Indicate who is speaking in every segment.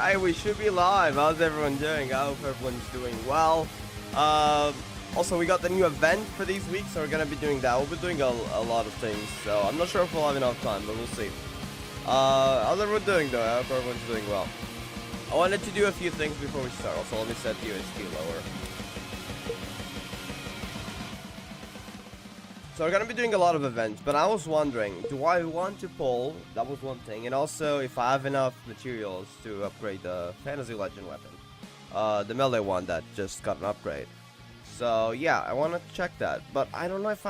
Speaker 1: Alright, we should be live. How's everyone doing? I hope everyone's doing well. Also, we got the new event for these weeks, so we're gonna be doing that. We'll be doing a lot of things, so I'm not sure if we'll have enough time, but we'll see. How's everyone doing, though? I hope everyone's doing well. I wanted to do a few things before we start. Also, let me set the USD lower. So we're gonna be doing a lot of events, but I was wondering, do I want to pull? That was one thing, and also if I have enough materials to upgrade the fantasy legend weapon, the melee one that just got an upgrade. So yeah, I want to check that, but I don't know if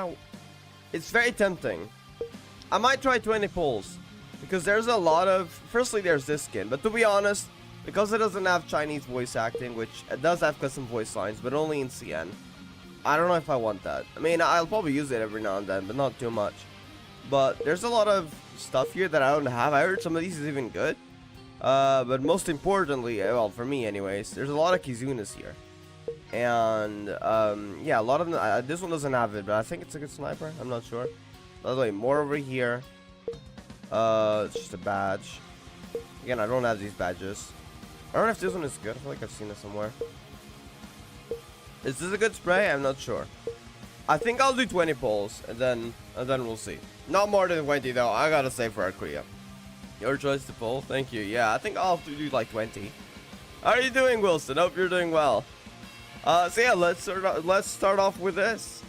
Speaker 1: it's very tempting. I might try 20 pulls because there's a lot of. Firstly, there's this skin, but to be honest, because it doesn't have Chinese voice acting, which it does have custom voice lines, but only in CN. I don't know if I want that. I mean, I'll probably use it every now and then, but not too much. But there's a lot of stuff here that I don't have. I heard some of these is even good. But most importantly, well, for me anyways, there's a lot of Kizunas here. And, yeah, a lot of them, this one doesn't have it, but I think it's a good sniper. I'm not sure. By the way, more over here. It's just a badge. Again, I don't have these badges. I don't know if this one is good. I feel like I've seen it somewhere. Is this a good spray? I'm not sure. I think I'll do 20 pulls, and then we'll see. Not more than 20 though. I gotta say for Arkria. Your choice to pull. Thank you. Yeah, I think I'll have to do like 20. How are you doing, Wilson? Hope you're doing well. So yeah, let's start off with this.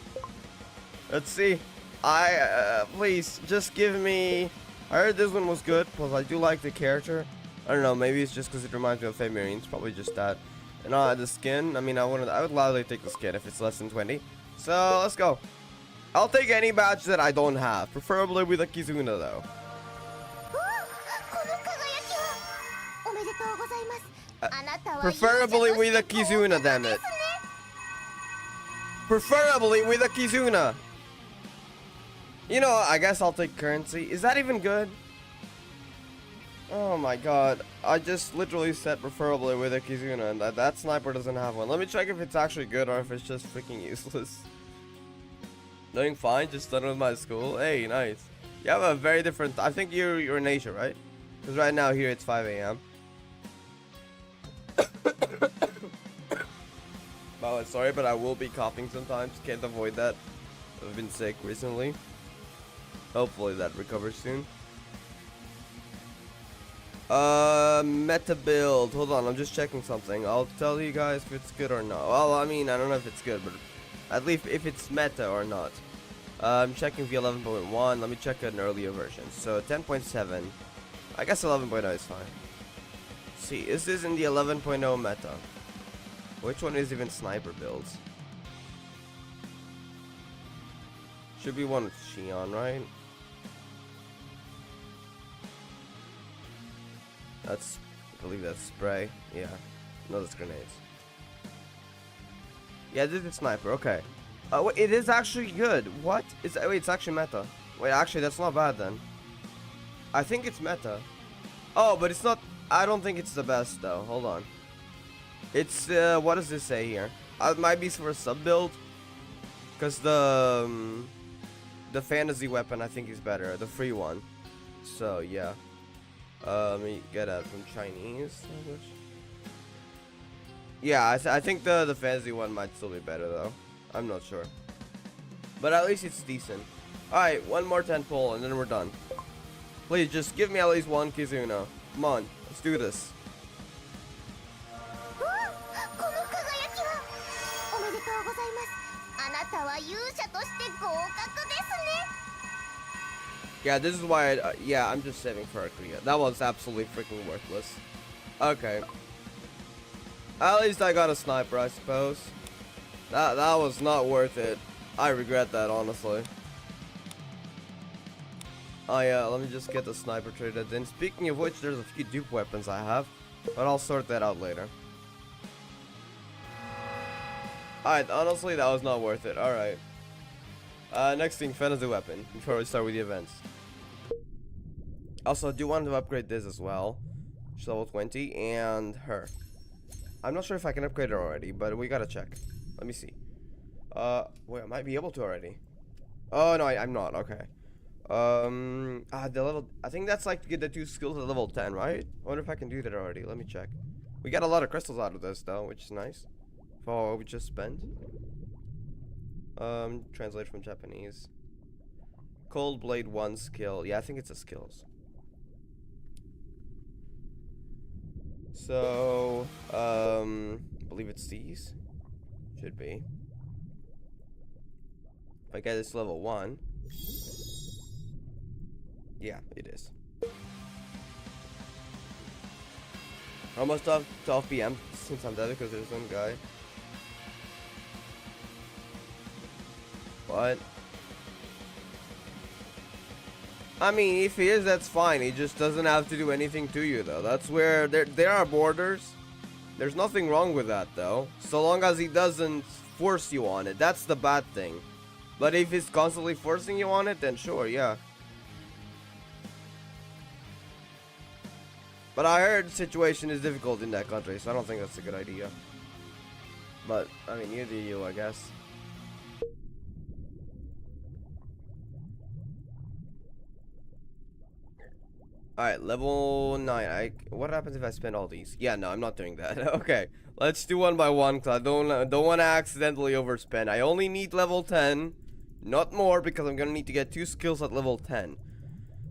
Speaker 1: Let's see. Please just give me. I heard this one was good because I do like the character. I don't know. Maybe it's just because it reminds me of Fey Marines. Probably just that. And the skin, I mean, I would gladly take the skin if it's less than 20. So, let's go. I'll take any badge that I don't have. Preferably with a Kizuna, though. Preferably with a Kizuna, damn it. Preferably with a Kizuna. You know, I guess I'll take currency. Is that even good? Oh my god, I just literally said preferably with a Kizuna, and that sniper doesn't have one. Let me check if it's actually good or if it's just freaking useless. Doing fine, just done with my school. Hey, nice. You have a very different. I think you're in Asia, right? Because right now here it's 5 a.m. Well, sorry, but I will be coughing sometimes. Can't avoid that. I've been sick recently. Hopefully that recovers soon. Meta build. Hold on, I'm just checking something. I'll tell you guys if it's good or not. Well, I mean, I don't know if it's good, but at least if it's meta or not. I'm checking V11.1. Let me check an earlier version. So 10.7. I guess 11.0 is fine. Let's see, is this in the 11.0 meta? Which one is even sniper builds? Should be one with Shion, right? I believe that's spray. Yeah. No, that's grenades. Yeah, this is sniper. Okay. Wait, it is actually good. What? Wait, it's actually meta. Wait, actually, that's not bad then. I think it's meta. Oh, but it's not. I don't think it's the best though. Hold on. It's what does this say here? It might be for a sub build. Cause the fantasy weapon I think is better. The free one. So yeah. Let me get that from Chinese language. Yeah, I think the fantasy one might still be better though. I'm not sure, but at least it's decent. All right, one more 10 pull and then we're done. Please just give me at least one Kizuna. Come on, let's do this. Yeah, this is why yeah, I'm just saving for Arkria. That was absolutely freaking worthless. Okay. At least I got a sniper, I suppose. That was not worth it. I regret that, honestly. Oh yeah, let me just get the sniper traded in. Speaking of which, there's a few dupe weapons I have, but I'll sort that out later. Alright, honestly, that was not worth it. Alright. Next thing, fantasy weapon, before we start with the events. Also, I do want to upgrade this as well. She's level 20, and her. I'm not sure if I can upgrade her already, but we gotta check. Let me see. Wait, I might be able to already. Oh, no, I'm not. Okay. The level. I think that's like to get the 2 skills at level 10, right? I wonder if I can do that already. Let me check. We got a lot of crystals out of this though, which is nice. For what we just spent. Translate from Japanese. Cold Blade 1 skill. Yeah, I think it's a skills. So, I believe it's these. Should be. If I get this level 1. Yeah, it is. Almost 12 p.m. since I'm dead because there's some guy. What? I mean, if he is, that's fine. He just doesn't have to do anything to you, though. That's where there are borders. There's nothing wrong with that, though. So long as he doesn't force you on it. That's the bad thing. But if he's constantly forcing you on it, then sure, yeah. But I heard the situation is difficult in that country, so I don't think that's a good idea. But, I mean, you do you, I guess. Alright, level 9. What happens if I spend all these? Yeah, no, I'm not doing that. Okay, let's do one by one, because I don't want to accidentally overspend. I only need level 10, not more, because I'm going to need to get 2 skills at level 10.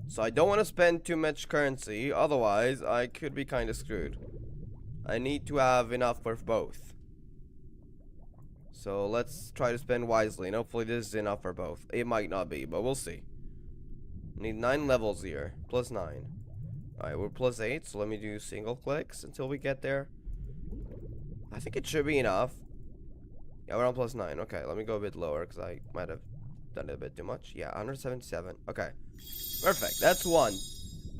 Speaker 1: So I don't want to spend too much currency, otherwise I could be kind of screwed. I need to have enough for both. So let's try to spend wisely, and hopefully this is enough for both. It might not be, but we'll see. Need 9 levels here, plus 9. Alright, we're plus 8, so let me do single clicks until we get there. I think it should be enough. Yeah, we're on plus 9. Okay, let me go a bit lower, because I might have done it a bit too much. Yeah, 177. Okay. Perfect, that's 1.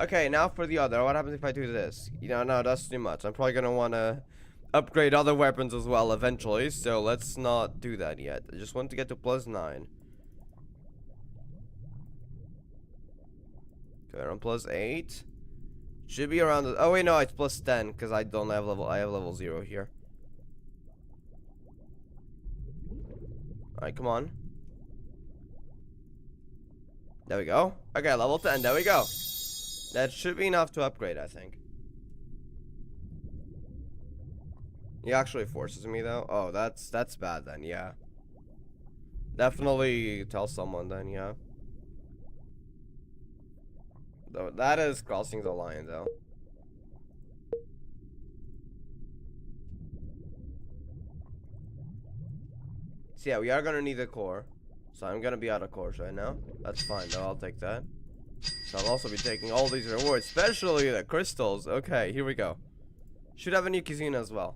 Speaker 1: Okay, now for the other. What happens if I do this? You know, no, that's too much. I'm probably gonna want to upgrade other weapons as well eventually, so let's not do that yet. I just want to get to plus 9. Okay, we're on plus 8. Should be around the, oh wait, no, it's plus 10, because I don't have level, I have level 0 here. Alright, come on. There we go. Okay, level 10. There we go. That should be enough to upgrade, I think. He actually forces me, though. Oh, that's bad then, yeah. Definitely tell someone then, yeah. Though that is crossing the line, though. So yeah, we are gonna need a core. So I'm gonna be out of cores right now. That's fine though, I'll take that. So I'll also be taking all these rewards, especially the crystals. Okay, here we go. Should have a new Kizuna as well.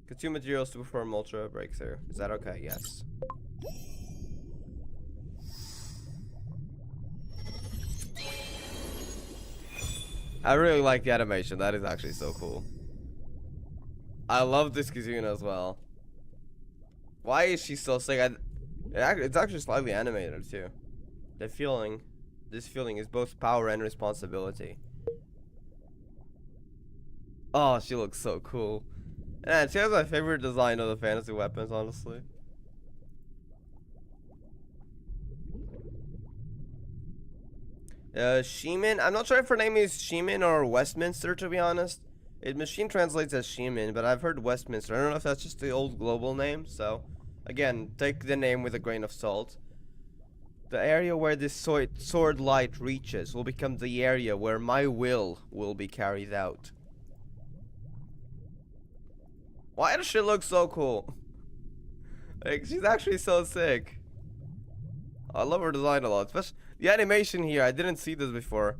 Speaker 1: Consume materials to perform ultra breakthrough. Is that okay? Yes. I really like the animation. That is actually so cool. I love this Kizuna as well. Why is she so sick? It's actually slightly animated too. This feeling is both power and responsibility. Oh, she looks so cool. And she has my favorite design of the fantasy weapons, honestly. Sheeman. I'm not sure if her name is Sheeman or Westminster, to be honest. Machine translates as Sheeman, but I've heard Westminster. I don't know if that's just the old global name, so again, take the name with a grain of salt. The area where this sword light reaches will become the area where my will be carried out. Why does she look so cool? Like, she's actually so sick. I love her design a lot, especially the animation here. I didn't see this before.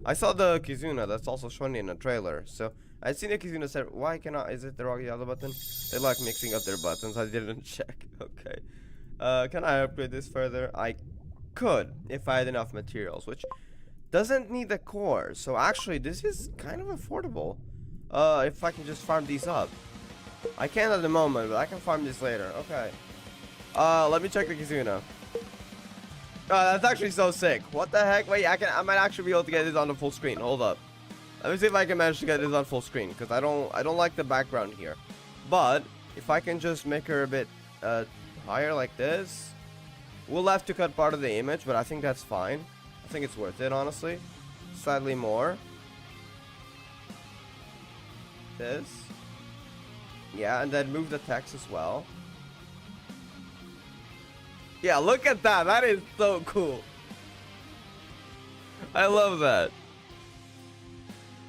Speaker 1: I saw the Kizuna that's also shown in a trailer, so I've seen the Kizuna set. Why cannot? Is it the wrong other button? They like mixing up their buttons. I didn't check. Okay. Can I upgrade this further? I could if I had enough materials, which doesn't need a core. So actually, this is kind of affordable. If I can just farm these up. I can't at the moment, but I can farm this later. Okay. Let me check the Kizuna. That's actually so sick. What the heck? Wait, I might actually be able to get this on the full screen. Hold up. Let me see if I can manage to get this on full screen, because I don't like the background here. But if I can just make her a bit higher like this. We'll have to cut part of the image, but I think that's fine. I think it's worth it, honestly. Slightly more. This. Yeah, and then move the text as well. Yeah, look at that. That is so cool. I love that.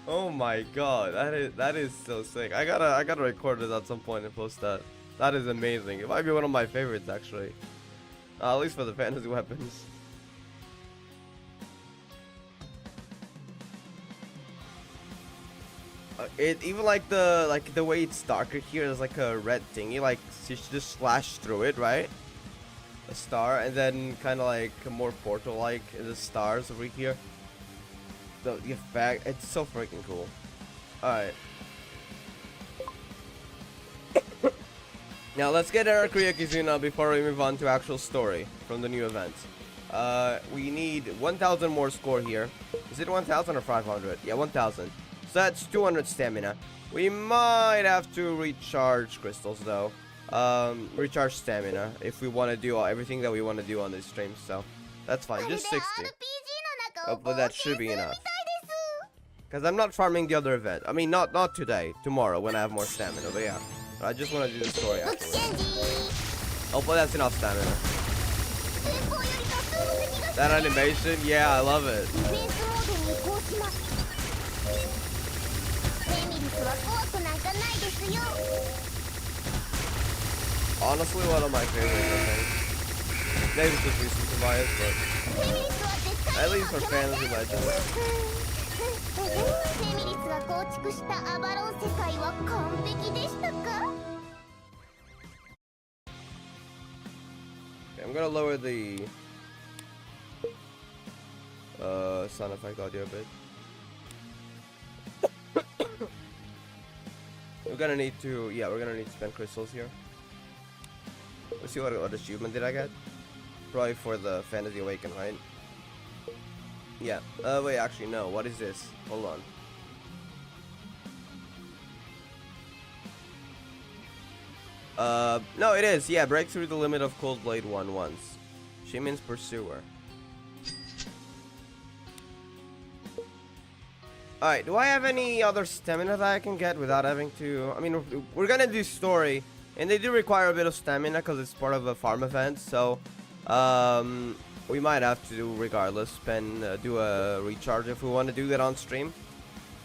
Speaker 1: Oh my god, that is so sick. I gotta record it at some point and post that. That is amazing. It might be one of my favorites actually. At least for the fantasy weapons. It even like the way it's darker here. There's like a red thingy, like you should just slash through it, right? A star, and then kind of like a more portal-like the stars over here. The effect, it's so freaking cool. Alright. Now let's get Arkria Kizuna before we move on to actual story from the new event. We need 1,000 more score here. Is it 1,000 or 500? Yeah, 1,000. So that's 200 stamina. We might have to recharge crystals though. Recharge stamina if we want to do everything that we want to do on this stream. So that's fine. Just 60. Hopefully that should be enough. Because I'm not farming the other event. I mean, not today. Tomorrow when I have more stamina. But yeah. I just want to do the story afterwards. Hopefully that's enough stamina. That animation? Yeah, I love it. Honestly, one of my favorites, I think. Maybe it's just recent bias, but at least for Fantasy Legends. Okay, I'm gonna lower the sound effect audio a bit. We're gonna need to spend crystals here. Let's see what achievement did I get? Probably for the Fantasy Awaken, right? Yeah. Wait, actually no. What is this? Hold on. No, it is. Yeah, break through the limit of Cold Blade 1 once. She means pursuer. Alright, do I have any other stamina that I can get without having to... I mean, we're gonna do story, and they do require a bit of stamina because it's part of a farm event, so... we might have to do regardless, do a recharge if we want to do that on stream.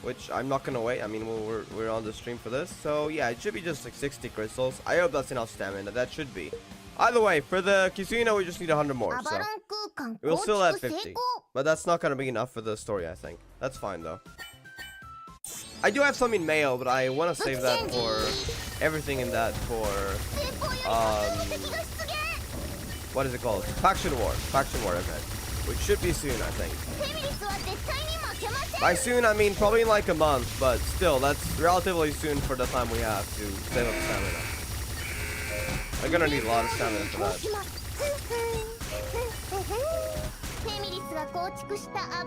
Speaker 1: Which I'm not gonna wait, I mean, we're on the stream for this. So yeah, it should be just like 60 crystals. I hope that's enough stamina, that should be. Either way, for the Kizuna we just need 100 more, so... We'll still have 50. But that's not gonna be enough for the story, I think. That's fine though. I do have some in mail, but I want to save that for everything in that for what is it called? Faction War event, which should be soon, I think. By soon, I mean probably in like a month, but still, that's relatively soon for the time we have to save up stamina. I'm gonna need a lot of stamina for that.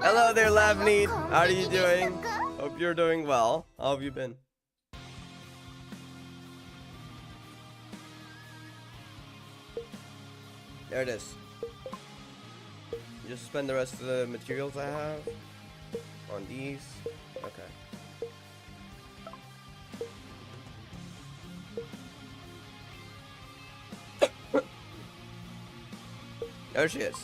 Speaker 1: Hello there, Lavneet. How are you doing? Hope you're doing well. How have you been? There it is. Just spend the rest of the materials I have on these. Okay. There she is.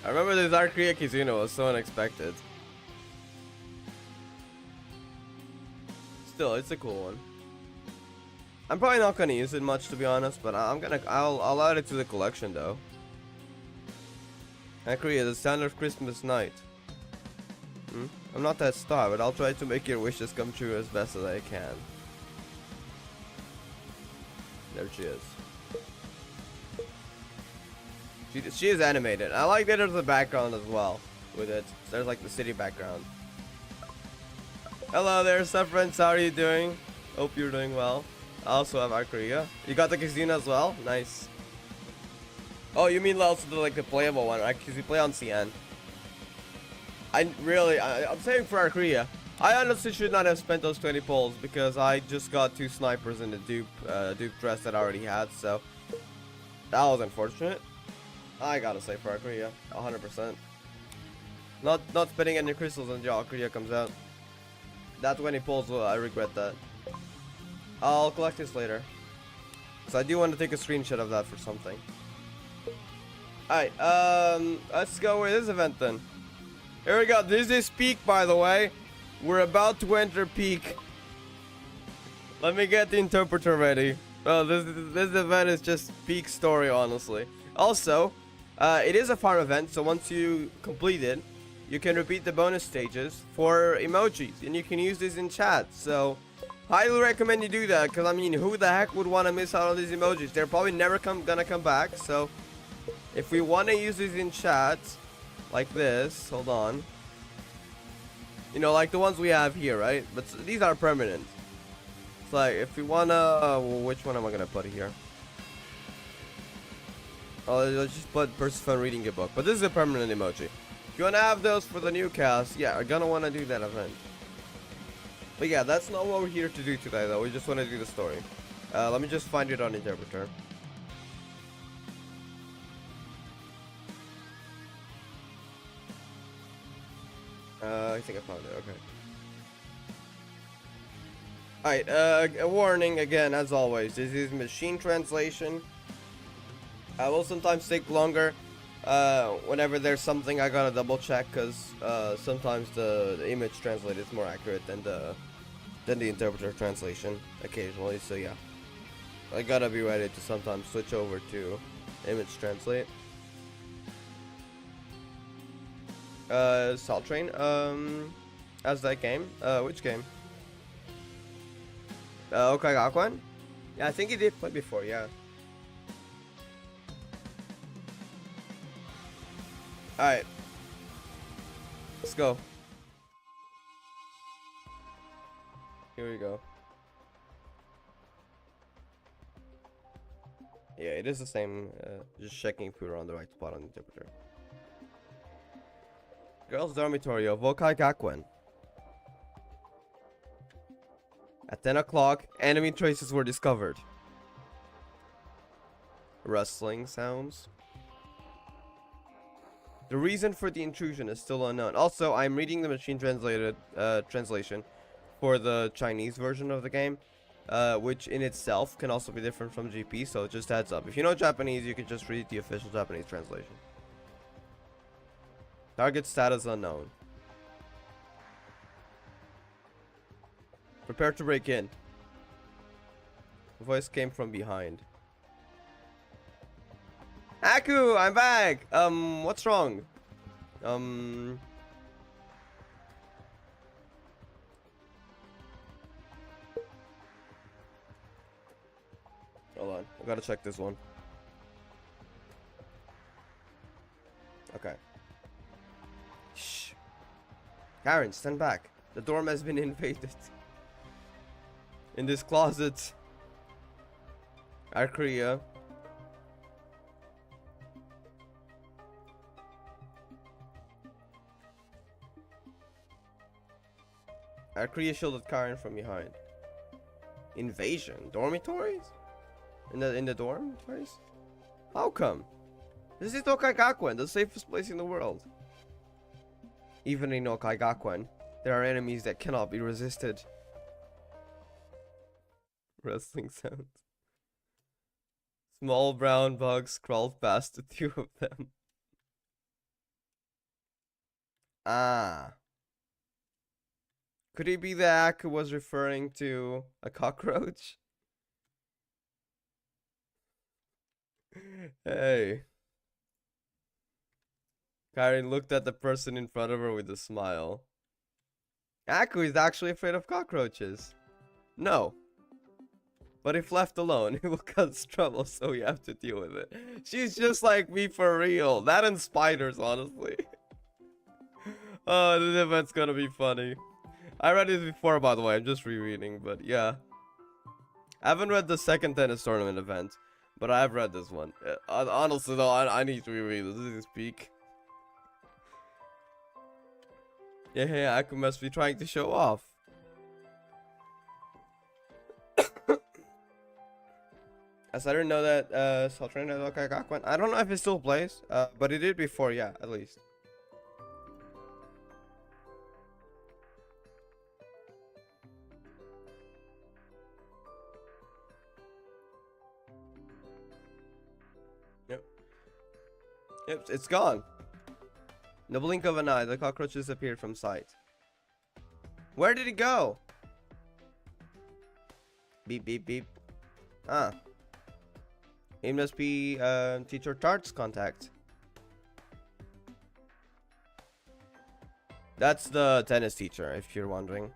Speaker 1: I remember this Arkria Kizuna was so unexpected. Still, it's a cool one. I'm probably not gonna use it much, to be honest, but I'll add it to the collection though. Arkria, the standard Christmas night. I'm not that star, but I'll try to make your wishes come true as best as I can. There she is. She is animated. I like that there's a background as well with it. There's like the city background. Hello there, friends. How are you doing? Hope you're doing well. I also have Arkria. You got the Kizuna as well? Nice. Oh, you mean also the playable one, right? Because you play on CN. I'm saying for Arkria, I honestly should not have spent those 20 pulls because I just got 2 snipers in the dupe dress that I already had, so that was unfortunate. I gotta say for Arkria, 100%. Not spending any crystals until Arkria comes out. That 20 pulls, I regret that. I'll collect this later. So I do want to take a screenshot of that for something. Alright, let's go with this event then. Here we go. This is peak, by the way. We're about to enter peak. Let me get the interpreter ready. Oh, this event is just peak story, honestly. Also, it is a farm event, so once you complete it, you can repeat the bonus stages for emojis, and you can use this in chat. So, highly recommend you do that, because I mean, who the heck would want to miss out on these emojis? They're probably never gonna come back. So, if we want to use these in chat, like this, hold on. You know, like the ones we have here, right? But these are permanent. It's like, if we wanna, well, which one am I gonna put here? Oh, let's just put Persephone reading a book. But this is a permanent emoji. If you wanna have those for the new cast, yeah, we're gonna wanna do that event. But yeah, that's not what we're here to do today, though. We just wanna do the story. Let me just find it on interpreter. I think I found it, okay. Alright, a warning again, as always. This is machine translation. I will sometimes take longer whenever there's something I gotta double check, because sometimes the image translate is more accurate than the interpreter translation occasionally, so yeah. I gotta be ready to sometimes switch over to image translate. Salt Train, as that game? Which game? Houkai Gakuen? Yeah, I think he did play before, yeah. Alright. Let's go. Here we go. Yeah, it is the same, just checking if we were on the right spot on the interpreter. Girls' dormitory of Houkai Gakuen. At 10 o'clock, enemy traces were discovered. Rustling sounds. The reason for the intrusion is still unknown. Also, I'm reading the machine translated translation for the Chinese version of the game, which in itself can also be different from GP, so just heads up. If you know Japanese, you can just read the official Japanese translation. Target status unknown. Prepare to break in. The voice came from behind. Aku, I'm back! What's wrong? Hold on, I gotta check this one. Okay. Shh. Karen, stand back. The dorm has been invaded. In this closet. Arkria. Arkria shielded Karen from behind. Invasion? Dormitories? In the dormitories? How come? This is Houkai Gakuen, the safest place in the world. Even in Houkai Gakuen, there are enemies that cannot be resisted. Rustling sounds. Small brown bugs crawled past the two of them. Ah. Could it be the Aku was referring to a cockroach? Hey. Karen looked at the person in front of her with a smile. Aku is actually afraid of cockroaches. No. But if left alone, it will cause trouble, so we have to deal with it. She's just like me for real. That and spiders, honestly. Oh, this event's gonna be funny. I read it before, by the way. I'm just rereading, but yeah. I haven't read the second tennis tournament event, but I have read this one. Honestly, though, I need to reread this. This is peak. Yeah, Aku must be trying to show off. As I didn't know that Sultran had Houkai Gakuen. I don't know if it still plays, but it did before, yeah, at least. Yep. Yep, it's gone. In the blink of an eye, the cockroach disappeared from sight. Where did it go? Beep, beep, beep. Ah. It must be Teacher Tart's contact. That's the tennis teacher, if you're wondering.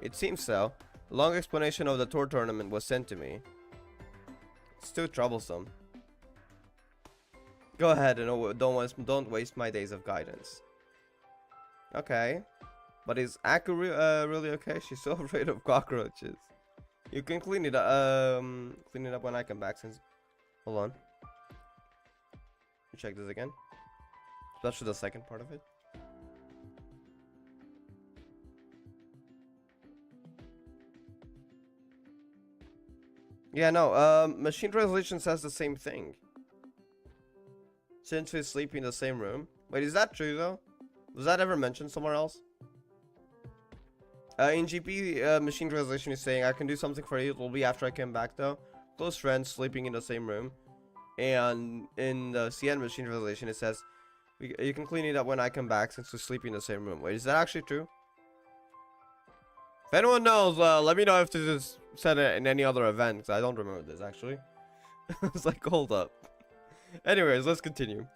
Speaker 1: It seems so. A long explanation of the tour tournament was sent to me. It's too troublesome. Go ahead and don't waste my days of guidance. Okay. But is Aku really okay? She's so afraid of cockroaches. You can clean it up when I come back. Since hold on, check this again, especially the second part of it. Yeah, no. Machine translation says the same thing. Since we sleep in the same room. Wait, is that true though? Was that ever mentioned somewhere else? In GP, machine translation is saying, I can do something for you. It will be after I come back, though. Close friends sleeping in the same room. And in the CN machine translation, it says, you can clean it up when I come back since we sleep in the same room. Wait, is that actually true? If anyone knows, let me know if this is said in any other event, because I don't remember this, actually. It's like, hold up. Anyways, let's continue.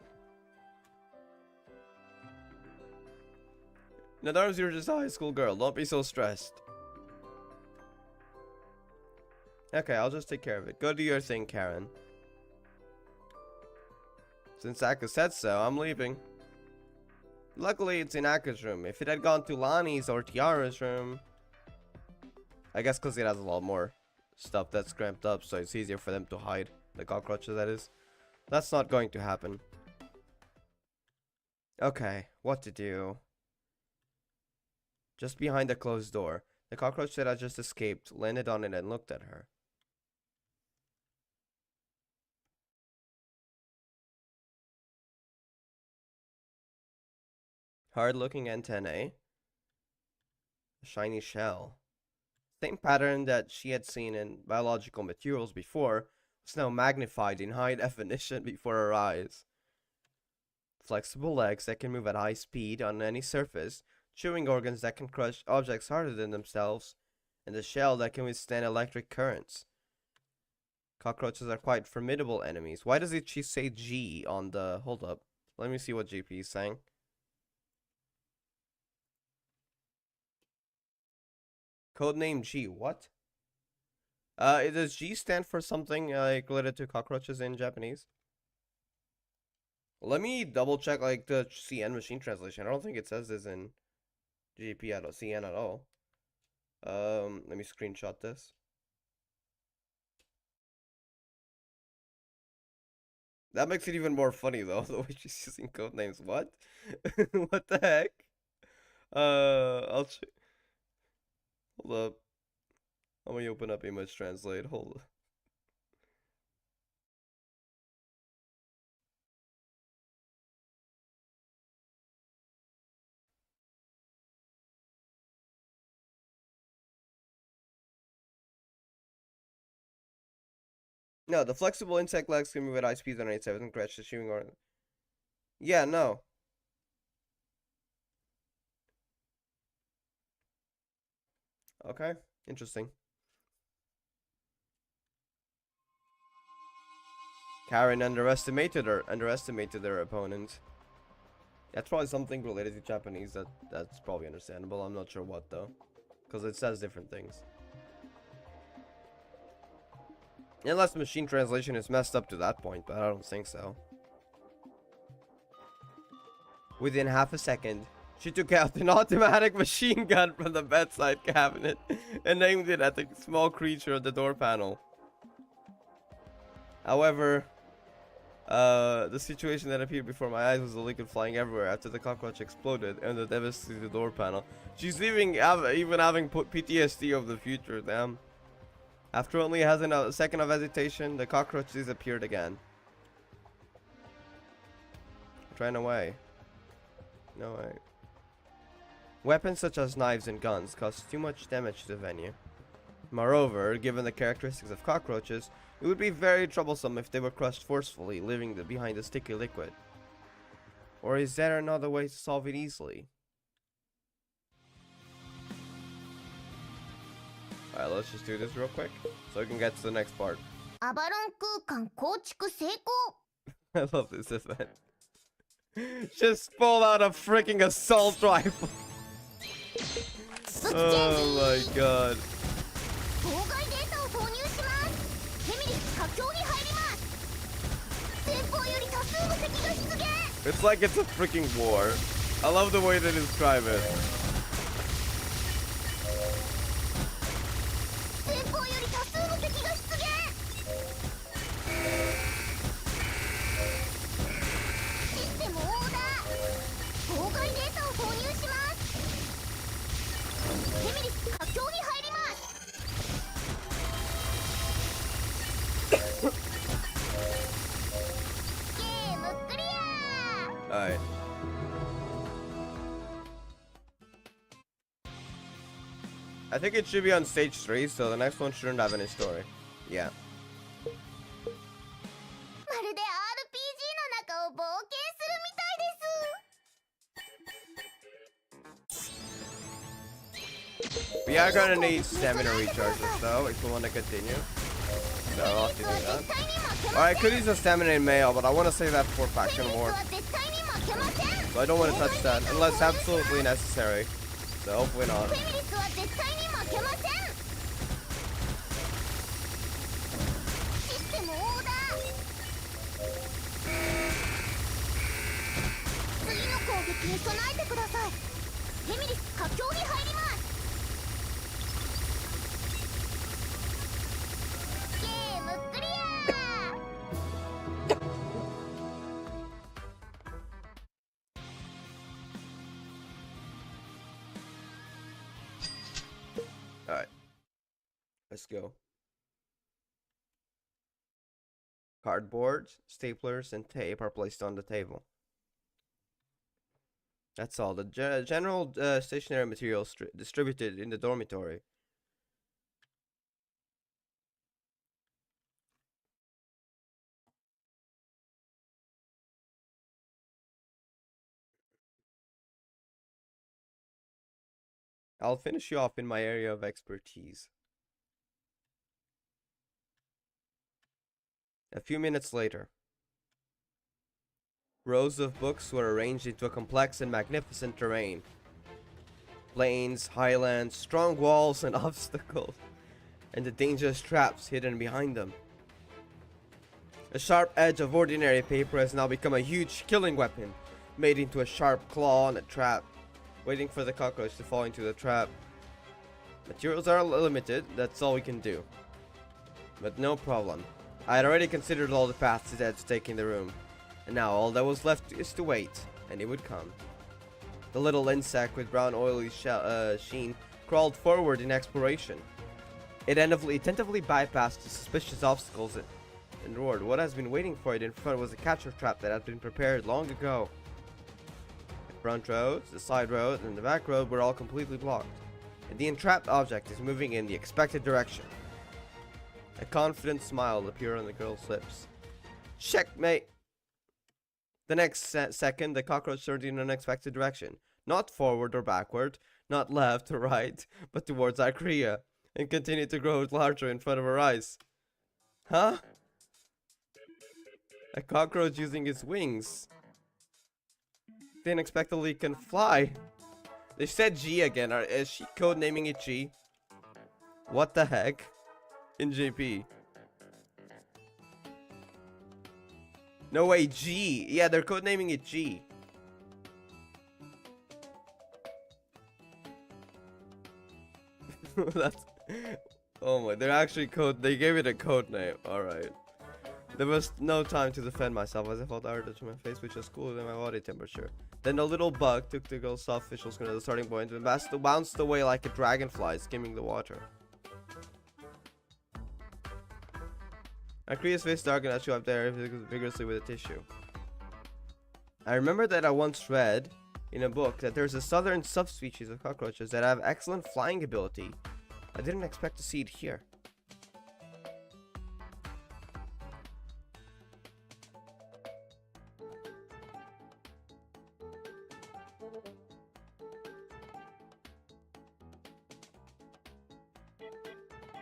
Speaker 1: Nadarms, you're just a high school girl. Don't be so stressed. Okay, I'll just take care of it. Go do your thing, Karen. Since Aku said so, I'm leaving. Luckily, it's in Aku's room. If it had gone to Lani's or Tiara's room... I guess because it has a lot more stuff that's cramped up, so it's easier for them to hide. The cockroaches, that is. That's not going to happen. Okay, what to do? Just behind the closed door, the cockroach that had just escaped landed on it and looked at her. Hard-looking antennae. A shiny shell. Same pattern that she had seen in biological materials before was now magnified in high definition before her eyes. Flexible legs that can move at high speed on any surface, chewing organs that can crush objects harder than themselves, and a shell that can withstand electric currents. Cockroaches are quite formidable enemies. Why does she say G on the... Hold up. Let me see what GP is saying. Codename G. What? Does G stand for something like related to cockroaches in Japanese? Let me double check like the CN machine translation. I don't think it says this in GP at CN at all. Let me screenshot this. That makes it even more funny though, the way she's using code names. What? What the heck? I'll check. Hold up. Let me open up image translate. Hold up. No, the flexible insect legs can move at high speeds on 87 and catch the chewing organ. Yeah, no. Okay, interesting. Karen underestimated their opponent. That's probably something related to Japanese that's probably understandable. I'm not sure what though, because it says different things. Unless machine translation is messed up to that point, but I don't think so. Within half a second, she took out an automatic machine gun from the bedside cabinet and aimed it at the small creature at the door panel. However, The situation that appeared before my eyes was a liquid flying everywhere after the cockroach exploded and the devastated door panel. She's even having put PTSD of the future, damn. After only a second of hesitation, the cockroach disappeared again. Ran away. No way. Weapons such as knives and guns cause too much damage to the venue. Moreover, given the characteristics of cockroaches, it would be very troublesome if they were crushed forcefully, leaving behind the sticky liquid. Or is there another way to solve it easily? Alright, let's just do this real quick, so we can get to the next part. I love this event. Just pull out a freaking assault rifle. Oh my god. It's like it's a freaking war. I love the way they describe it. Alright. I think it should be on stage 3, so the next one shouldn't have any story. Yeah. We are gonna need stamina recharges though if we want to continue. So I'll have to do that. Alright, I could use a stamina in mail, but I want to save that for faction war. So I don't want to touch that unless absolutely necessary. So hopefully not. Alright. Let's go. Cardboard, staplers, and tape are placed on the table. That's all. The general stationery materials distributed in the dormitory. I'll finish you off in my area of expertise. A few minutes later, rows of books were arranged into a complex and magnificent terrain. Plains, highlands, strong walls and obstacles, and the dangerous traps hidden behind them. The sharp edge of ordinary paper has now become a huge killing weapon, made into a sharp claw and a trap, waiting for the cockroach to fall into the trap. Materials are limited, that's all we can do. But no problem. I had already considered all the paths it had to take in the room, and now all that was left is to wait, and it would come. The little insect with brown oily sheen crawled forward in exploration. It attentively bypassed the suspicious obstacles and roared. What has been waiting for it in front was a catcher trap that had been prepared long ago. The front roads, the side road, and the back road were all completely blocked, and the entrapped object is moving in the expected direction. A confident smile appeared on the girl's lips. Checkmate! The next second, the cockroach turned in an unexpected direction. Not forward or backward, not left or right, but towards Arkria, and continued to grow larger in front of her eyes. Huh? A cockroach using its wings. They unexpectedly can fly. They said G again. Is she codenaming it G? What the heck? In JP. No way, G. Yeah, they're codenaming it G. That's... Oh my, they're actually they gave it a code name. Alright. There was no time to defend myself as I felt air touch my face, which was cooler than my body temperature. Then the little bug took the girl's soft facial skin at the starting point and bounced away like a dragonfly skimming the water. Arkria's face darkened as she wiped there vigorously with a tissue. I remember that I once read in a book that there's a southern subspecies of cockroaches that have excellent flying ability. I didn't expect to see it here.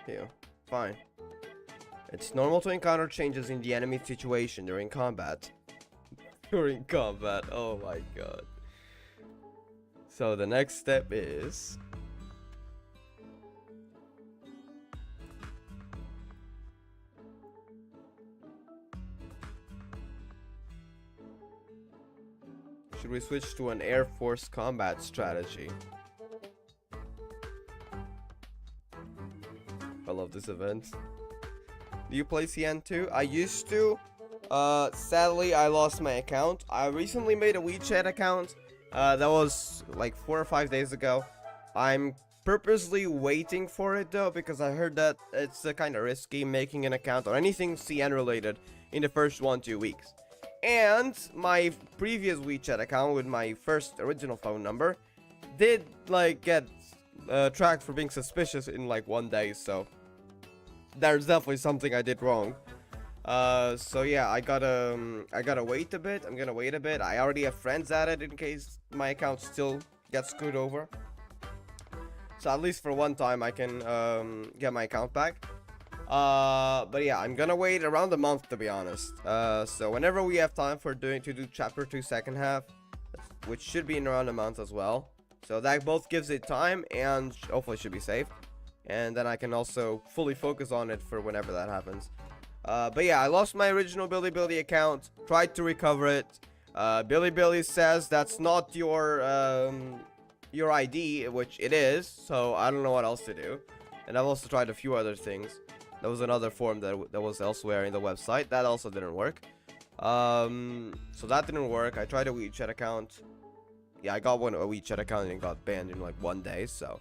Speaker 1: Here, fine. It's normal to encounter changes in the enemy situation during combat. During combat, oh my god. So the next step is... should we switch to an Air Force combat strategy? I love this event. Do you play CN too? I used to. Sadly, I lost my account. I recently made a WeChat account. That was like 4 or 5 days ago. I'm purposely waiting for it though, because I heard that it's kind of risky making an account or anything CN related in the first 1-2 weeks. And my previous WeChat account with my first original phone number did like get tracked for being suspicious in like 1 day, so there's definitely something I did wrong. So yeah, I gotta wait a bit. I'm gonna wait a bit. I already have friends at it in case my account still gets screwed over. So at least for one time I can get my account back. But yeah, I'm gonna wait around a month to be honest. So whenever we have time for to do chapter 2 second half, which should be in around a month as well. So that both gives it time and hopefully should be safe. And then I can also fully focus on it for whenever that happens. But yeah, I lost my original Bilibili account, tried to recover it. Bilibili says that's not your ID, which it is, so I don't know what else to do. And I've also tried a few other things. There was another form that was elsewhere in the website, that also didn't work. So that didn't work. I tried a WeChat account. Yeah, I got a WeChat account and it got banned in like 1 day, so...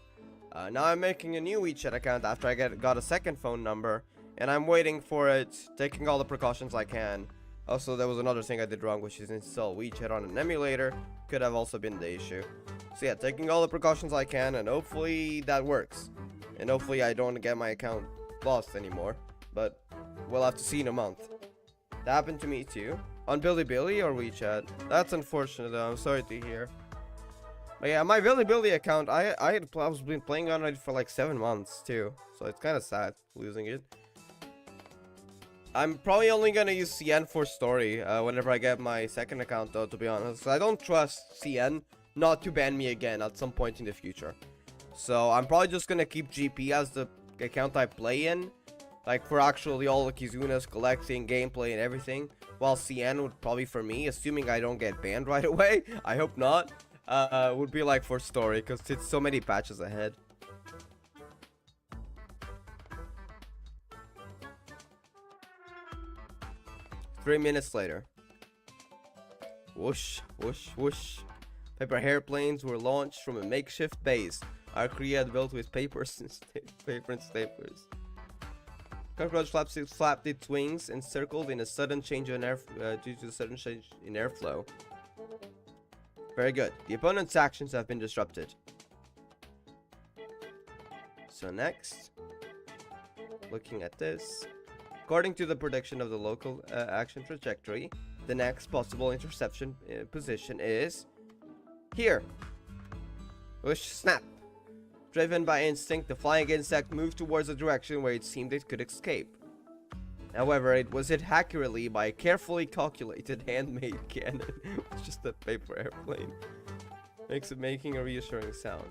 Speaker 1: now I'm making a new WeChat account after I got a second phone number, and I'm waiting for it, taking all the precautions I can. Also, there was another thing I did wrong, which is install WeChat on an emulator. Could have also been the issue. So yeah, taking all the precautions I can, and hopefully that works. And hopefully I don't get my account lost anymore. But we'll have to see in a month. That happened to me too. On Bilibili or WeChat. That's unfortunate though, I'm sorry to hear. But yeah, my Bilibili account, I was been playing on it for like 7 months too, so it's kind of sad losing it. I'm probably only gonna use CN for story whenever I get my second account though, to be honest. I don't trust CN not to ban me again at some point in the future. So I'm probably just gonna keep GP as the account I play in, like for actually all the Kizunas, collecting, gameplay and everything. While CN would probably for me, assuming I don't get banned right away, I hope not. Would be like for story, because it's so many patches ahead. Three minutes later. Whoosh, whoosh, whoosh. Paper airplanes were launched from a makeshift base Arkria had built with paper and staplers. Cockroach flapped its wings and circled in a sudden change in air due to the sudden change in airflow. Very good. The opponent's actions have been disrupted. So next, looking at this, according to the prediction of the local action trajectory, the next possible interception position is here. Whoosh, snap. Driven by instinct, the flying insect moved towards the direction where it seemed it could escape. However, it was hit accurately by a carefully calculated handmade cannon. It's just a paper airplane. Makes it making a reassuring sound.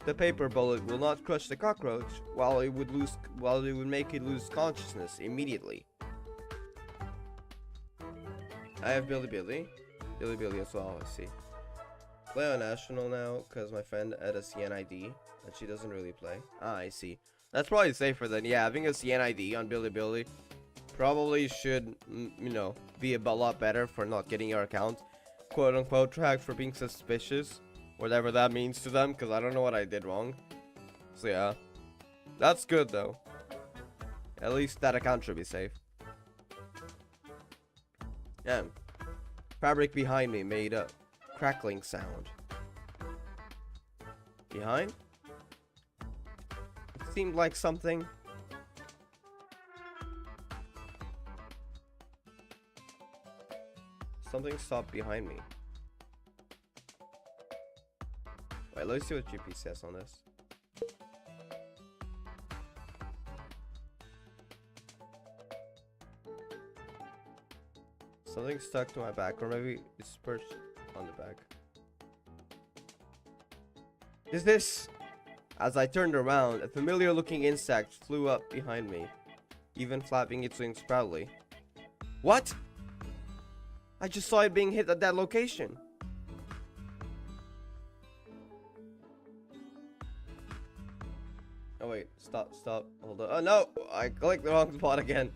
Speaker 1: The paper bullet will not crush the cockroach, while it would make it lose consciousness immediately. I have Bilibili as well, I see. Play on National now, because my friend had a CN ID, and she doesn't really play. Ah, I see. That's probably safer than, yeah, having a CN ID on Bilibili probably should, be a lot better for not getting your account, quote unquote, tracked for being suspicious, whatever that means to them, because I don't know what I did wrong. So yeah, that's good though. At least that account should be safe. Yeah. Fabric behind me made a crackling sound. Behind? It seemed like something. Something stopped behind me. Wait, let's see what GP says on this. Something stuck to my back, or maybe it's perched on the back. Is this? As I turned around, a familiar looking insect flew up behind me, even flapping its wings proudly. What? I just saw it being hit at that location. Oh wait, stop, hold on. Oh no, I clicked the wrong spot again.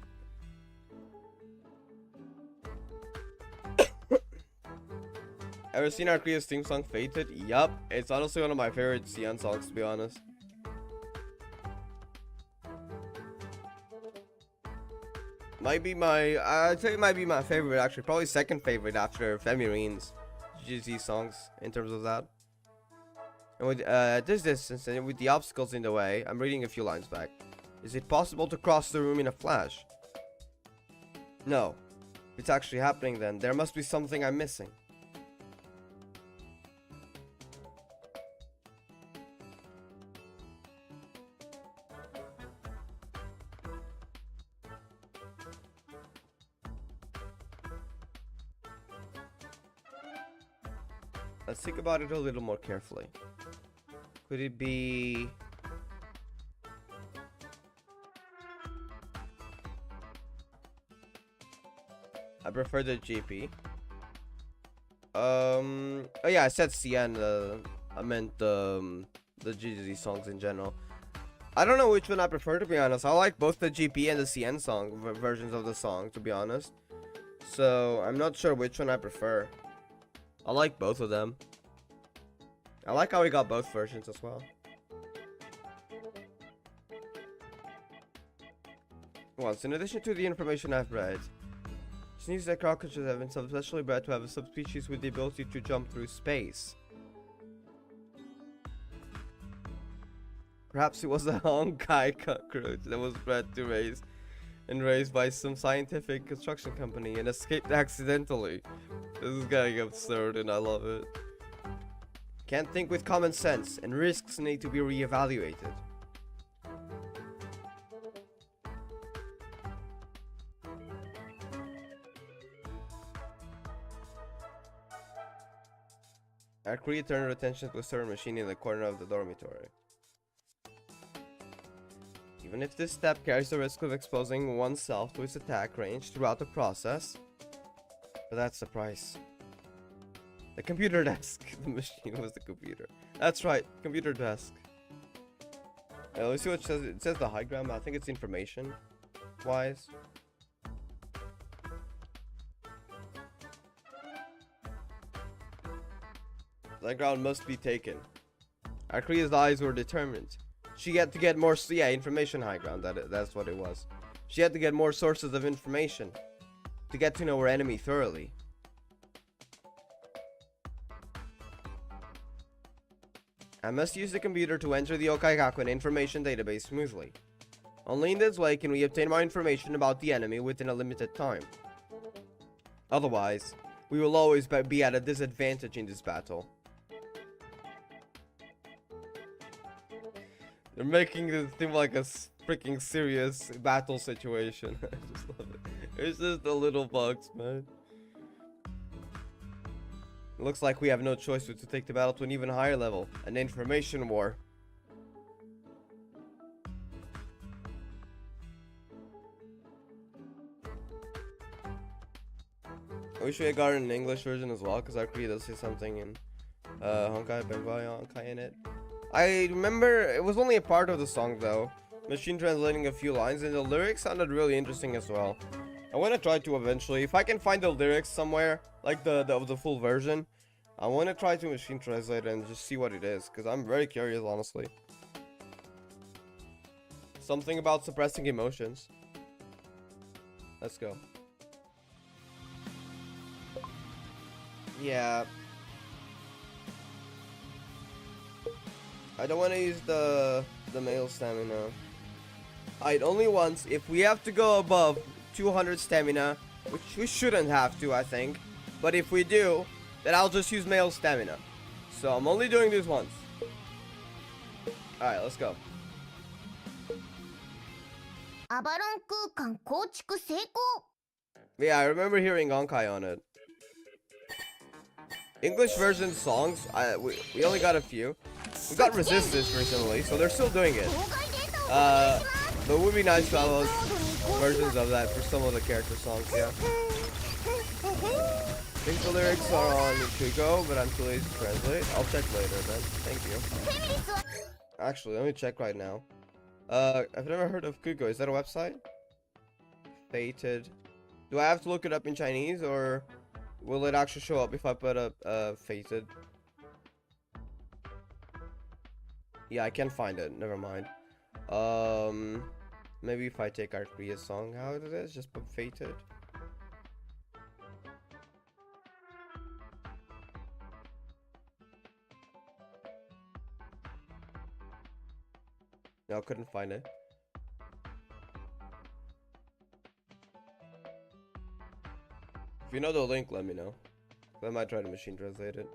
Speaker 1: Ever seen Arkria's theme song Fated? Yup, it's honestly one of my favorite CN songs, to be honest. I'd say it might be my favorite, actually. Probably second favorite after Femirine's GZ songs, in terms of that. And with this distance, and with the obstacles in the way, I'm reading a few lines back. Is it possible to cross the room in a flash? No. If it's actually happening then, there must be something I'm missing. Let's think about it a little more carefully. Could it be... I prefer the GP. Oh yeah, I said CN. I meant the GZ songs in general. I don't know which one I prefer, to be honest. I like both the GP and the CN song versions of the song, to be honest. So I'm not sure which one I prefer. I like both of them. I like how we got both versions as well. Once, in addition to the information I've read, it seems that cockroaches have been specially bred to have a subspecies with the ability to jump through space. Perhaps it was a Houkai cockroach that was bred to raised by some scientific construction company and escaped accidentally. This is getting absurd and I love it. Can't think with common sense, and risks need to be re-evaluated. Arkria turned her attention to a certain machine in the corner of the dormitory. Even if this step carries the risk of exposing oneself to its attack range throughout the process, but that's the price. The computer desk. The machine was the computer. That's right, computer desk. Yeah, let's see what it says. It says the high ground. I think it's information wise. The ground must be taken. Arkria's eyes were determined. She had to get more, information high ground. That's what it was. She had to get more sources of information to get to know her enemy thoroughly. I must use the computer to enter the Houkai Gakuen information database smoothly. Only in this way can we obtain more information about the enemy within a limited time. Otherwise, we will always be at a disadvantage in this battle. They're making this seem like a freaking serious battle situation. I just love it. It's just the little bugs, man. It looks like we have no choice but to take the battle to an even higher level. An information war. I wish we had gotten an English version as well, because Arkria does say something in Houkai in it. I remember it was only a part of the song though. machine translating a few lines, and the lyrics sounded really interesting as well. I want to try to eventually, if I can find the lyrics somewhere, like the full version, I want to try to machine translate and just see what it is, because I'm very curious, honestly. Something about suppressing emotions. Let's go. Yeah. I don't want to use the male stamina. Alright, only once. If we have to go above 200 stamina, which we shouldn't have to, I think. But if we do, then I'll just use male stamina. So I'm only doing this once. Alright, let's go. Yeah, I remember hearing Houkai on it. English version songs, we only got a few. We got Resistance recently, so they're still doing it. But it would be nice to have those versions of that for some of the character songs, yeah. I think the lyrics are on Kugo, but I'm too lazy to translate. I'll check later then. Thank you. Actually, let me check right now. I've never heard of Kugo. Is that a website? Fated. Do I have to look it up in Chinese, or will it actually show up if I put up Fated? Yeah, I can't find it. Never mind. Maybe if I take Arkria's song out of this, just put Fated. No, couldn't find it. If you know the link, let me know. I might try to machine translate it.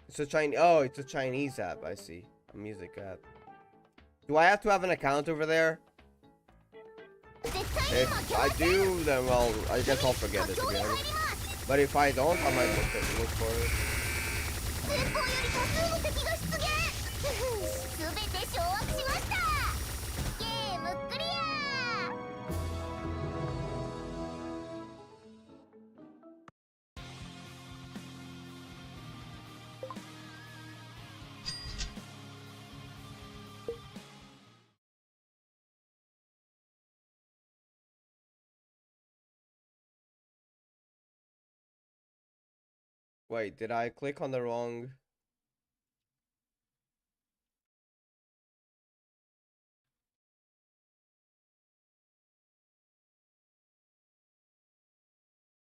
Speaker 1: It's a Chinese. Oh, it's a Chinese app. I see. A music app. Do I have to have an account over there? If I do, then well, I guess I'll forget it, to be honest. But if I don't, I might look for it. Wait, did I click on the wrong?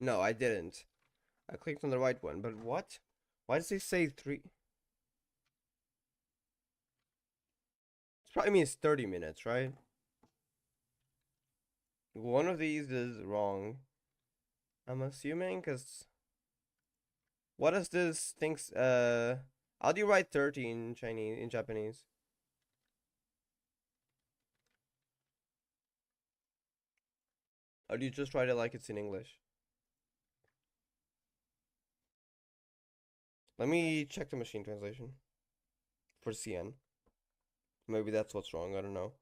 Speaker 1: No, I didn't. I clicked on the right one, but what? Why does it say 3? It probably means 30 minutes, right? One of these is wrong. I'm assuming, because what does this thing how do you write 30 in Chinese, in Japanese? Or do you just write it like it's in English? Let me check the machine translation for CN. Maybe that's what's wrong, I don't know.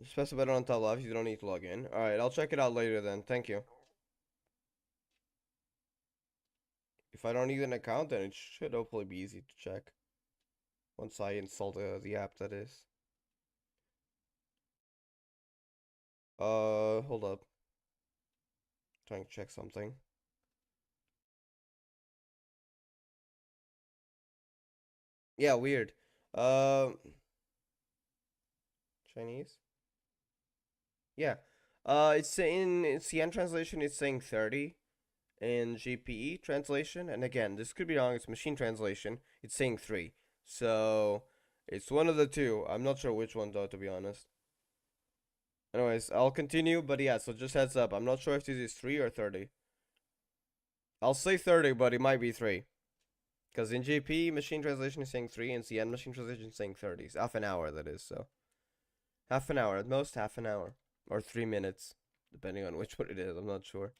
Speaker 1: Just press the button on top left, you don't need to log in. Alright, I'll check it out later then, thank you. If I don't need an account, then it should hopefully be easy to check. Once I install the app, that is. Hold up. Trying to check something. Yeah, weird. Chinese? Yeah. It's in CN translation, it's saying 30. In GPE translation, and again, this could be wrong, it's machine translation, it's saying 3. So, it's one of the two. I'm not sure which one though, to be honest. Anyways, I'll continue, but yeah, so just heads up, I'm not sure if this is 3 or 30. I'll say 30, but it might be 3. Because in GP, machine translation is saying 3, and CN machine translation is saying 30. It's half an hour, that is, so. Half an hour, at most half an hour. Or 3 minutes, depending on which one it is, I'm not sure.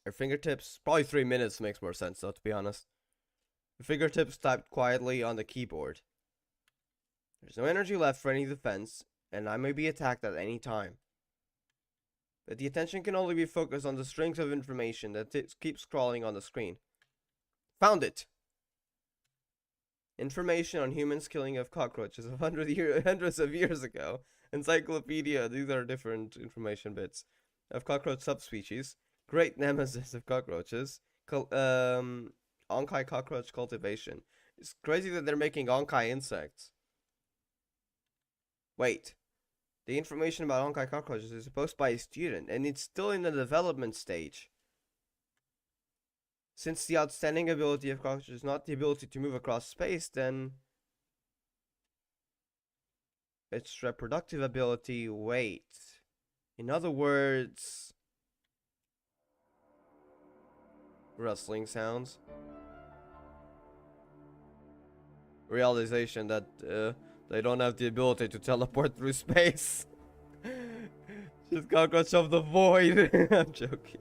Speaker 1: Your fingertips, probably 3 minutes makes more sense, though, to be honest. Your fingertips typed quietly on the keyboard. There's no energy left for any defense, and I may be attacked at any time. But the attention can only be focused on the strings of information that keeps scrolling on the screen. Found it. Information on humans killing of cockroaches of hundreds of years ago. Encyclopedia. These are different information bits of cockroach subspecies. Great nemesis of cockroaches. Houkai cockroach cultivation. It's crazy that they're making Houkai insects. Wait. The information about Houkai cockroaches is posted by a student, and it's still in the development stage. Since the outstanding ability of cockroaches is not the ability to move across space, then its reproductive ability, wait. In other words, rustling sounds. Realization that they don't have the ability to teleport through space. Just cockroach of the void. I'm joking.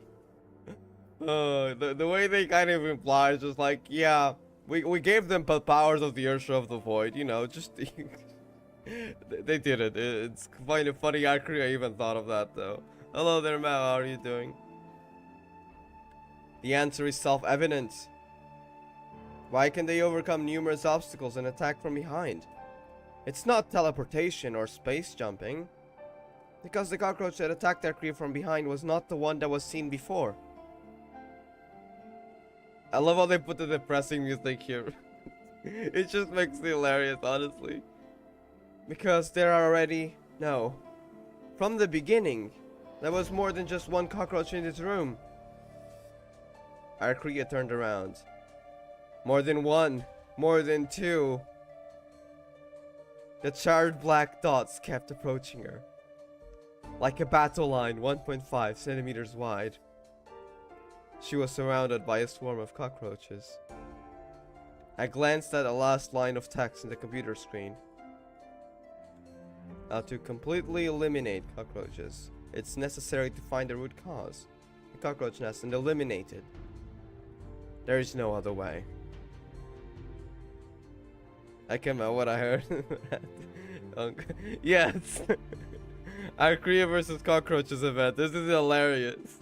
Speaker 1: The way they kind of imply is just like, yeah, we gave them powers of the Ursula of the Void, you know, just they did it. It's kind of funny. Arkria even thought of that though. Hello there, Mal. How are you doing? The answer is self-evident. Why can they overcome numerous obstacles and attack from behind? It's not teleportation or space jumping. Because the cockroach that attacked Arkria from behind was not the one that was seen before. I love how they put the depressing music here. It just makes it hilarious, honestly. Because there are already... No. From the beginning, there was more than just one cockroach in this room. Arkria turned around. More than one. More than two. The charred black dots kept approaching her. Like a battle line 1.5 centimeters wide. She was surrounded by a swarm of cockroaches. I glanced at the last line of text in the computer screen. Now, to completely eliminate cockroaches, it's necessary to find the root cause, the cockroach nest, and eliminate it. There is no other way. I came out what I heard. Yes! Arkria versus cockroaches event. This is hilarious.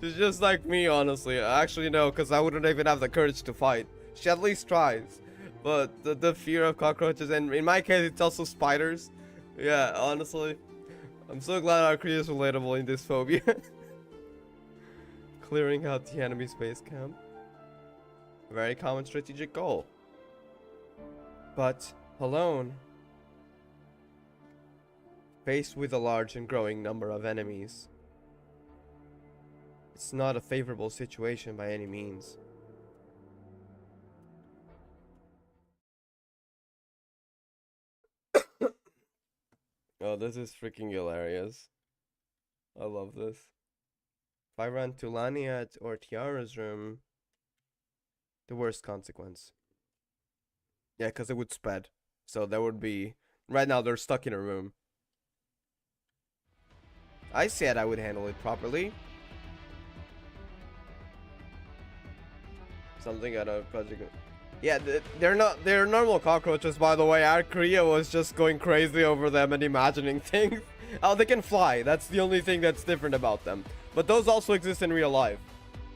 Speaker 1: She's just like me, honestly. Actually, no, because I wouldn't even have the courage to fight. She at least tries. But the fear of cockroaches, and in my case, it's also spiders. Yeah, honestly. I'm so glad Arkria is relatable in this phobia. Clearing out the enemy space camp. A very common strategic goal. But alone. Faced with a large and growing number of enemies. It's not a favorable situation by any means. Oh, this is freaking hilarious. I love this. If I ran to Laniat or Tiara's room, the worst consequence. Yeah, because it would spread. So there would be... Right now, they're stuck in a room. I said I would handle it properly. Something out of Project... Yeah, they're normal cockroaches, by the way. Arkria was just going crazy over them and imagining things. Oh, they can fly. That's the only thing that's different about them. But those also exist in real life.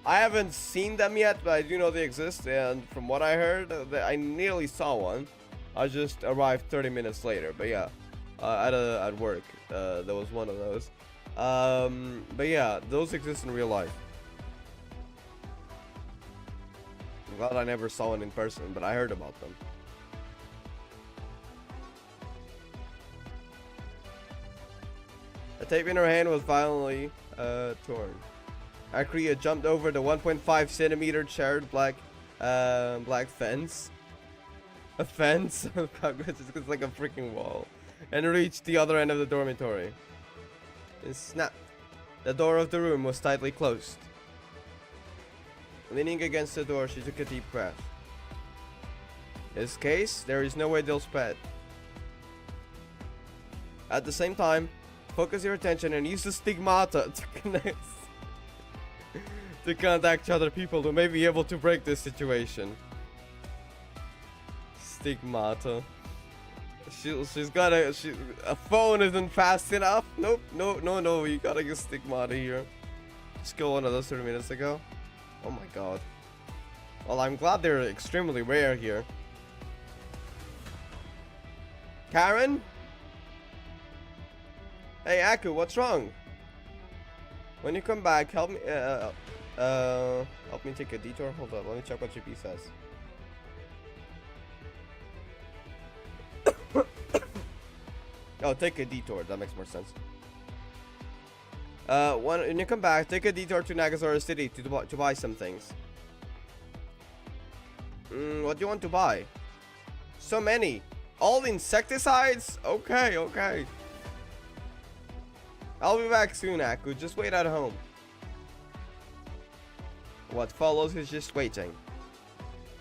Speaker 1: I haven't seen them yet, but I do know they exist. And from what I heard, I nearly saw one. I just arrived 30 minutes later. But yeah, at work, there was one of those. But yeah, those exist in real life. I'm glad I never saw one in person, but I heard about them. The tape in her hand was violently torn. Arkria jumped over the 1.5 centimeter charred black fence. A fence? It's like a freaking wall. And reached the other end of the dormitory. It snapped. The door of the room was tightly closed. Leaning against the door, she took a deep breath. In this case, there is no way they'll spread. At the same time, focus your attention and use the stigmata to contact other people who may be able to break this situation. Stigmata. She's got a phone isn't fast enough. Nope, no, you gotta use stigmata here. Just killed one of those 30 minutes ago. Oh my god. Well, I'm glad they're extremely rare here. Karen? Hey, Aku, what's wrong? When you come back, help me take a detour. Hold up, let me check what GP says. Oh, take a detour. That makes more sense. When you come back, take a detour to Nagazora City to buy some things. What do you want to buy? So many. All insecticides? Okay, okay. I'll be back soon, Aku. Just wait at home. What follows is just waiting.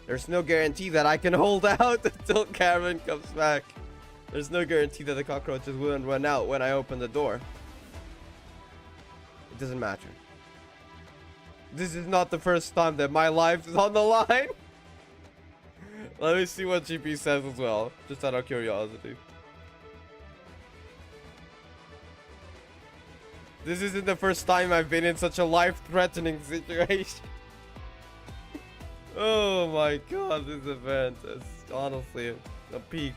Speaker 1: There's no guarantee that I can hold out until Karen comes back. There's no guarantee that the cockroaches wouldn't run out when I open the door. It doesn't matter. This is not the first time that my life is on the line. Let me see what GP says as well, just out of curiosity. This isn't the first time I've been in such a life-threatening situation. Oh my god, this event is honestly a peak.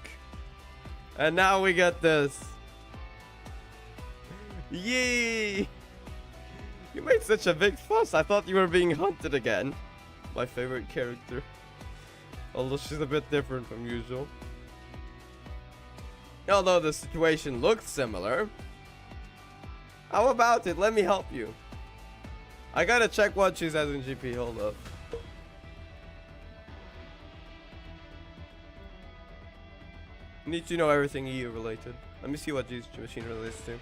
Speaker 1: And now we get this. Yay! You made such a big fuss. I thought you were being hunted again. My favorite character. Although she's a bit different from usual. Although the situation looks similar. How about it? Let me help you. I gotta check what she says in GP. Hold up. Need to know everything EU related. Let me see what this machine relates to.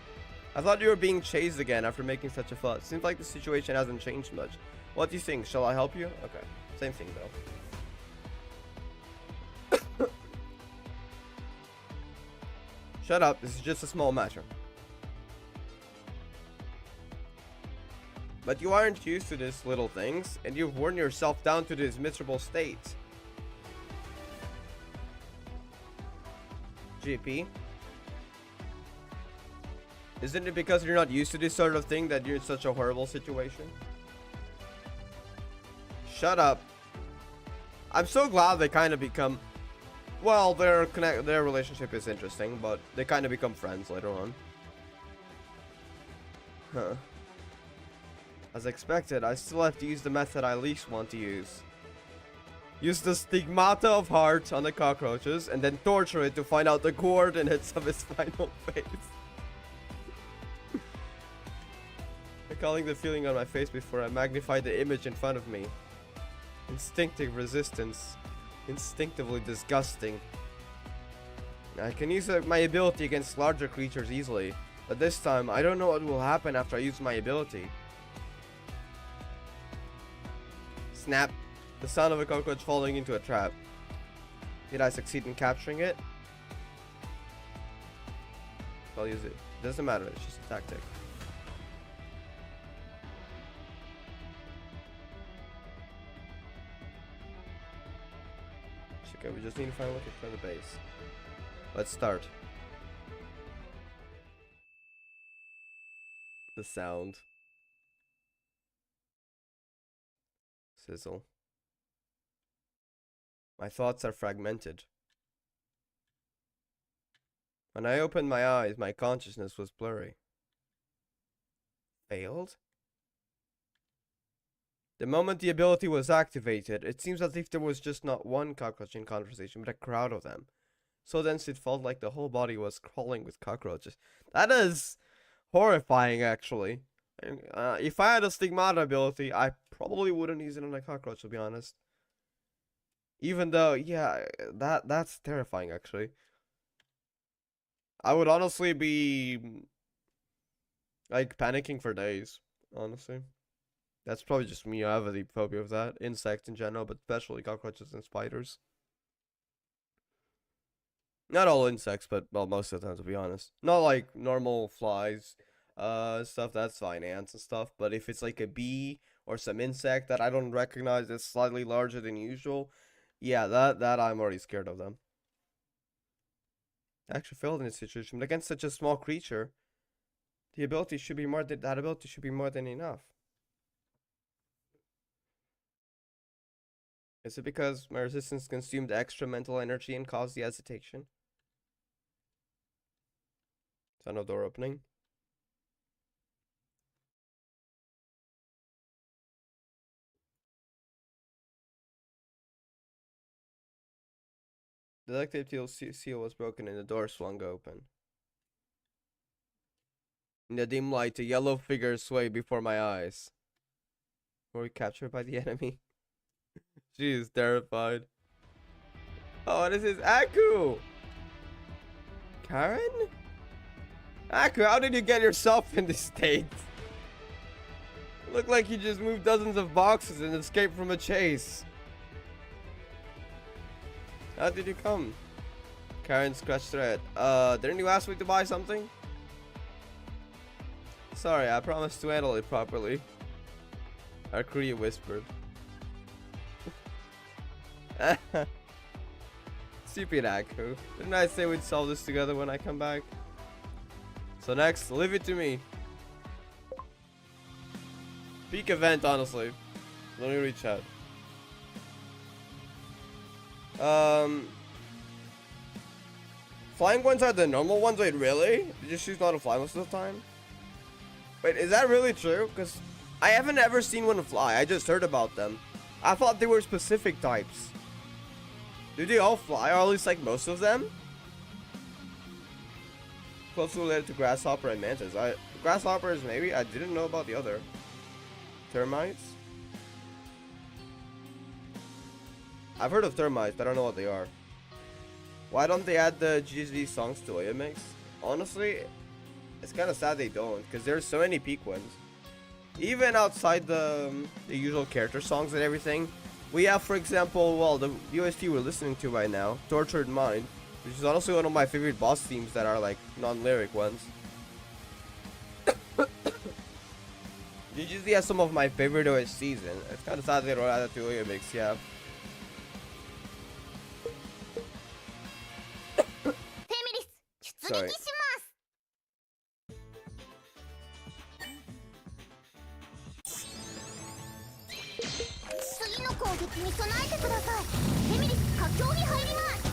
Speaker 1: I thought you were being chased again after making such a fuss. Seems like the situation hasn't changed much. What do you think? Shall I help you? Okay. Same thing though. Shut up. This is just a small matter. But you aren't used to these little things, and you've worn yourself down to this miserable state. GP? Isn't it because you're not used to this sort of thing that you're in such a horrible situation? Shut up. I'm so glad they kind of become... Well, their relationship is interesting, but they kind of become friends later on. Huh. As expected, I still have to use the method I least want to use. Use the stigmata of heart on the cockroaches and then torture it to find out the coordinates of its final phase. Recalling the feeling on my face before I magnified the image in front of me. Instinctive resistance. Instinctively disgusting. I can use my ability against larger creatures easily, but this time I don't know what will happen after I use my ability. Snap. The sound of a cockroach falling into a trap. Did I succeed in capturing it? I'll use it. Doesn't matter, it's just a tactic. Okay, we just need to find a location for the base. Let's start. The sound. Sizzle. My thoughts are fragmented. When I opened my eyes, my consciousness was blurry. Failed? The moment the ability was activated, it seems as if there was just not one cockroach in conversation, but a crowd of them. So dense it felt like the whole body was crawling with cockroaches. That is horrifying, actually. If I had a stigmata ability, I probably wouldn't use it on a cockroach, to be honest. Even though, yeah, that's terrifying, actually. I would honestly be, like, panicking for days, honestly. That's probably just me. I have a deep phobia of that. Insects in general, but especially cockroaches and spiders. Not all insects, but, well, most of the time, to be honest. Not like normal flies, stuff, that's fine, ants and stuff. But if it's like a bee or some insect that I don't recognize that's slightly larger than usual, yeah, that I'm already scared of them. I actually failed in this situation, but against such a small creature, that ability should be more than enough. Is it because my resistance consumed extra mental energy and caused the hesitation? Is that no door opening? The ductile seal was broken and the door swung open. In the dim light, a yellow figure swayed before my eyes. Were we captured by the enemy? She is terrified. Oh, this is Aku! Karen? Aku, how did you get yourself in this state? Look like you just moved dozens of boxes and escaped from a chase. How did you come? Karen scratched her head. Didn't you ask me to buy something? Sorry, I promised to handle it properly. Arkria whispered. Stupid Aku. Didn't I say we'd solve this together when I come back? So next, leave it to me. Peak event, honestly. Let me reach out. Flying ones are the normal ones? Wait, really? Did you choose not to fly most of the time? Wait, is that really true? Because I haven't ever seen one fly. I just heard about them. I thought they were specific types. Do they all fly, or at least like most of them? Closely related to grasshopper and mantis. Grasshoppers maybe? I didn't know about the other. Termites? I've heard of termites, but I don't know what they are. Why don't they add the GSD songs to Oya Mix? Honestly, it's kind of sad they don't, because there's so many peak ones. Even outside the usual character songs and everything, we have, for example, well, the UST we're listening to right now, Tortured Mind, which is honestly one of my favorite boss themes that are like non-lyric ones. GGZ has some of my favorite OSTs, and it's kind of sad they don't add that to Oya Mix, yeah. Sorry.
Speaker 2: 次の攻撃に備えてください。フェミリス佳境に入ります。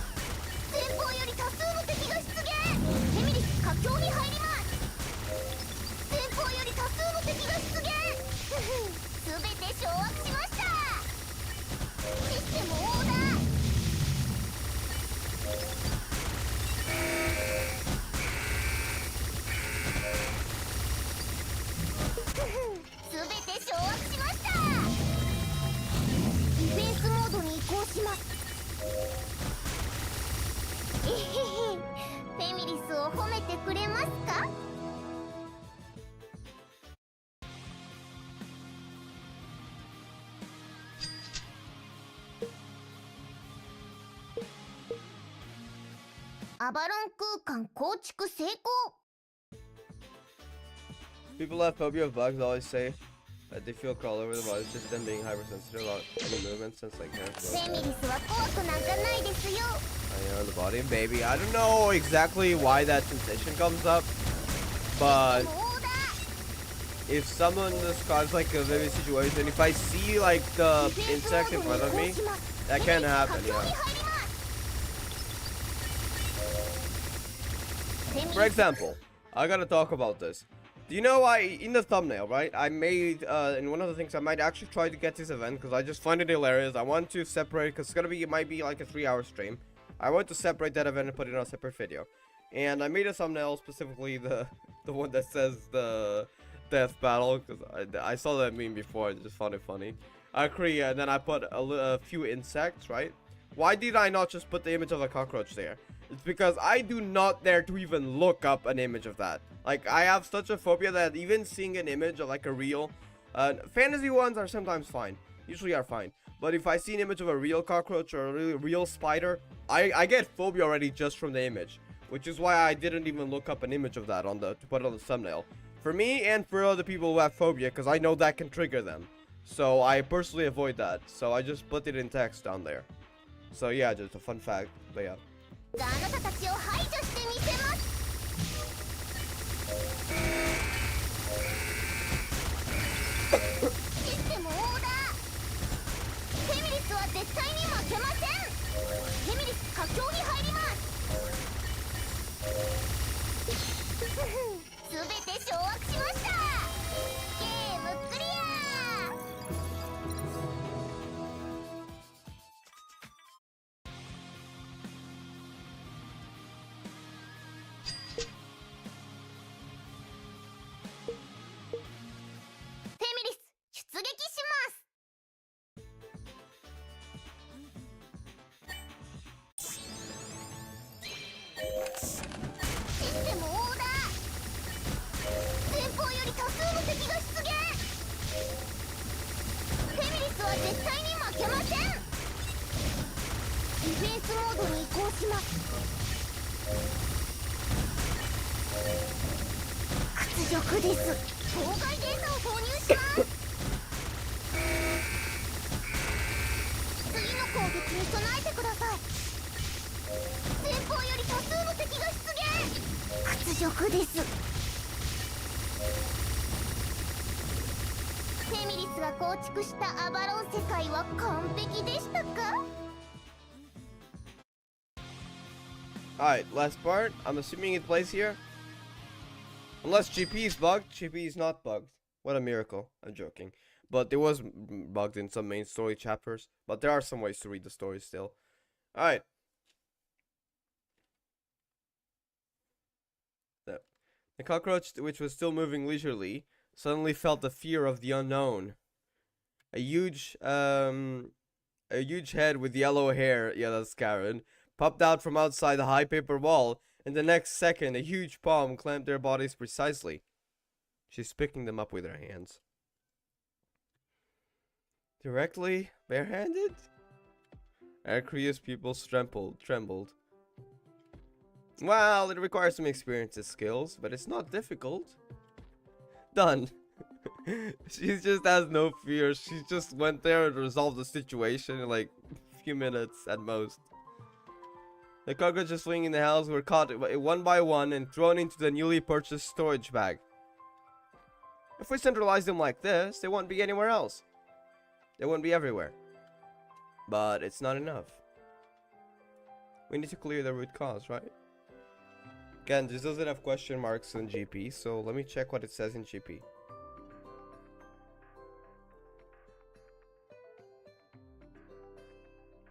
Speaker 2: 前方より多数の敵が出現。フェミリス佳境に入ります。前方より多数の敵が出現。すべて掌握しました。システムオーダー。すべて掌握しました。ディフェンスモードに移行します。えへへ、フェミリスを褒めてくれますか？アバロン空間構築成功。
Speaker 1: People who have phobia of bugs always say that they feel crawl over the body. It's just them being hypersensitive about any movement since like hair flows. I know the body and baby. I don't know exactly why that sensation comes up, but if someone describes like a vivid situation, if I see like the insect in front of me, that can happen, yeah. For example, I gotta talk about this. Do you know in the thumbnail, right? I made, and one of the things I might actually try to get this event because I just find it hilarious. I want to separate, because it might be like a 3-hour stream. I want to separate that event and put it on a separate video. And I made a thumbnail, specifically the one that says the death battle, because I saw that meme before. I just found it funny. Arkria, and then I put a few insects, right? Why did I not just put the image of a cockroach there? It's because I do not dare to even look up an image of that. Like, I have such a phobia that even seeing an image of like a real fantasy ones are sometimes fine, usually are fine, but if I see an image of a real cockroach or a really real spider, I get phobia already just from the image, which is why I didn't even look up an image of that to put it on the thumbnail for me and for other people who have phobia, because I know that can trigger them. So I personally avoid that, so I just put it in text down there. So yeah, just a fun fact, but yeah. あなたたちを排除してみせます。システムオーダー。フェミリスは絶対
Speaker 2: 全て掌握しました。ゲームクリア。フェミリス出撃します。システムオーダー。前方より多数の敵が出現。フェミリスは絶対に負けません。ディフェンスモードに移行します。屈辱です。妨害データを投入します。次の攻撃に備えてください。前方より多数の敵が出現。屈辱です。フェミリスが構築したアバロン世界は完璧でしたか？
Speaker 1: Alright, last part. I'm assuming it plays here. Unless GP is bugged. GP is not bugged. What a miracle. I'm joking. But it was bugged in some main story chapters. But there are some ways to read the story still. Alright. The cockroach, which was still moving leisurely, suddenly felt the fear of the unknown. A huge head with yellow hair, yeah, that's Karen, popped out from outside the high paper wall, and the next second, a huge palm clamped their bodies precisely. She's picking them up with her hands. Directly barehanded? Arkria's pupils trembled. Well, it requires some experience and skills, but it's not difficult. Done. She just has no fear. She just went there and resolved the situation in like a few minutes at most. The cockroaches fleeing in the house were caught one by one and thrown into the newly purchased storage bag. If we centralize them like this, they won't be anywhere else. They won't be everywhere. But it's not enough. We need to clear the root cause, right? Again, this doesn't have question marks in GP, so let me check what it says in GP.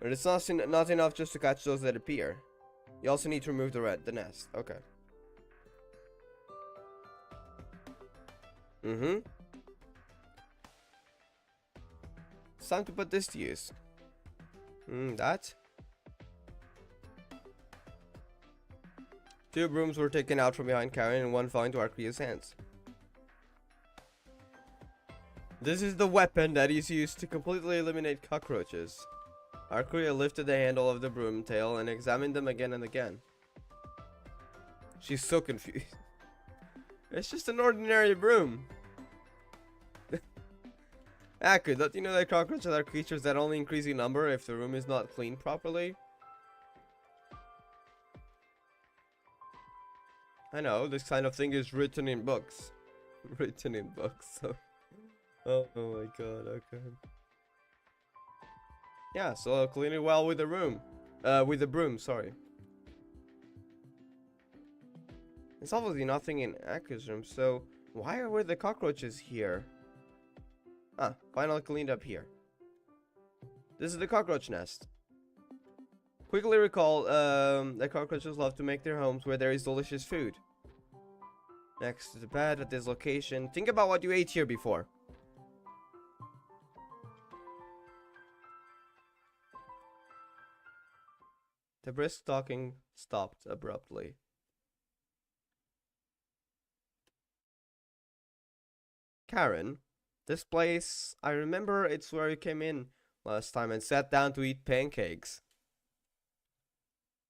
Speaker 1: But it's not enough just to catch those that appear. You also need to remove the nest. Okay. It's time to put this to use. That? 2 brooms were taken out from behind Karen and one fell into Arkria's hands. This is the weapon that is used to completely eliminate cockroaches. Arkria lifted the handle of the broom tail and examined them again and again. She's so confused. It's just an ordinary broom. Aku, don't you know that cockroaches are creatures that only increase in number if the room is not cleaned properly? I know, this kind of thing is written in books. Written in books, so... Oh my god, okay. Yeah, so I'll clean it well with the broom, sorry. There's obviously nothing in Aku's room, so why were the cockroaches here? Ah, finally cleaned up here. This is the cockroach nest. Quickly recall, that cockroaches love to make their homes where there is delicious food. Next to the bed at this location. Think about what you ate here before. The brisk talking stopped abruptly. Karen, this place, I remember it's where you came in last time and sat down to eat pancakes.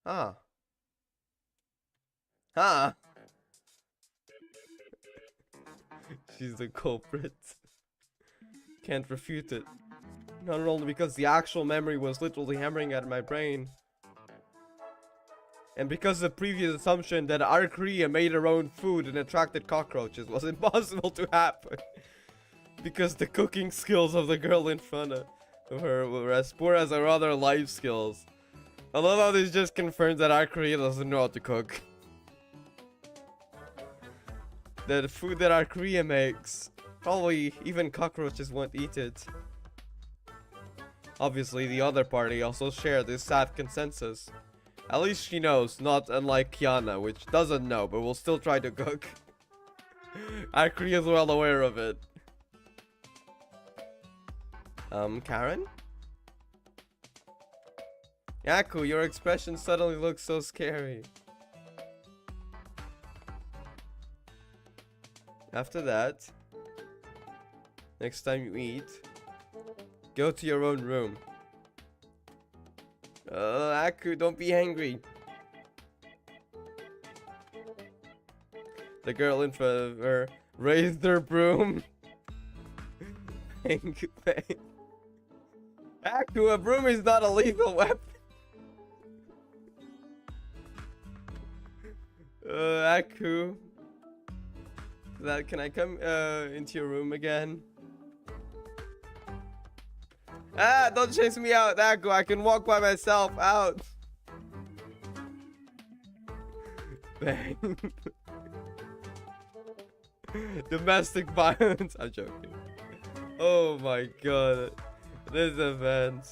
Speaker 1: Ah. Ah. She's the culprit. Can't refute it. Not only because the actual memory was literally hammering at my brain, and because the previous assumption that Arkria made her own food and attracted cockroaches was impossible to happen. Because the cooking skills of the girl in front of her were as poor as her other life skills. I love how this just confirms that Arkria doesn't know how to cook. The food that Arkria makes. Probably even cockroaches won't eat it. Obviously, the other party also share this sad consensus. At least she knows, not unlike Kiana, which doesn't know, but will still try to cook. Arkria is well aware of it. Karen? Yaku, your expression suddenly looks so scary. After that, next time you eat, go to your own room. Aku, don't be angry. The girl in front of her raised her broom. Aku, a broom is not a lethal weapon. Aku. Can I come into your room again? Ah, don't chase me out, Aku. I can walk by myself out. Bang. Domestic violence. I'm joking. Oh my god. This event.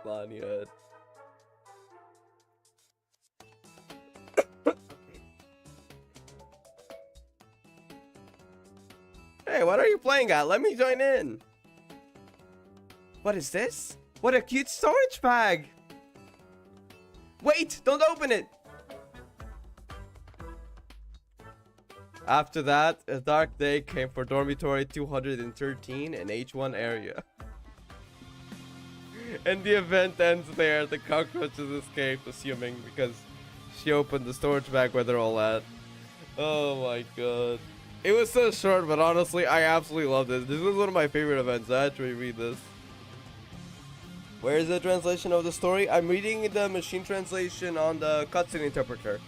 Speaker 1: Lanyard. Hey, what are you playing at? Let me join in. What is this? What a cute storage bag. Wait, don't open it. After that, a dark day came for dormitory 213 in H1 area. And the event ends there. The cockroaches escaped, assuming, because she opened the storage bag where they're all at. Oh my god. It was so short, but honestly, I absolutely loved it. This was one of my favorite events. I had to reread this. Where is the translation of the story? I'm reading the machine translation on the cutscene interpreter.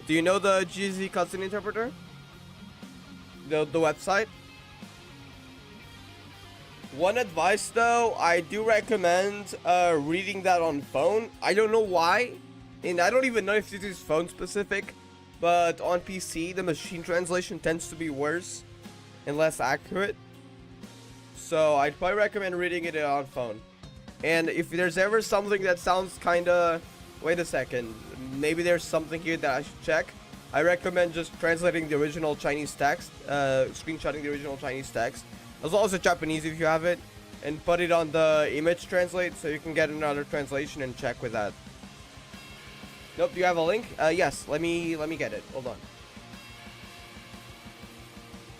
Speaker 1: Do you know the GZ cutscene interpreter? The website? One advice though, I do recommend reading that on phone. I don't know why, and I don't even know if this is phone specific, but on PC the machine translation tends to be worse and less accurate. So I'd probably recommend reading it on phone. And if there's ever something that sounds kinda... Wait a second, maybe there's something here that I should check. I recommend just translating the original Chinese text, screenshotting the original Chinese text, as well as the Japanese if you have it, and put it on the image translate so you can get another translation and check with that. Nope, do you have a link? Yes, let me get it. Hold on.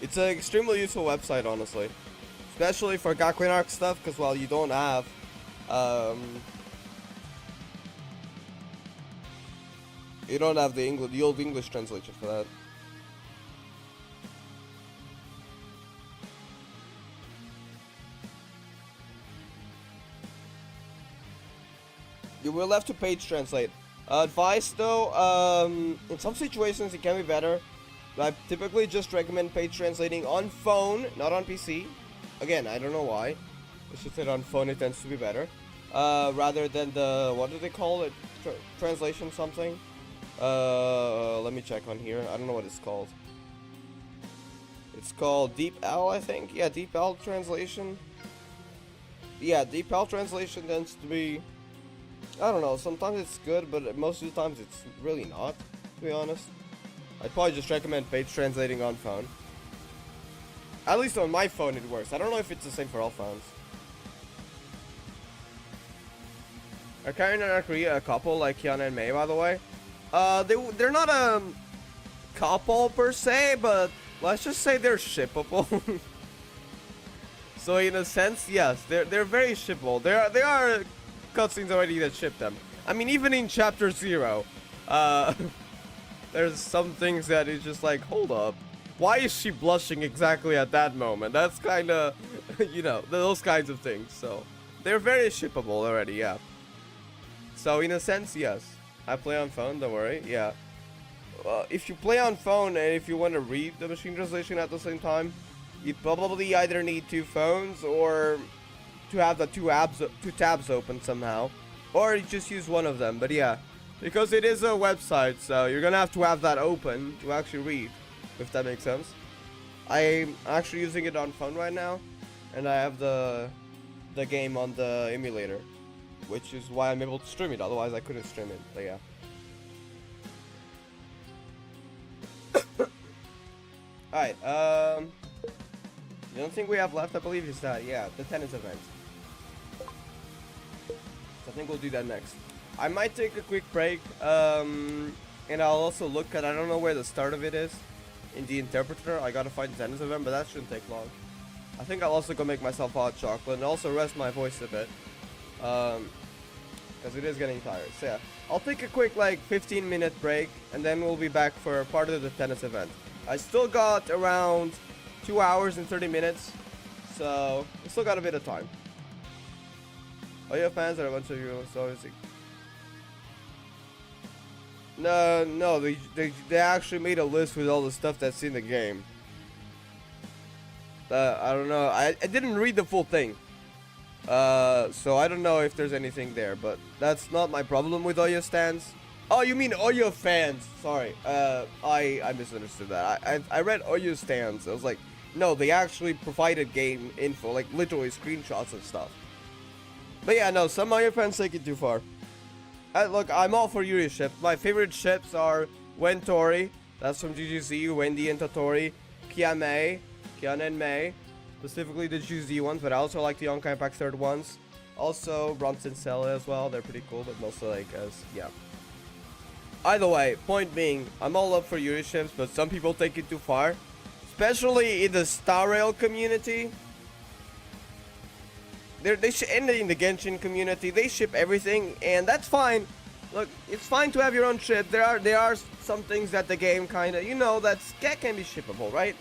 Speaker 1: It's an extremely useful website, honestly, especially for Gakuen arc stuff, because while you don't have you don't have the old English translation for that. You will have to page translate. Advice though, in some situations it can be better. But I typically just recommend page translating on phone, not on PC. Again, I don't know why. I should say on phone it tends to be better. Rather than the, what do they call it? Translation something? Let me check on here. I don't know what it's called. It's called Deep L, I think. Yeah, Deep L translation. Yeah, Deep L translation tends to be, I don't know, sometimes it's good, but most of the times it's really not, to be honest. I'd probably just recommend page translating on phone. At least on my phone it works. I don't know if it's the same for all phones. Are Karen and Arkria a couple like Kiana and Mei, by the way? They're not a couple per se, but let's just say they're shippable. So in a sense, yes, they're very shippable. There are cutscenes already that ship them. I mean, even in Chapter 0, there's some things that is just like, hold up, why is she blushing exactly at that moment? That's kind of, you know, those kinds of things. So they're very shippable already, yeah. So in a sense, yes. I play on phone, don't worry, yeah. If you play on phone and if you want to read the machine translation at the same time, you probably either need two phones or to have the two tabs open somehow, or you just use one of them. But yeah, Because it is a website, so you're gonna have to have that open to actually read, if that makes sense. I'm actually using it on phone right now, and I have the game on the emulator, which is why I'm able to stream it. Otherwise, I couldn't stream it. But yeah. All right. The only thing we have left, I believe, is that the tennis event. So I think we'll do that next. I might take a quick break, and I'll also look at, I don't know where the start of it is in the interpreter. I gotta find the tennis event, but that shouldn't take long. I think I'll also go make myself hot chocolate and also rest my voice a bit, because it is getting tired. So yeah, I'll take a quick like 15-minute break, and then we'll be back for part of the tennis event. I still got around 2 hours and 30 minutes, so we still got a bit of time. Oh, you have fans are a bunch of you, so obviously. No, they actually made a list with all the stuff that's in the game. I don't know. I didn't read the full thing. So I don't know if there's anything there, but that's not my problem with Oyo stands. Oh, you mean Oyo fans? Sorry. I misunderstood that. I read Oyo stands. I was like, no, they actually provided game info, like literally screenshots and stuff. But yeah, no, some Oyo fans take it too far. Look, I'm all for Yuri ships. My favorite ships are Wentori, that's from GGZ, Wendy and Totori, Kiane and Mei, specifically the GGZ ones, but I also like the Houkai Pack 3rd ones. Also, Bronson Sella as well, they're pretty cool, but mostly like, yeah. Either way, point being, I'm all up for Yuri ships, but some people take it too far. Especially in the Star Rail community. In the Genshin community, they ship everything, and that's fine. Look, it's fine to have your own ship. There are some things that the game kind of, that can be shippable, right?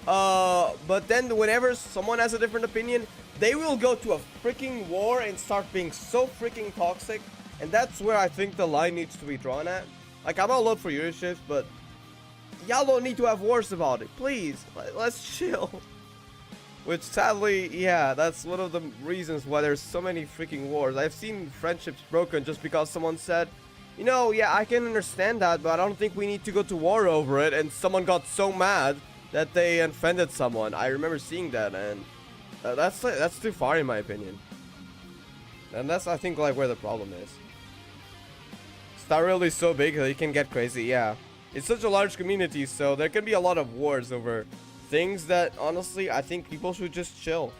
Speaker 1: But then whenever someone has a different opinion, they will go to a freaking war and start being so freaking toxic, and that's where I think the line needs to be drawn at. Like, I'm all up for your ships, but y'all don't need to have wars about it. Please, let's chill. Which sadly, yeah, that's one of the reasons why there's so many freaking wars. I've seen friendships broken just because someone said, yeah, I can understand that, but I don't think we need to go to war over it. And someone got so mad that they offended someone. I remember seeing that, and that's too far in my opinion. And that's, I think, like where the problem is. Star Rail is so big that it can get crazy, yeah. It's such a large community, so there can be a lot of wars over things that, honestly, I think people should just chill.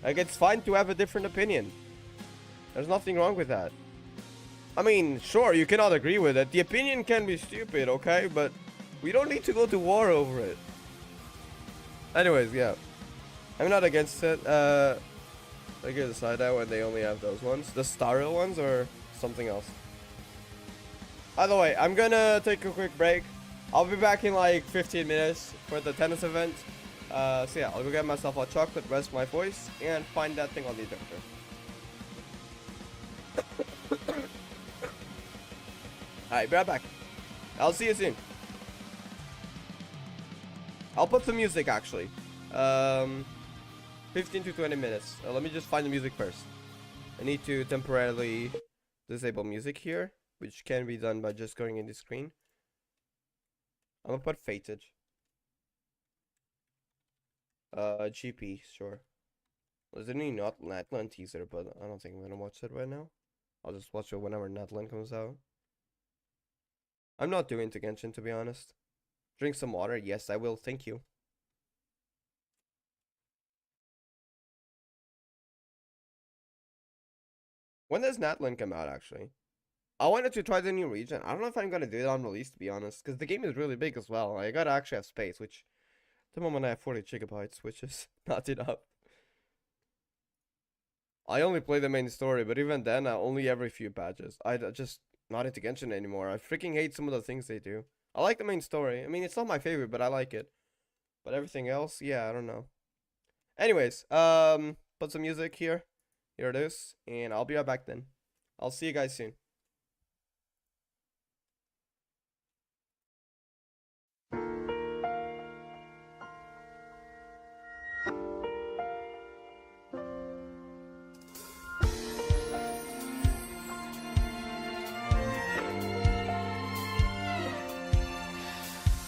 Speaker 1: Like, it's fine to have a different opinion. There's nothing wrong with that. I mean, sure, you cannot agree with it. The opinion can be stupid, okay? But we don't need to go to war over it. Anyways, yeah. I'm not against it. I can decide that when they only have those ones. The Star Rail ones or something else. Either way, I'm gonna take a quick break. I'll be back in like 15 minutes for the tennis event. So yeah, I'll go get myself a chocolate, rest my voice, and find that thing on the interpreter. Alright, be right back. I'll see you soon. I'll put some music actually. 15 to 20 minutes. Let me just find the music first. I need to temporarily disable music here, which can be done by just going in the screen. I'm gonna put Fated. GP, sure. There's a new Natlan teaser, but I don't think I'm gonna watch it right now. I'll just watch it whenever Natlan comes out. I'm not too into Genshin, to be honest. Drink some water? Yes, I will. Thank you. When does Natlan come out, actually? I wanted to try the new region. I don't know if I'm gonna do it on release, to be honest, because the game is really big as well. I gotta actually have space, which at the moment I have 40 gigabytes, which is not enough. I only play the main story, but even then, only every few patches. I just not into Genshin anymore. I freaking hate some of the things they do. I like the main story. I mean, it's not my favorite, but I like it. But everything else, yeah, I don't know. Anyways, put some music here. Here it is, and I'll be right back then. I'll see you guys soon.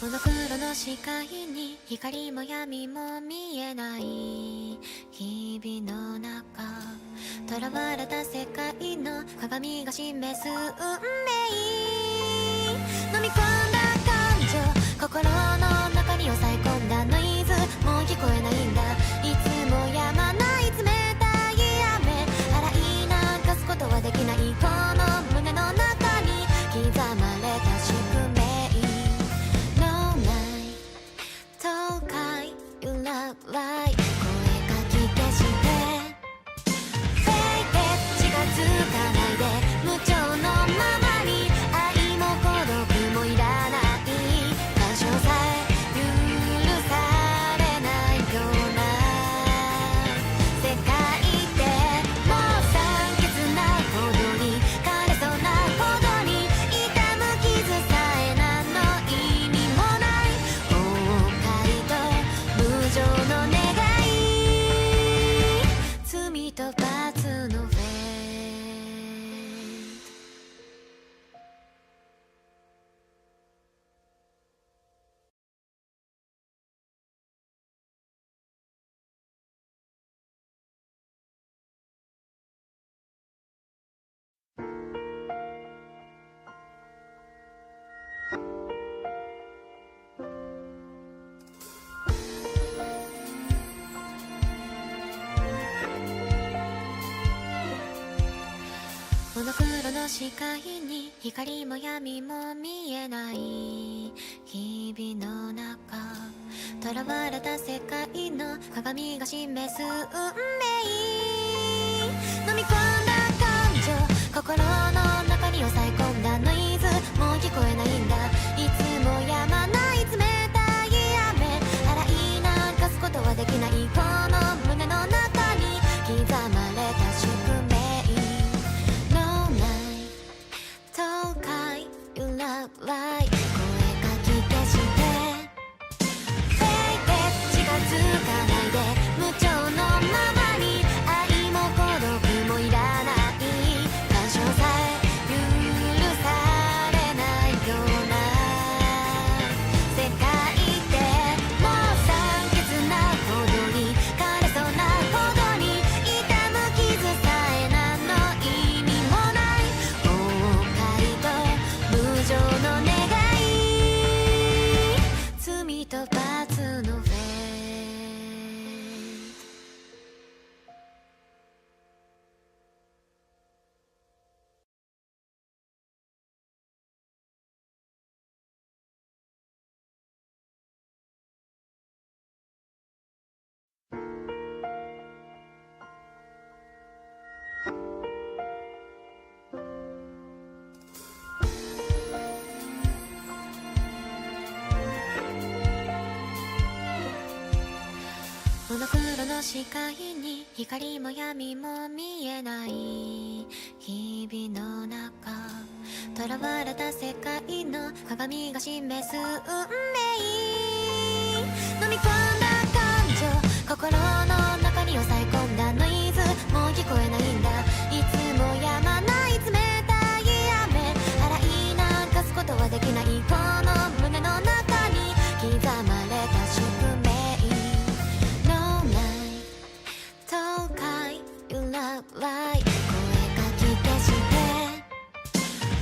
Speaker 3: モノクロの視界に光も闇も見えない日々の中、囚われた世界の鏡が示す運命、飲み込んだ感情、心の中に抑え込んだノイズ、もう聞こえないんだ、いつも止まない冷たい雨、洗い流すことはできない、この胸の中に刻まれた宿命、東海揺らわい声かき消して、フェイク近づかないで、無調のままに愛も孤独もいらない、干渉さえ許されないような世界で、もう酸欠なほどに枯れそうなほどに痛む傷さえ何の意味もない、無情の願い、罪と罰のフェイト。モノクロの視界に光も闇も見えない日々の中、囚われた世界の鏡が示す運命、飲み込んだ感情、心の中に抑え込んだノイズ、もう聞こえないんだ、いつも止まない冷たい雨、洗い流すことはできない、この胸の中に刻まれた宿命、東海揺らわい声かき消して、フェイク近づかないで、無調のままに愛も孤独もいらない、干渉さえ許されないような世界で、もう酸欠なほどに枯れそうなほどに痛む傷さえ何の意味もない、無情の願い、罪と罰のフェイト。モノクロの視界に光も闇も見えない日々の中、囚われた世界の鏡が示す運命、飲み込んだ感情、心の中に抑え込んだノイズ、もう聞こえないんだ、いつも止まない冷たい雨、洗い流すことはできない、この胸の中に刻まれた宿命、東海揺らわい声かき消して、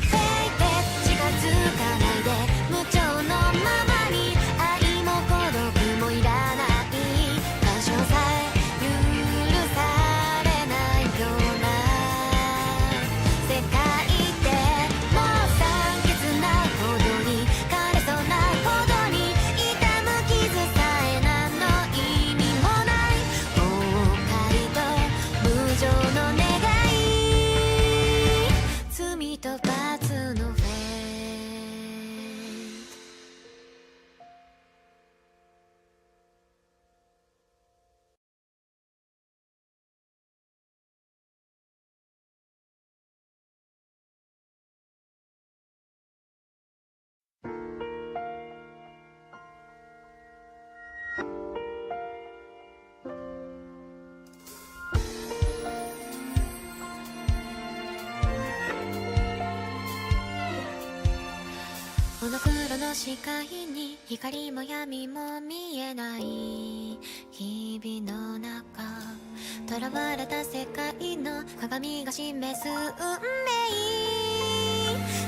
Speaker 3: フェイク近づかないで、無調のままに愛も孤独もいらない、干渉さえ許されないような世界で、もう酸欠なほどに枯れそうなほどに痛む傷さえ何の意味もない、無情の願い、罪と罰のフェイト。モノクロの視界にに光も闇も見えない日々の中、囚われた世界の鏡が示す運命、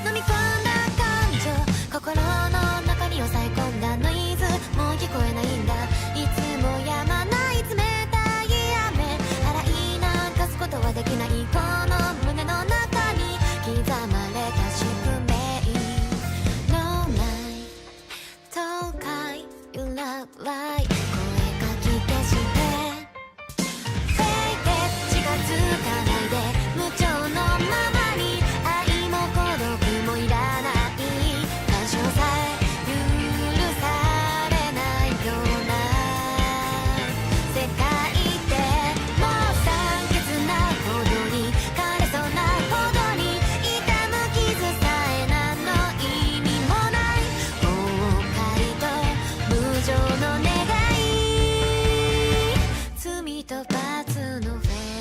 Speaker 3: 飲み込んだ感情、心の中に抑え込んだノイズ、もう聞こえないんだ、いつも止まない冷たい雨、洗い流すことはできないこの胸の中に刻まれた宿命、 No night 東海 You love light 声かき消して Fake it 近づかないで無情のままに、愛も孤独もいらない干渉さえ許されないような世界ってもう酸欠なほどに枯れそうなほどに痛む傷さえ何の意味もない後悔と無情の願い、罪と罰のフェイト。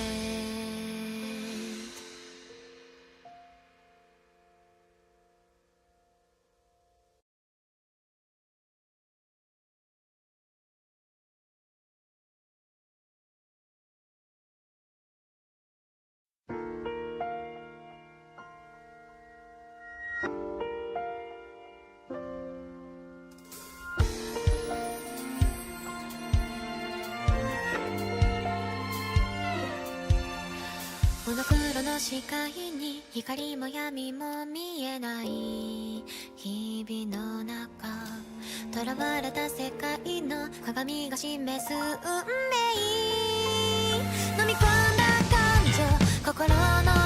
Speaker 3: モノクロの視界に光も闇も見えない日々の中、囚われた世界の鏡が示す運命、飲み込んだ感情、心の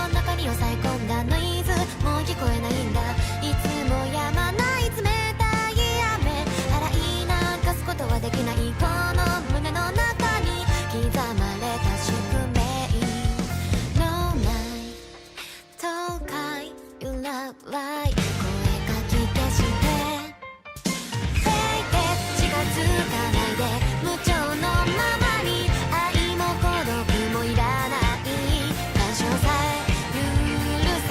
Speaker 3: 中に抑え込んだノイズ、もう聞こえないんだ、いつも止まない冷たい雨、洗い流すことはできないこの胸の中に刻まれた宿命、東海 You love light 声かき消して Fake it 近づかないで無情のままに、愛も孤独もいらない干渉さえ許さ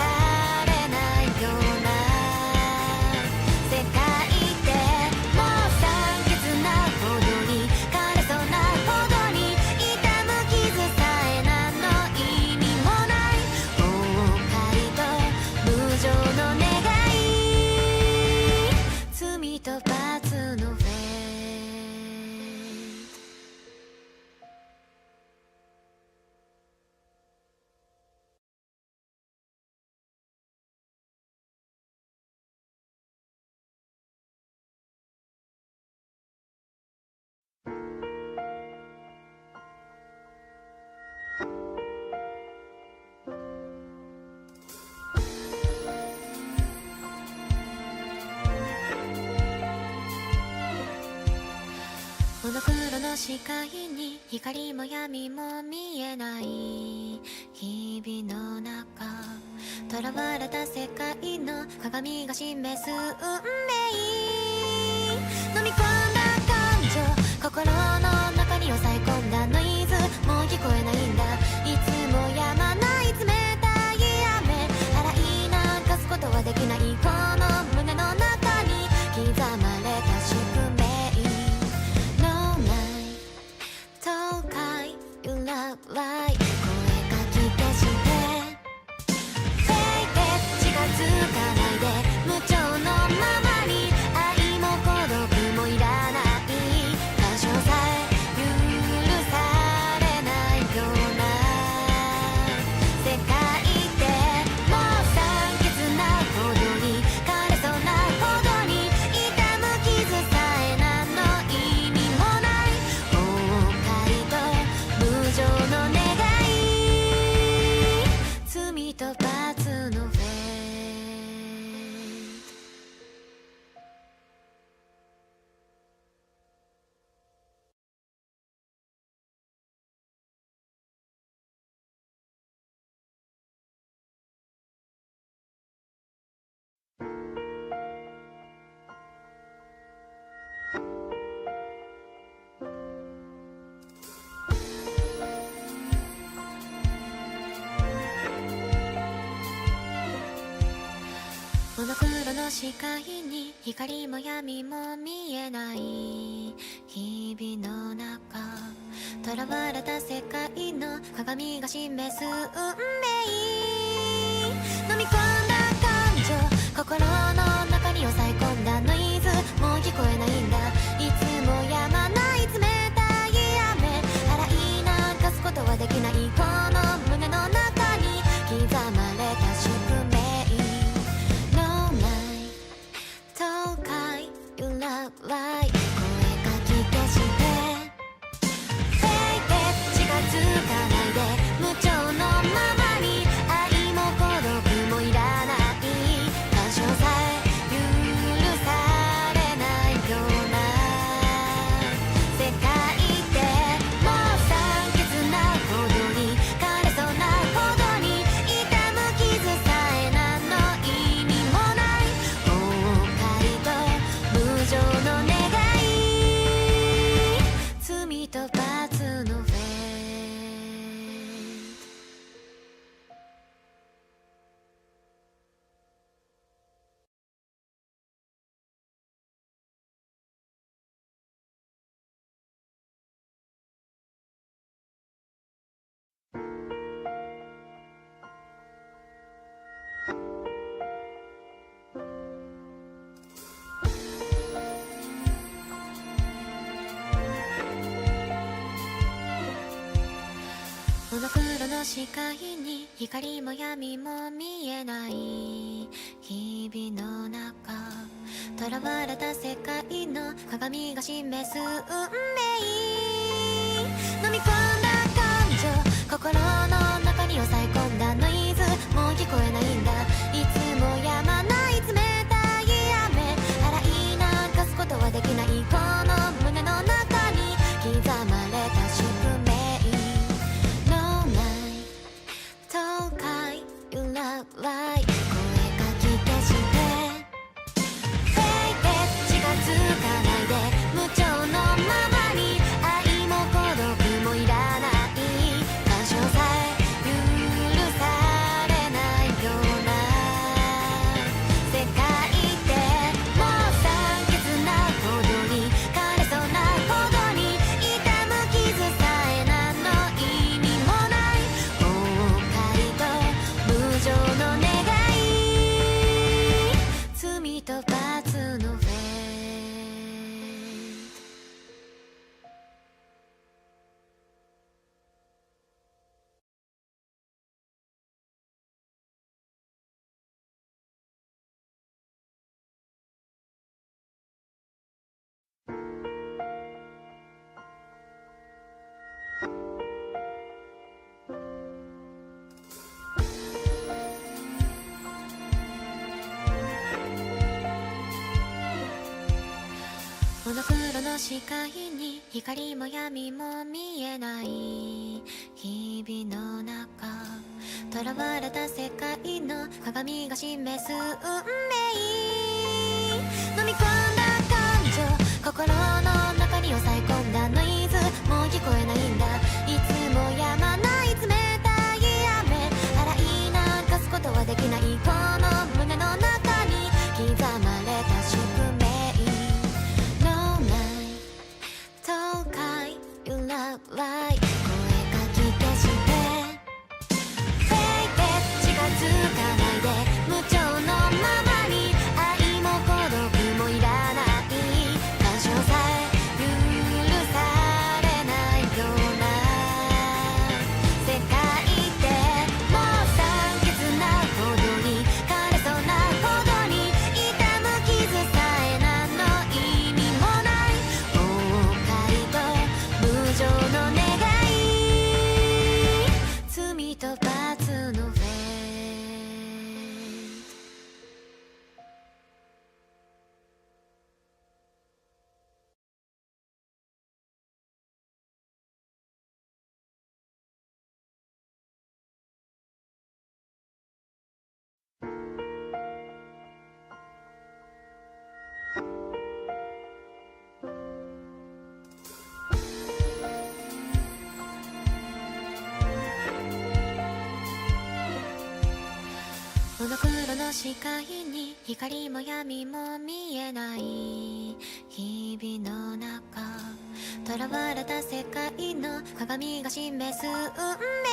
Speaker 3: れないような世界ってもう酸欠なほどに枯れそうなほどに痛む傷さえ何の意味もない後悔と無情の願い、罪と罰のフェイト。モノクロの視界に光も闇も見えない日々の中、囚われた世界の鏡が示す運命、飲み込んだ感情、心の中に抑え込んだノイズ、もう聞こえないんだ、いつも止まない冷たい雨、洗い流すことはできないこの胸の中に刻まれた宿命、東海 You love light 声かき消して Fake it 近づかないで無情のままに、愛も孤独もいらない干渉さえ許されないような世界ってもう酸欠なほどに枯れそうなほどに痛む傷さえ何の意味もない後悔と無情の願い、罪と罰のフェイト。モノクロの視界に光も闇も見見えない日々の中、囚われた世界の鏡が示す運命、飲み込んだ感情、心の中に抑え込んだノイズ、もう聞こえないんだ、いつも止まない冷たい雨、洗い流すことはできない、この胸の中に刻まれた宿命、 No night 東海 You love light 声かき消して、 Fake it 近づかないで、無調のままに愛も孤独もいらない、干渉さえ許されないような世界で、もう酸欠なほどに枯れそうなほどに痛む傷さえ何の意味もない、後悔と無情の願い、罪と罰のフェイト。モノクロの視界に光も闇も見えない日々の中、囚われた世界の鏡が示す運命、飲み込んだ感情、心の中に抑え込んだノイズ、もう聞こえないんだ、いつも止まない冷たい雨、洗い流すことはできない、この胸の中に刻まれた宿命、東海 You love light 声かき消して、 Fake it 近づかないで、無調のままに愛も孤独もいらない、干渉さえ許されないような世界で、もう酸欠なほどに枯れそうなほどに痛む傷さえ何の意味もない、無情の願い、罪と罰のフェイト。モノクロの視界に光も闇も見えない日々の中、囚われた世界の鏡が示す運命、飲み込んだ感情、心の中に抑え込んだノイズ、もう聞こえないんだ、いつも止まない冷たい雨、洗い流すことはできない、この胸の中に刻まれた宿命、東海 You love light 声かき消して、 Fake it 近づかないで、無調のままに愛も孤独もいらない、干渉さえ許されないような世界で、もう酸欠なほどに枯れそうなほどに痛む傷さえ何の意味もない、無情の願い、罪と罰のフェイト。モノクロの視界に光も闇も見えない日々の中囚われた世界の鏡が示す運命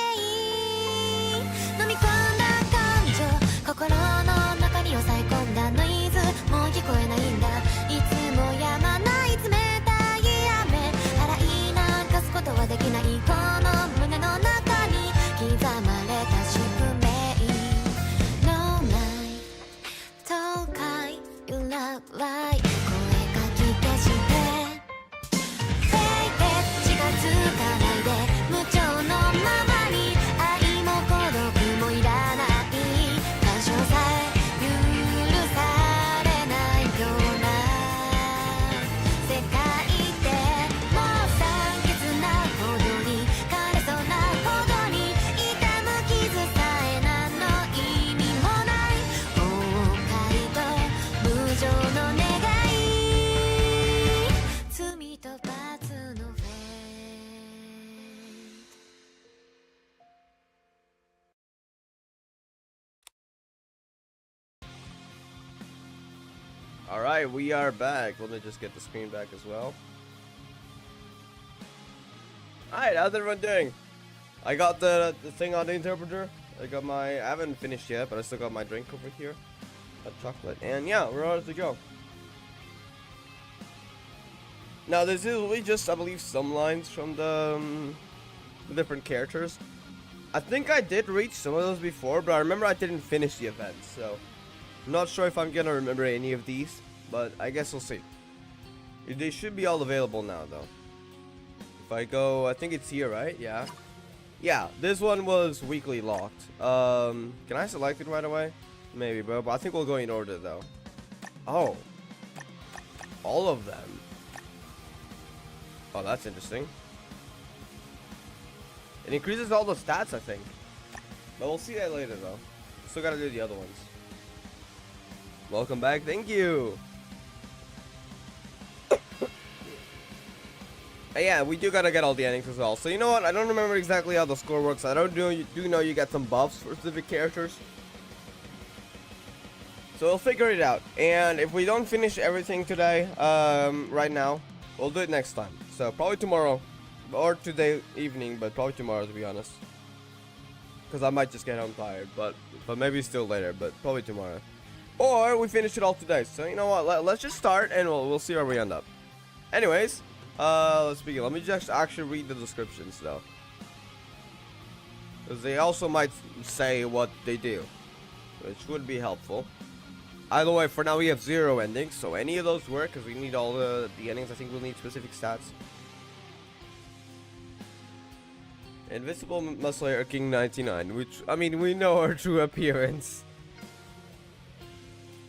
Speaker 3: 飲み込んだ感情心の中に抑え込んだノイズもう聞こえないんだいつもやまない冷たい雨洗い流すことはできないこの胸の中に刻まれた宿命 No night 東海 You love light 声がき消して近づかないで無調のままに愛も孤独もいらない干渉さえ許されないような世界ってもう酸欠なほどに枯れそうなほどに痛む傷さえ何の意味もない崩壊と無情の願い罪と罰のフェイ
Speaker 1: Alright, we are back. Let me just get the screen back as well. Alright, how's everyone doing? I got the thing on the interpreter. I haven't finished yet, but I still got my drink over here. Got chocolate. And yeah, we're ready to go. Now, this is really just, I believe, some lines from the different characters. I think I did reach some of those before, but I remember I didn't finish the event, so I'm not sure if I'm gonna remember any of these, but I guess we'll see. They should be all available now, though. If I go, I think it's here, right? Yeah. Yeah, this one was weekly locked. Can I select it right away? Maybe, but I think we'll go in order, though. Oh. All of them. Oh, that's interesting. It increases all the stats, I think. But we'll see that later, though. Still gotta do the other ones. Welcome back. Thank you. Yeah, we do gotta get all the endings as well. So you know what? I don't remember exactly how the score works. I do know you get some buffs for specific characters. So we'll figure it out. And if we don't finish everything today, right now, we'll do it next time. So probably tomorrow, or today evening, but probably tomorrow to be honest. Because I might just get home tired, but maybe still later, but probably tomorrow. Or we finish it all today. So you know what? Let's just start and we'll see where we end up. Anyways, let's begin. Let me just actually read the descriptions though, because they also might say what they do, which would be helpful. Either way, for now we have 0 endings, so any of those work because we need all the endings. I think we'll need specific stats. Invisible Muscle Air King 99, which I mean we know her true appearance.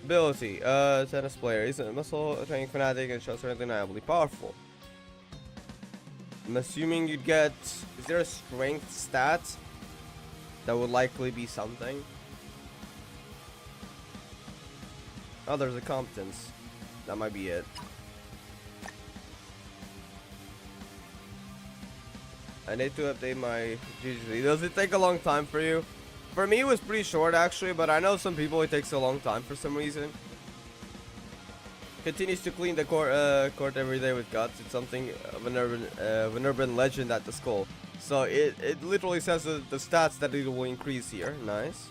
Speaker 1: Ability, tennis player, is a muscle training fanatic and shows her undeniably powerful. I'm assuming you'd get, is there a strength stat? That would likely be something. Oh, there's a competence. That might be it. I need to update my GGC. Does it take a long time for you? For me, it was pretty short actually, but I know some people it takes a long time for some reason. Continues to clean the court every day with guts. It's something of an urban legend at the school. So it literally says the stats that it will increase here. Nice.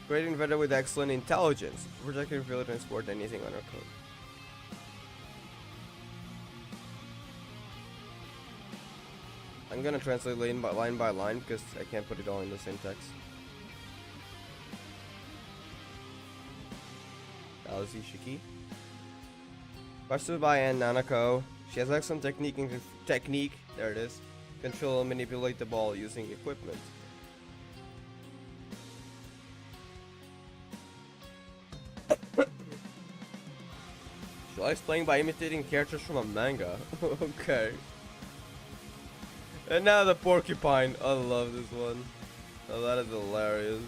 Speaker 1: Great inventor with excellent intelligence. Projecting ability to transport anything on her coat. I'm gonna translate line by line because I can't put it all in the same text. Alice Shiki. Questioned by Anne Nanako. She has excellent technique. There it is. Control and manipulate the ball using equipment. She likes playing by imitating characters from a manga. Okay. And now the porcupine. I love this one. Oh, that is hilarious.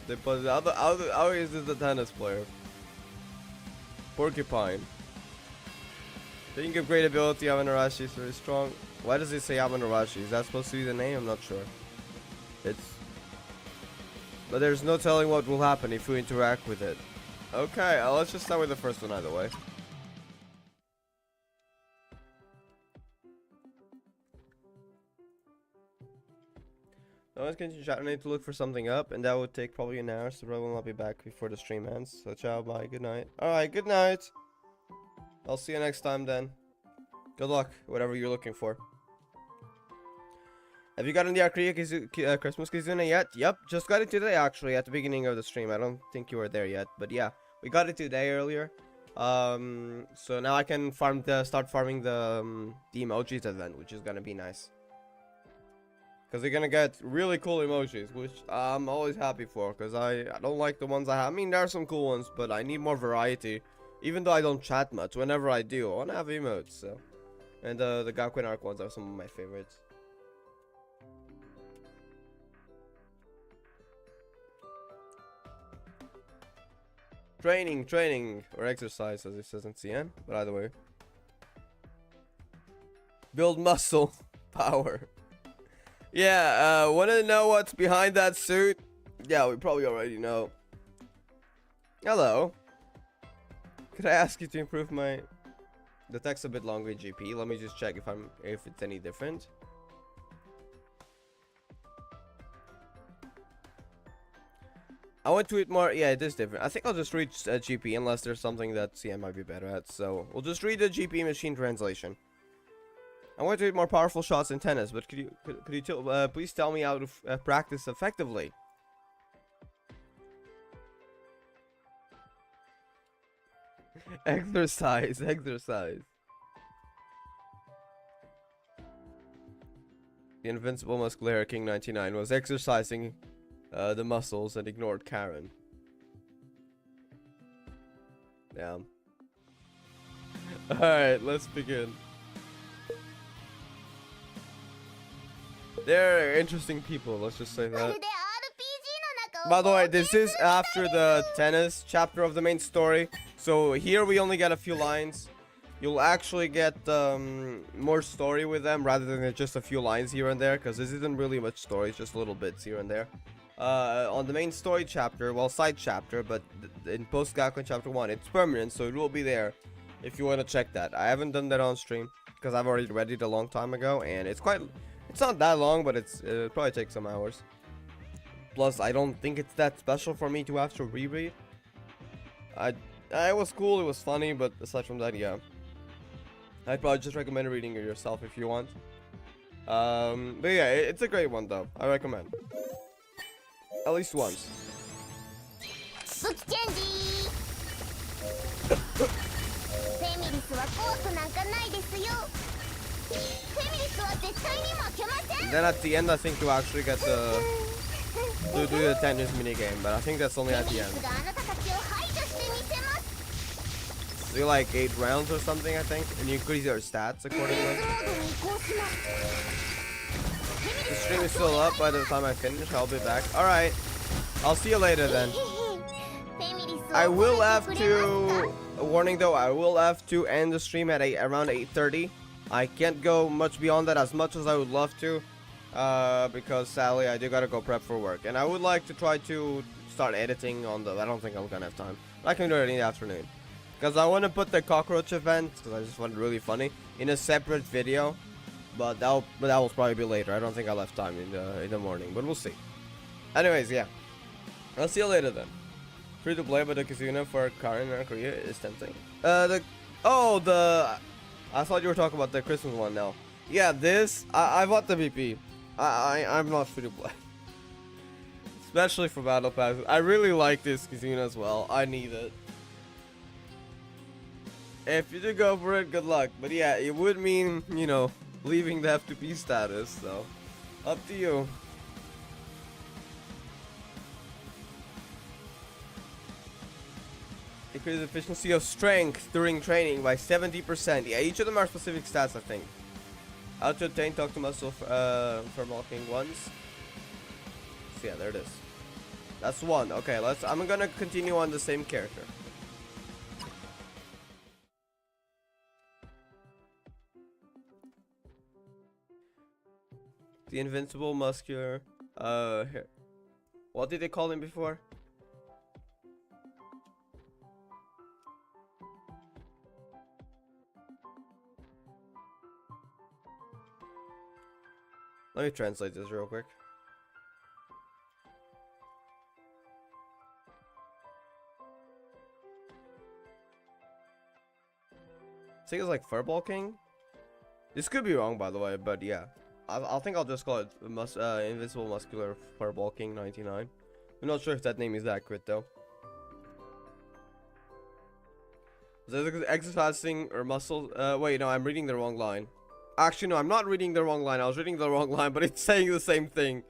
Speaker 1: They put how is this a tennis player? Porcupine. Thinking of great ability, Avanarashi is very strong. Why does it say Yamanarashi? Is that supposed to be the name? I'm not sure. But there's no telling what will happen if you interact with it. Okay, let's just start with the first one either way. No one's going to chat. I need to look for something up, and that would take probably an hour, so probably will not be back before the stream ends. So ciao, bye, good night. Alright, good night. I'll see you next time then. Good luck, whatever you're looking for. Have you gotten the Arkria Christmas Kizuna yet? Yep, just got it today actually, at the beginning of the stream. I don't think you were there yet, but yeah. We got it today earlier. So now I can start farming the emojis event, which is gonna be nice. Because you're gonna get really cool emojis, which I'm always happy for, because I don't like the ones I have. I mean, there are some cool ones, but I need more variety. Even though I don't chat much, whenever I do, I want to have emotes, so. And the Gakuen arc ones are some of my favorites. Training, or exercise, as it says in CN, but either way. Build muscle power. Yeah, wanna know what's behind that suit? Yeah, we probably already know. Hello. Could I ask you to improve the text a bit longer in GP? Let me just check if it's any different. I want to read more. Yeah, it is different. I think I'll just read GP unless there's something that CM might be better at. So we'll just read the GP machine translation. I want to hit more powerful shots in tennis, but could you please tell me how to practice effectively? Exercise. The invincible muscular King 99 was exercising the muscles and ignored Karen. Damn. Alright, let's begin. They're interesting people, let's just say that. By the way, this is after the tennis chapter of the main story. So here we only get a few lines. You'll actually get more story with them rather than just a few lines here and there, because this isn't really much story, it's just little bits here and there. On the main story chapter, well, side chapter, but in post Gakuen chapter 1, it's permanent, so it will be there if you want to check that. I haven't done that on stream because I've already read it a long time ago, and it's not that long, but it'll probably take some hours. Plus, I don't think it's that special for me to have to reread. It was cool, it was funny, but aside from that, yeah. I'd probably just recommend reading it yourself if you want. But yeah, it's a great one though. I recommend. At least once. And then at the end, I think you actually get to do the tennis minigame, but I think that's only at the end. Do like 8 rounds or something, I think, and you increase your stats accordingly. The stream is still up by the time I finish. I'll be back. Alright, I'll see you later then. I will have to, a warning though, I will have to end the stream at around 8:30. I can't go much beyond that as much as I would love to, because sadly I do gotta go prep for work. And I would like to try to start editing on I don't think I'm gonna have time. I can do it in the afternoon. Because I want to put the Cockroach event, because I just find it really funny, in a separate video. But that will probably be later. I don't think I'll have time in the morning, but we'll see. Anyways, yeah. I'll see you later then. Free to play, but the Kizuna for Karen and Arkria is tempting. I thought you were talking about the Christmas one now. Yeah, I bought the VP. I'm not free to play. Especially for Battle Pass. I really like this Kizuna as well. I need it. If you do go for it, good luck. But yeah, it would mean, you know, leaving the FTP status, so up to you. Increase efficiency of strength during training by 70%. Yeah, each of them are specific stats, I think. How to obtain talk to muscle for walking once. So yeah, there it is. That's one. Okay, I'm gonna continue on the same character. The invincible muscular. Here. What did they call him before? Let me translate this real quick. I think it's like Furball King. This could be wrong, by the way, but yeah. I think I'll just call it Invincible Muscular Furball King 99. I'm not sure if that name is accurate, though. Is it exercising or muscle? Wait, no, I'm reading the wrong line. Actually, no, I'm not reading the wrong line. I was reading the wrong line, but it's saying the same thing.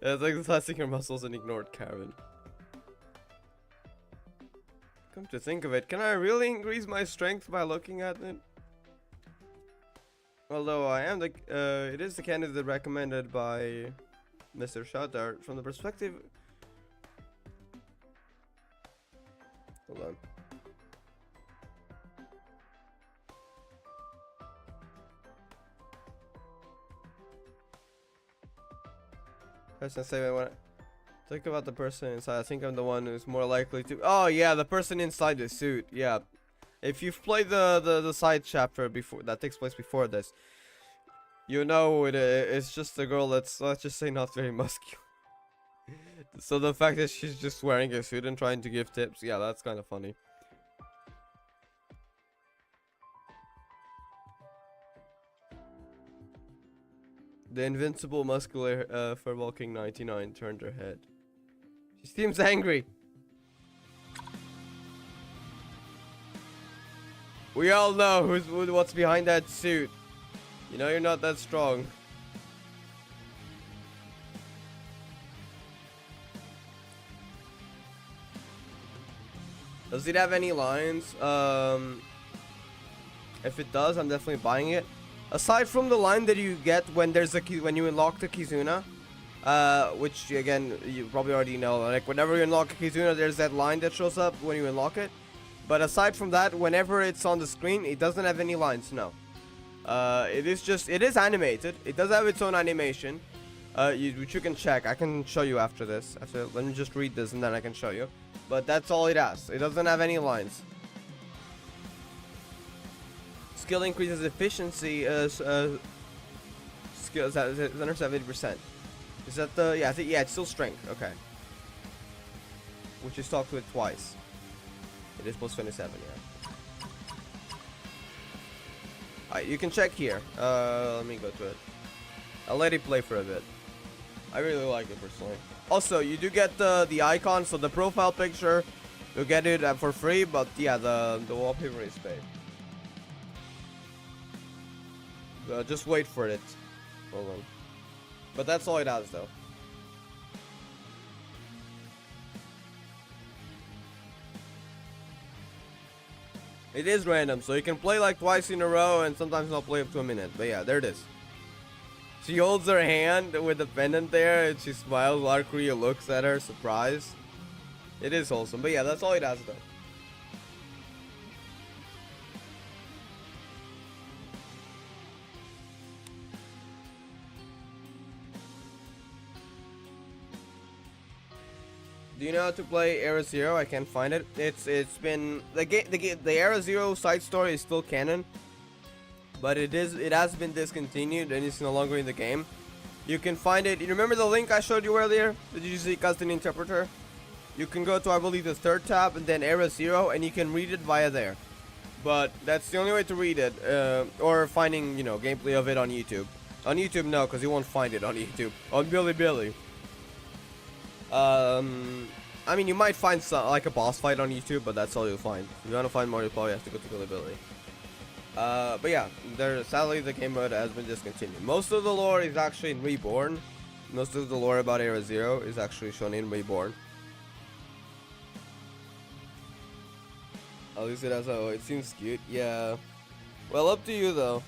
Speaker 1: It's exercising your muscles and ignored Karen. Come to think of it, can I really increase my strength by looking at it? Although I am the, it is the candidate recommended by Mr. Shoutart from the perspective. Hold on. Person say when think about the person inside. I think I'm the one who's more likely to. Oh yeah, the person inside the suit. Yeah, if you've played the side chapter before that takes place before this, you know it's just a girl that's, let's just say, not very muscular. So the fact that she's just wearing a suit and trying to give tips, yeah, that's kind of funny. The invincible muscular Furball King 99 turned her head. She seems angry. We all know what's behind that suit. You know you're not that strong. Does it have any lines? If it does, I'm definitely buying it. Aside from the line that you get when there's when you unlock the Kizuna, which again you probably already know, like whenever you unlock a Kizuna, there's that line that shows up when you unlock it. But aside from that, whenever it's on the screen, it doesn't have any lines. No, it is animated. It does have its own animation, which you can check. I can show you after this. Let me just read this and then I can show you. But that's all it has. It doesn't have any lines. Skill increases efficiency. Skill is at 70%. Is that the? Yeah, I think, yeah, it's still strength. Okay. Which is talked to it twice. It is plus 27. Yeah. Alright, you can check here. Let me go to it. I'll let it play for a bit. I really like it personally. Also, you do get the icon, so the profile picture, you get it for free. But yeah, the wallpaper is paid. Just wait for it. Hold on. But that's all it has, though. It is random, so you can play like twice in a row and sometimes not play up to a minute. But yeah, there it is. She holds her hand with the pendant there and she smiles while Arkria looks at her, surprised. It is wholesome, but yeah, that's all it has, though. Do you know how to play Era Zero? I can't find it. It's been the Era Zero side story is still canon, but it has been discontinued and it's no longer in the game. You can find it. You remember the link I showed you earlier? Did you see Custom Interpreter? You can go to, I believe, the third tab and then Era Zero, and you can read it via there. But that's the only way to read it, or finding, you know, gameplay of it on YouTube. On YouTube, no, because you won't find it on YouTube. On Bilibili. I mean, you might find some, like a boss fight on YouTube, but that's all you'll find. If you want to find more, you probably have to go to Bilibili. But yeah, sadly the game mode has been discontinued. Most of the lore is actually in Reborn. Most of the lore about Era Zero is actually shown in Reborn. At least it has. Oh, it seems cute. Yeah. Well, up to you though.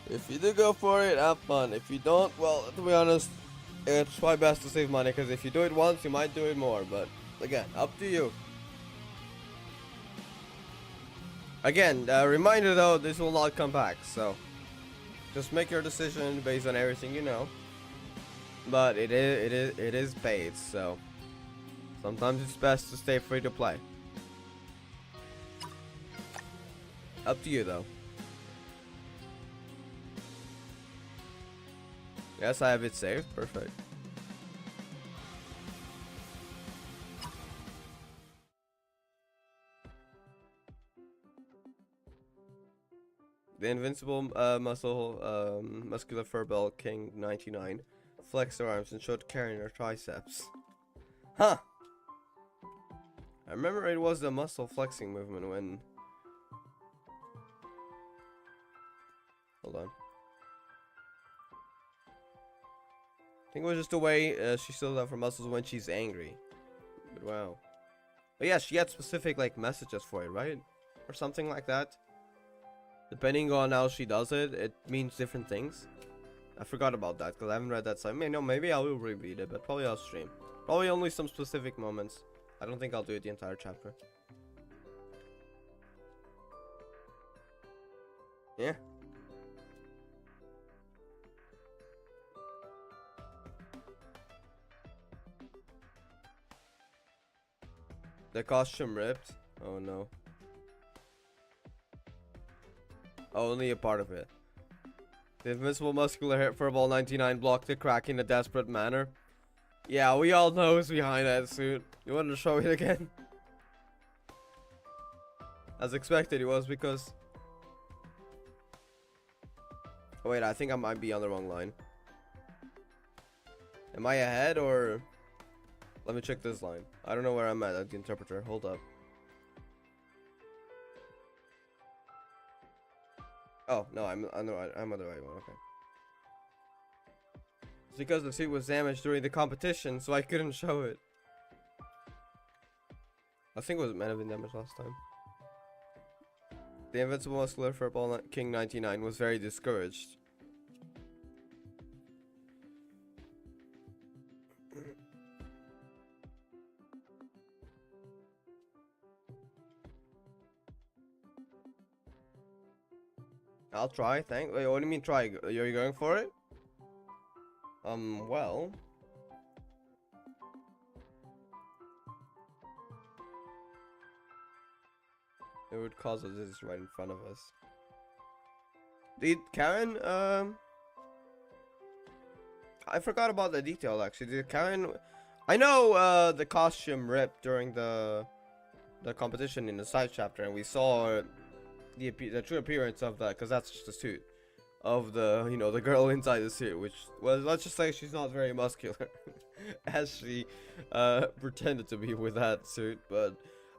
Speaker 1: If you do go for it, have fun. If you don't, well, to be honest, it's probably best to save money, because if you do it once, you might do it more. But again, up to you. Again, reminder though, this will not come back, so Just make your decision based on everything you know. But it is paid, so sometimes it's best to stay free to play. Up to you though. Yes, I have it saved. Perfect. The invincible muscular furball King 99 flexed her arms and showed Karen her triceps. Huh. I remember it was the muscle flexing movement when... Hold on. I think it was just the way she still have her muscles when she's angry. But wow. But yeah, she had specific like messages for it, right? Or something like that. Depending on how she does it, it means different things. I forgot about that because I haven't read that, so maybe I will reread it, but probably I'll stream. Probably only some specific moments. I don't think I'll do it the entire chapter. Yeah. The costume ripped. Oh no. Oh, only a part of it. The invincible muscular hair furball 99 blocked the crack in a desperate manner. Yeah, we all know who's behind that suit. You want to show it again? As expected, it was because... Oh, wait, I think I might be on the wrong line. Am I ahead or... Let me check this line. I don't know where I'm at the interpreter. Hold up. Oh, no, I'm on the right one. Okay. It's because the suit was damaged during the competition, so I couldn't show it. I think it might have been damaged last time. The invincible muscular furball King 99 was very discouraged. I'll try. Wait, what do you mean try? Are you going for it? Well. It would cause us this right in front of us. Did Karen, I forgot about the detail actually. Did Karen... I know, the costume ripped during the competition in the side chapter, and we saw the true appearance of that, because that's just the suit of the, you know, the girl inside the suit, which, well, let's just say she's not very muscular as she pretended to be with that suit. But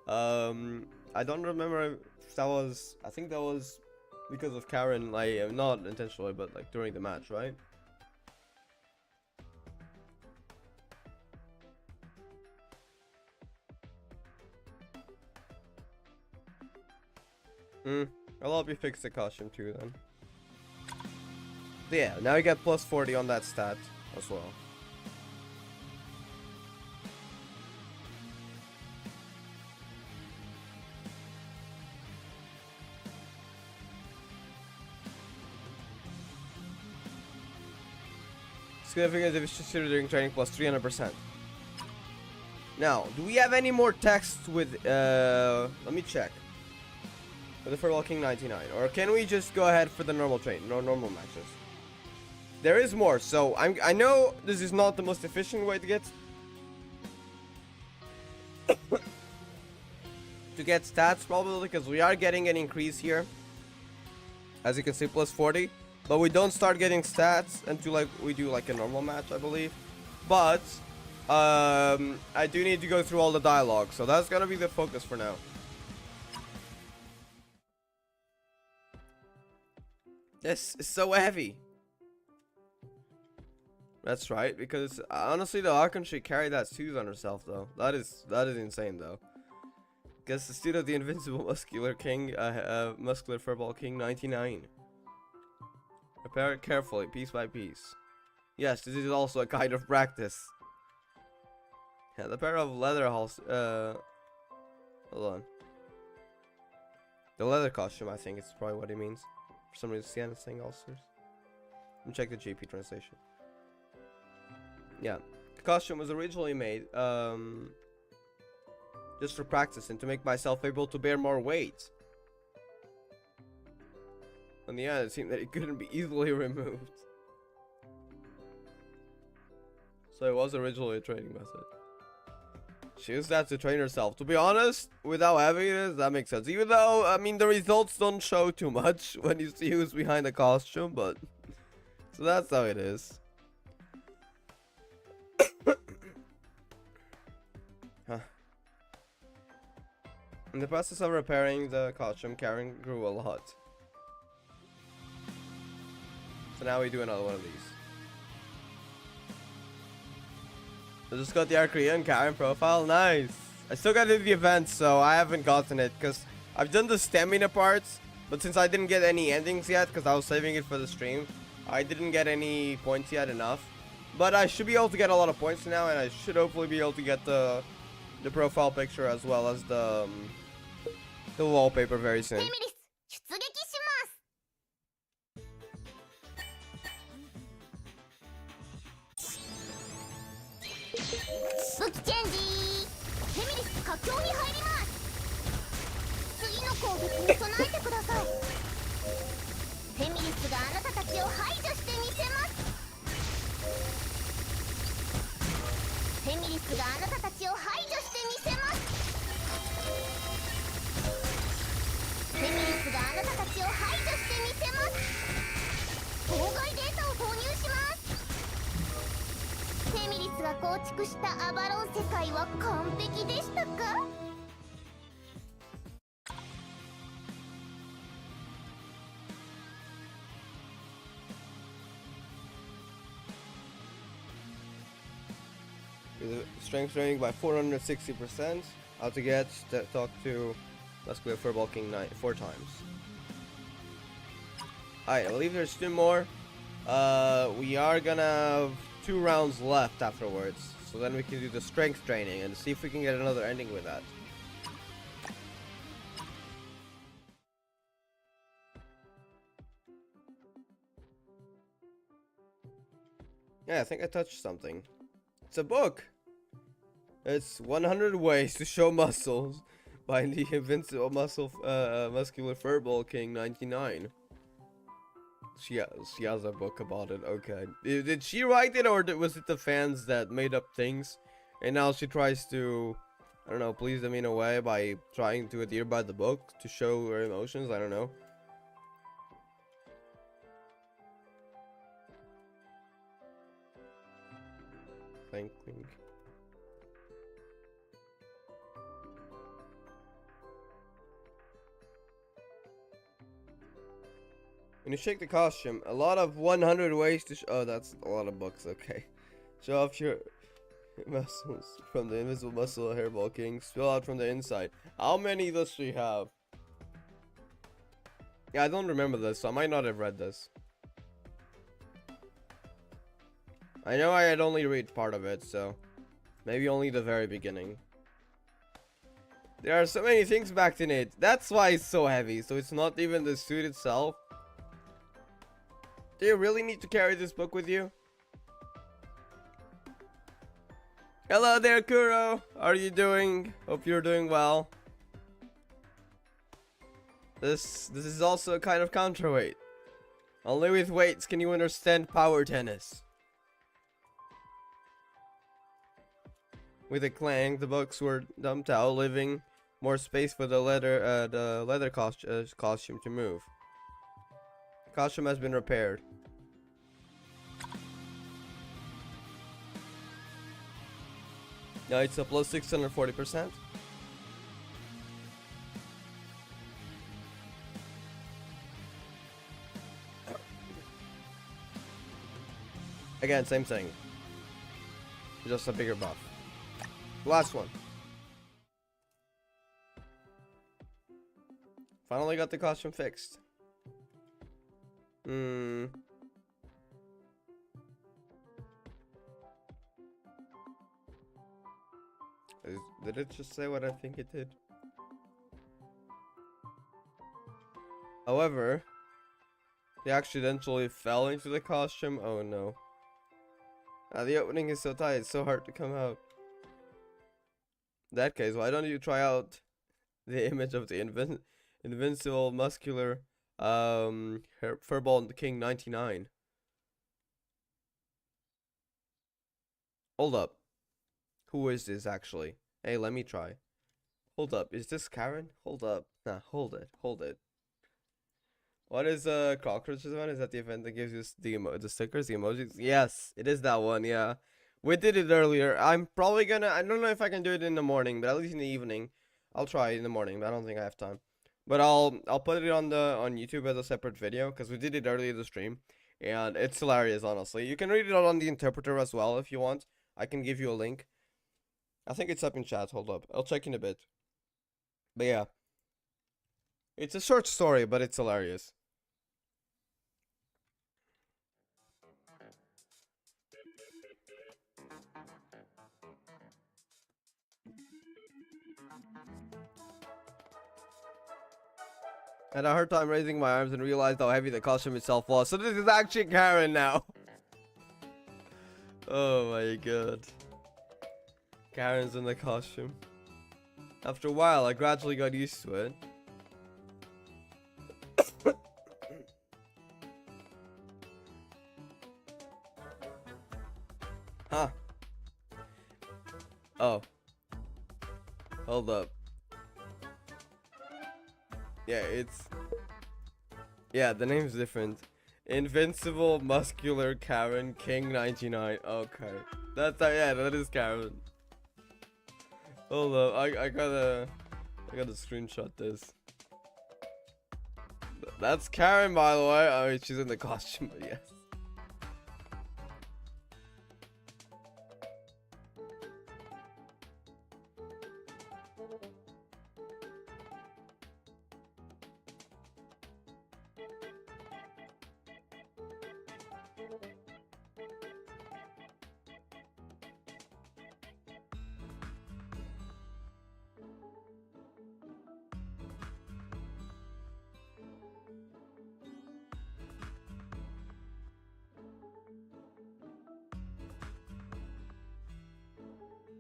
Speaker 1: I don't remember if that was, I think that was because of Karen, like, not intentionally, but like during the match, right? I'll help you fix the costume too then. Yeah, now you get plus 40 on that stat as well. Significant efficiency during training plus 300%. Now, do we have any more text with, let me check. For the Furball King 99, or can we just go ahead for the normal normal matches? There is more, so I know this is not the most efficient way to get stats probably, because we are getting an increase here, as you can see, plus 40, but we don't start getting stats until like we do like a normal match, I believe. But I do need to go through all the dialogue, so that's gonna be the focus for now. This is so heavy. That's right, because honestly though, how can she carry that suit on herself though? That is insane though. Guess the suit of the invincible muscular king, muscular furball king 99. Prepare it carefully, piece by piece. Yes, this is also a kind of practice. Yeah, the pair of leather hold on. The leather costume, I think it's probably what he means. For some reason, Sienna's saying ulcers. Let me check the GP translation. Yeah, the costume was originally made just for practice and to make myself able to bear more weight. In the end, it seemed that it couldn't be easily removed. So it was originally a training method. She used that to train herself. To be honest, without having it, that makes sense. Even though, I mean, the results don't show too much when you see who's behind the costume, but... So that's how it is. Huh. In the process of repairing the costume, Karen grew a lot. So now we do another one of these. I just got the Arkria and Karen profile. Nice. I still gotta do the event, so I haven't gotten it because I've done the stamina parts, but since I didn't get any endings yet because I was saving it for the stream, I didn't get any points yet enough. But I should be able to get a lot of points now, and I should hopefully be able to get the profile picture as well as the wallpaper very soon.
Speaker 2: 武器チェンジ。フェミリス佳境に入ります。次の攻撃に備えてください。フェミリスがあなたたちを排除してみせます。フェミリスがあなたたちを排除してみせます。フェミリスがあなたたちを排除してみせます。妨害データを投入します。フェミリスが構築したアバロン世界は完璧でしたか
Speaker 1: ？Strength training by 460%. How to get talk to muscular furball king 4 times. Alright, I believe there's 2 more. We are gonna have 2 rounds left afterwards, so then we can do the strength training and see if we can get another ending with that. Yeah, I think I touched something. It's a book. It's 100 Ways to Show Muscles by the Invincible Muscular Furball King 99. She has a book about it. Okay. Did she write it, or was it the fans that made up things? And now she tries to, I don't know, please them in a way by trying to adhere by the book to show her emotions? I don't know. Clink. When you shake the costume, a lot of 100 ways to oh, that's a lot of books, okay. Show off your muscles from the invisible muscle hairball king. Spill out from the inside. How many does she have? Yeah, I don't remember this, so I might not have read this. I know I had only read part of it, so maybe only the very beginning. There are so many things backed in it. That's why it's so heavy. So it's not even the suit itself. Do you really need to carry this book with you? Hello there, Kuro. How are you doing? Hope you're doing well. This is also a kind of counterweight. Only with weights can you understand power tennis. With a clang, the books were dumped out, leaving more space for the leather costume to move. The costume has been repaired. Now it's a plus 640%. Again, same thing. Just a bigger buff. Last one. Finally got the costume fixed. Did it just say what I think it did? However, They accidentally fell into the costume. Oh no. The opening is so tight, it's so hard to come out. In that case, why don't you try out the image of the invincible muscular Furball King 99. Hold up. Who is this actually? Hey, let me try. Hold up. Is this Karen? Hold up. Nah, hold it. Hold it. What is Cockroach's event? Is that the event that gives you the stickers, the emojis? Yes, it is that one, yeah. We did it earlier. I'm probably gonna, I don't know if I can do it in the morning, but at least in the evening. I'll try it in the morning, but I don't think I have time. But I'll put it on YouTube as a separate video, because we did it earlier in the stream. And it's hilarious, honestly. You can read it out on the interpreter as well if you want. I can give you a link. I think it's up in chat. Hold up. I'll check in a bit. But yeah. It's a short story, but it's hilarious. I had a hard time raising my arms and realized how heavy the costume itself was. So this is actually Karen now. Oh my god. Karen's in the costume. After a while, I gradually got used to it. Huh. Oh. Hold up. Yeah, yeah, the name's different. Invincible Muscular Karen King 99. Okay. That's yeah, that is Karen. Hold up, I gotta screenshot this. That's Karen, by the way. I mean, she's in the costume, but yes.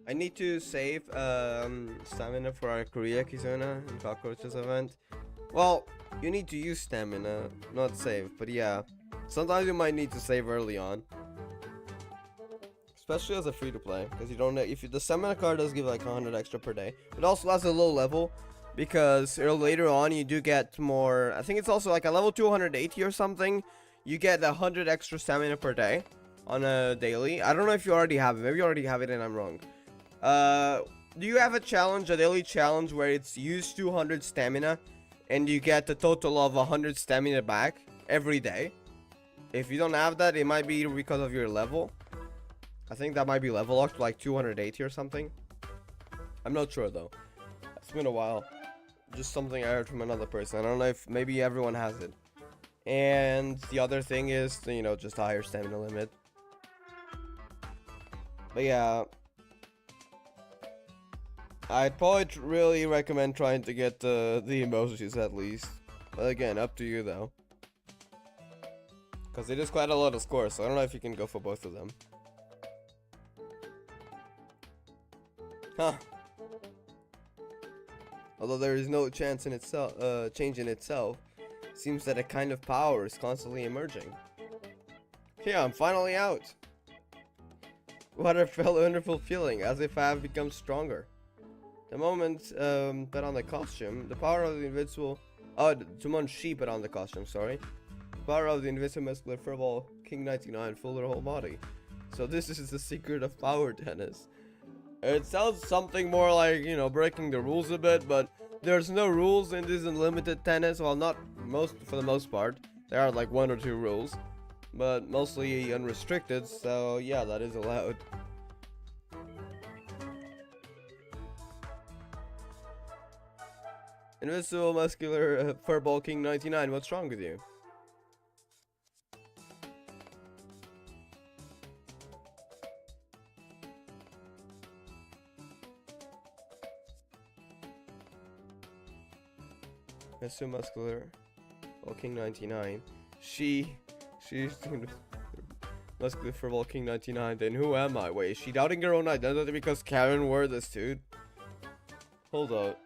Speaker 1: I need to save stamina for Arkria, Kizuna, and Cockroach's event. Well, you need to use stamina, not save, but yeah. Sometimes you might need to save early on. Especially as a free-to-play, because you don't know, if the stamina card does give like 100 extra per day. It also has a low level, because later on you do get more, I think it's also like a level 280 or something. You get 100 extra stamina per day on a daily. I don't know if you already have it, maybe you already have it and I'm wrong. Do you have a challenge, a daily challenge where it's use 200 stamina and you get a total of 100 stamina back every day? If you don't have that, it might be because of your level. I think that might be level locked, like 280 or something. I'm not sure though. It's been a while. Just something I heard from another person. I don't know if maybe everyone has it. And the other thing is, you know, just a higher stamina limit. But yeah. I'd probably really recommend trying to get the emojis at least. But again, up to you though. Because it is quite a lot of scores, so I don't know if you can go for both of them. Huh. Although there is no chance in itself, change in itself, seems that a kind of power is constantly emerging. Yeah, I'm finally out. What a wonderful feeling, as if I have become stronger. The moment put on the costume, the power of the invincible... Oh, the moment she put on the costume, sorry. The power of the invincible muscular furball King 99 filled her whole body. So this is the secret of power tennis. It sounds something more like, you know, breaking the rules a bit, but there's no rules in this unlimited tennis. Well, not for the most part. There are like 1 or 2 rules, but mostly unrestricted, so yeah, that is allowed. Invincible Muscular Furball King 99, what's wrong with you? Invincible Muscular Furball King 99. She's Let's go for King 99. Then who am I? Wait, is she doubting her own identity because Karen wore this dude? Hold up.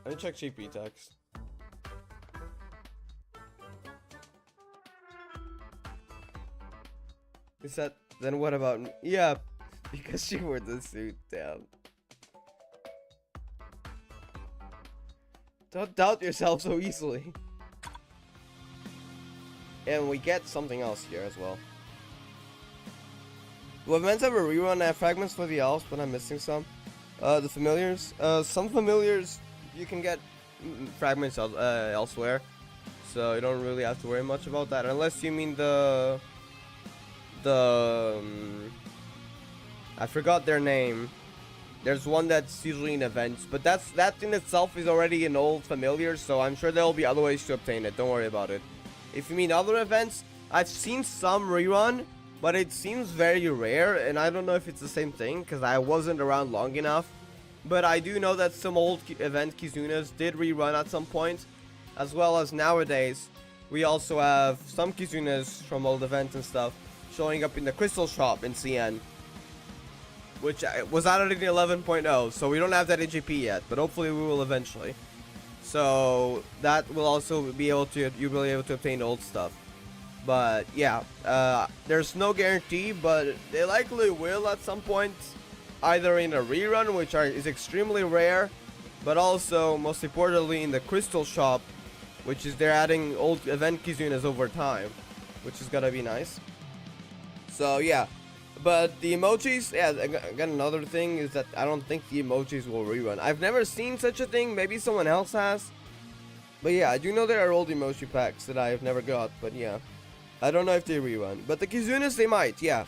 Speaker 1: Let me check GP text. Is that then what about me? Yeah, because she wore the suit. Damn. Don't doubt yourself so easily. And we get something else here as well. We're meant to have a rerun and fragments for the elves, but I'm missing some. The familiars. Some familiars you can get fragments elsewhere, so you don't really have to worry much about that, unless you mean the I forgot their name. There's one that's usually in events, but that in itself is already an old familiar, so I'm sure there will be other ways to obtain it. Don't worry about it. If you mean other events, I've seen some rerun, but it seems very rare, and I don't know if it's the same thing because I wasn't around long enough. But I do know that some old event Kizunas did rerun at some point, as well as nowadays we also have some Kizunas from old events and stuff showing up in the crystal shop in CN, which was added in 11.0, so we don't have that in GP yet, but hopefully we will eventually. So that will also be able to, you'll be able to obtain old stuff. But yeah, there's no guarantee, but they likely will at some point, either in a rerun, which is extremely rare, but also most importantly in the crystal shop, which is they're adding old event Kizunas over time, which is gonna be nice. So yeah, but the emojis, yeah, again, another thing is that I don't think the emojis will rerun. I've never seen such a thing, maybe someone else has. But yeah, I do know there are old emoji packs that I have never got, but yeah. I don't know if they rerun. But the Kizunas, they might, yeah.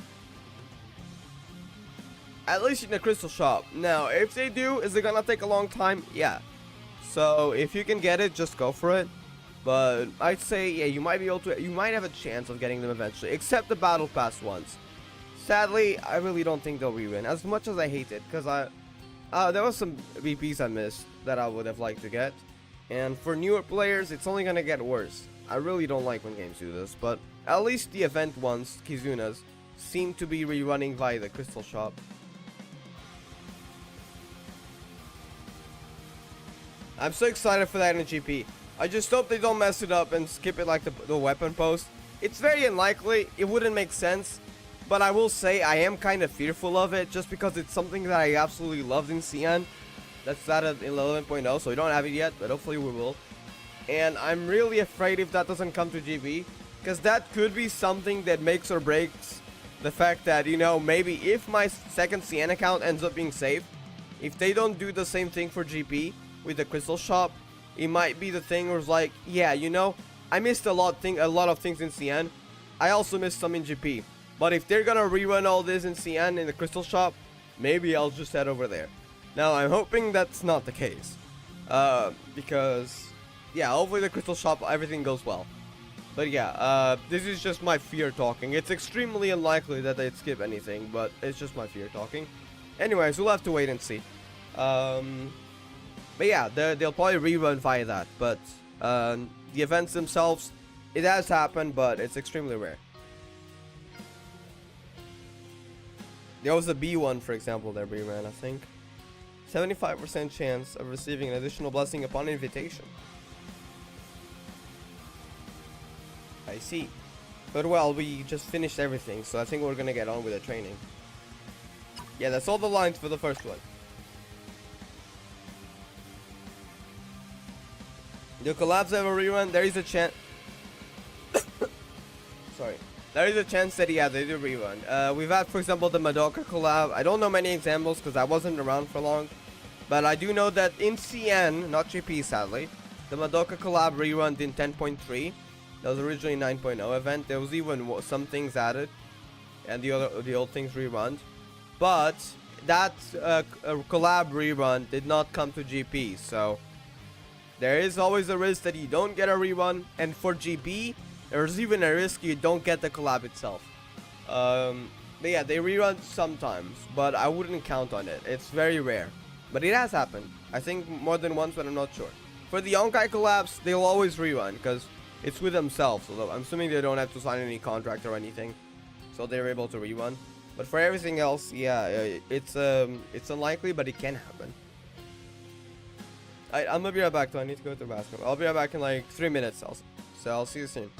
Speaker 1: At least in the crystal shop. Now, if they do, is it gonna take a long time? Yeah. So, if you can get it, just go for it. But I'd say, yeah, you might be able to, you might have a chance of getting them eventually. Except the battle pass ones. Sadly, I really don't think they'll rerun. As much as I hate it, because there was some VPs I missed that I would have liked to get. And for newer players, it's only gonna get worse. I really don't like when games do this, but at least the event ones, Kizunas, seem to be rerunning via the crystal shop. I'm so excited for that in GP. I just hope they don't mess it up and skip it like the weapon post. It's very unlikely, it wouldn't make sense, but I will say I am kind of fearful of it just because it's something that I absolutely loved in CN. That's that in 11.0, so we don't have it yet, but hopefully we will. And I'm really afraid if that doesn't come to GB, because that could be something that makes or breaks the fact that, you know, maybe if my second CN account ends up being safe, if they don't do the same thing for GP with the crystal shop, it might be the thing where it's like, yeah, you know, I missed a lot of things in CN. I also missed some in GP. But if they're gonna rerun all this in CN in the crystal shop, maybe I'll just head over there. Now, I'm hoping that's not the case. Because, yeah, hopefully the crystal shop, everything goes well. But yeah, this is just my fear talking. It's extremely unlikely that they'd skip anything, but it's just my fear talking. Anyways, we'll have to wait and see. But yeah, they'll probably rerun via that. But the events themselves, it has happened, but it's extremely rare. There was a B one, for example, that reran, I think. 75% chance of receiving an additional blessing upon invitation. I see. But well, we just finished everything, so I think we're gonna get on with the training. Yeah, that's all the lines for the first one. Do collabs have a rerun? There is a chance. Sorry. There is a chance that, yeah, they do rerun. We've had, for example, the Madoka collab. I don't know many examples because I wasn't around for long. But I do know that in CN, not GP sadly, the Madoka collab rerun in 10.3. That was originally 9.0 event. There was even some things added. And the old things rerun. But that collab rerun did not come to GP. So there is always a risk that you don't get a rerun. And for GP, there's even a risk you don't get the collab itself. But yeah, they rerun sometimes, but I wouldn't count on it. It's very rare. But it has happened. I think more than once, but I'm not sure. For the Houkai collapse, they'll always rerun because it's with themselves. Although I'm assuming they don't have to sign any contract or anything, so they're able to rerun. But for everything else, yeah, it's unlikely, but it can happen. I'm gonna be right back though. I need to go to basketball. I'll be right back in like 3 minutes. So I'll see you soon.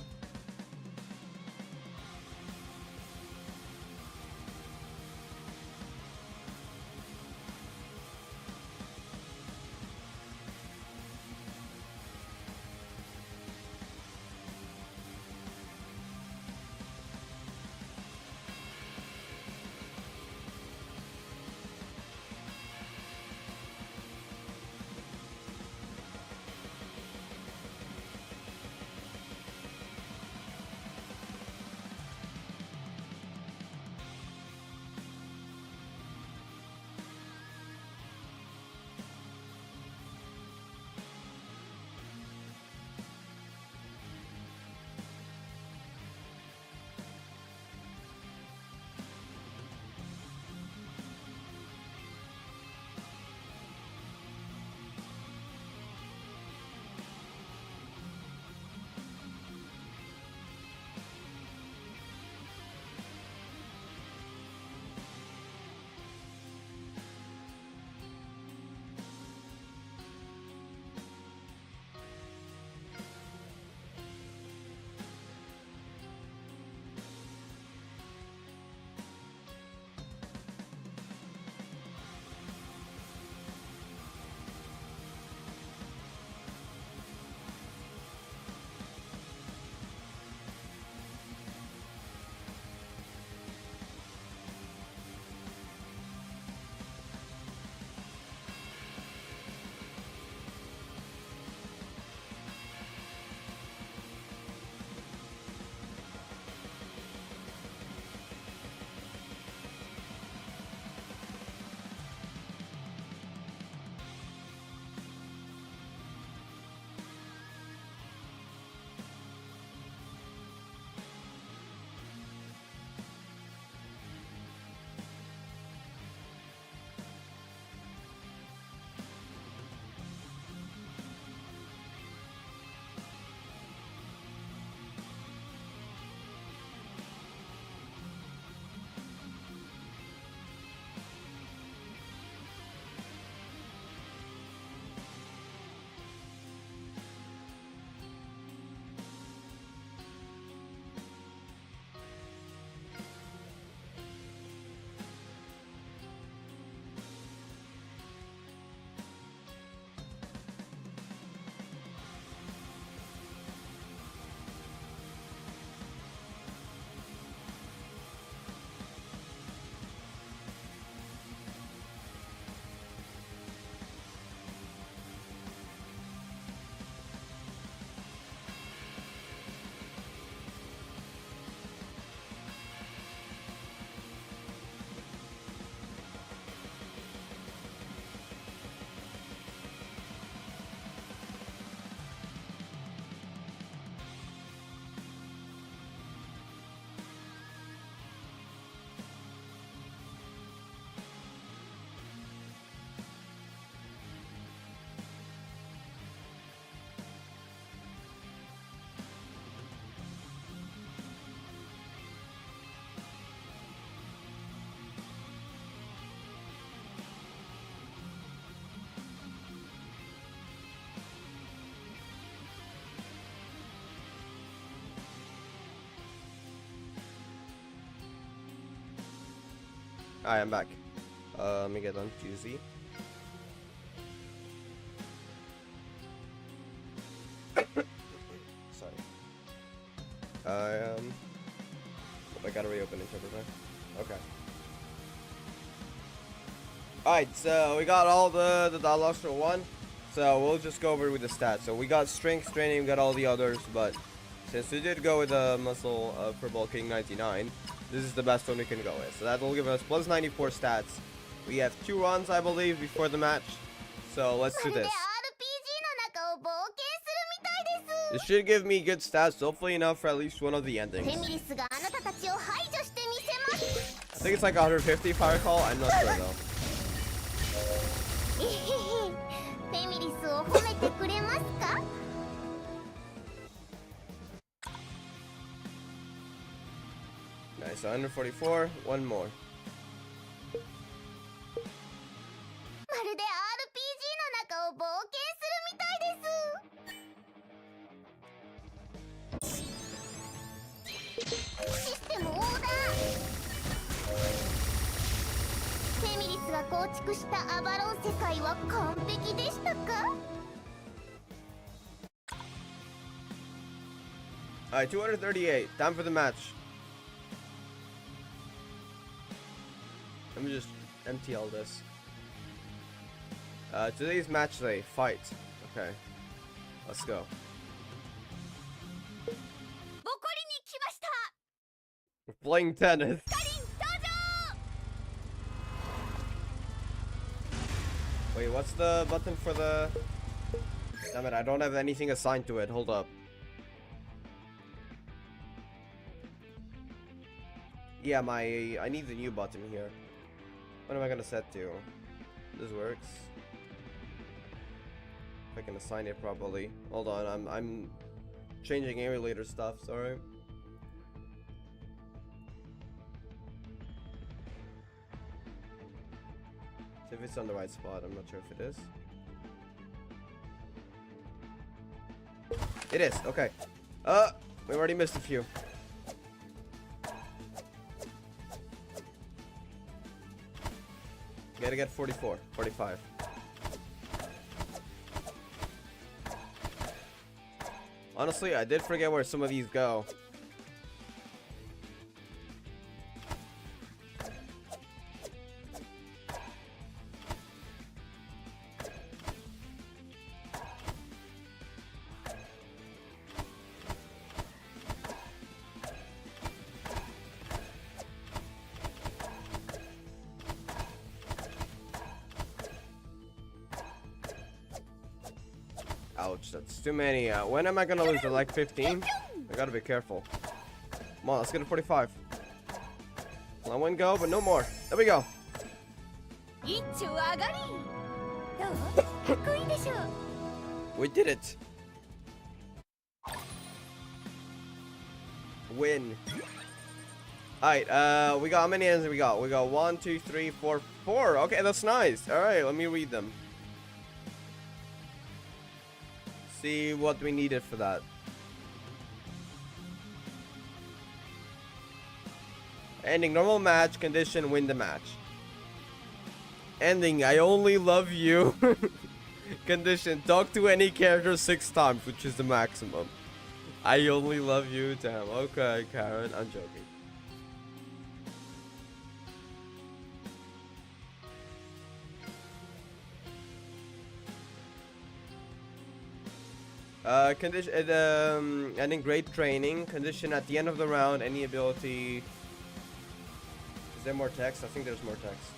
Speaker 1: Alright, I'm back. Let me get on QZ. Sorry. I gotta reopen interpreter. Okay. Alright, so we got all the dialogues for one. So we'll just go over with the stats. So we got strength training, we got all the others, but since we did go with a muscle for bulking 99, this is the best one we can go with. So that will give us plus 94 stats. We have 2 runs, I believe, before the match. So let's do this. This should give me good stats, hopefully enough for at least one of the endings. I think it's like 150 if I recall, I'm not sure though.
Speaker 2: てくれますか？
Speaker 1: Nice, 144, one more.
Speaker 2: まるで RPG の中を冒険するみたいです。システムオーダー。フェミリスが構築したアバロン世界は完璧でしたか？
Speaker 1: Alright, 238. Time for the match. Let me just empty all this. Today's match day. Fight. Okay. Let's go.
Speaker 2: ボコリに来ました。
Speaker 1: We're playing tennis.
Speaker 2: カリン登場。
Speaker 1: Wait, what's the button for the... Damn it, I don't have anything assigned to it. Hold up. Yeah, I need the new button here. What am I gonna set to? This works. If I can assign it properly. Hold on, I'm changing emulator stuff, sorry. See if it's on the right spot, I'm not sure if it is. It is, okay. We already missed a few. Gotta get 44, 45. Honestly, I did forget where some of these go. Ouch, that's too many. When am I gonna lose it? Like 15? I gotta be careful. Come on, let's get a 45. Let one go, but no more. There we go.
Speaker 2: 一丁上がり。どう？かっこいいでしょ。
Speaker 1: We did it. Win. Alright, we got how many ends we got? We got 1, 2, 3, 4, 4. Okay, that's nice. Alright, let me read them. See what we needed for that. Ending normal match, condition, win the match. Ending, I only love you. Condition, talk to any character 6 times, which is the maximum. I only love you, damn. Okay, Karen, I'm joking. Condition, ending great training. Condition at the end of the round, any ability. Is there more text? I think there's more text.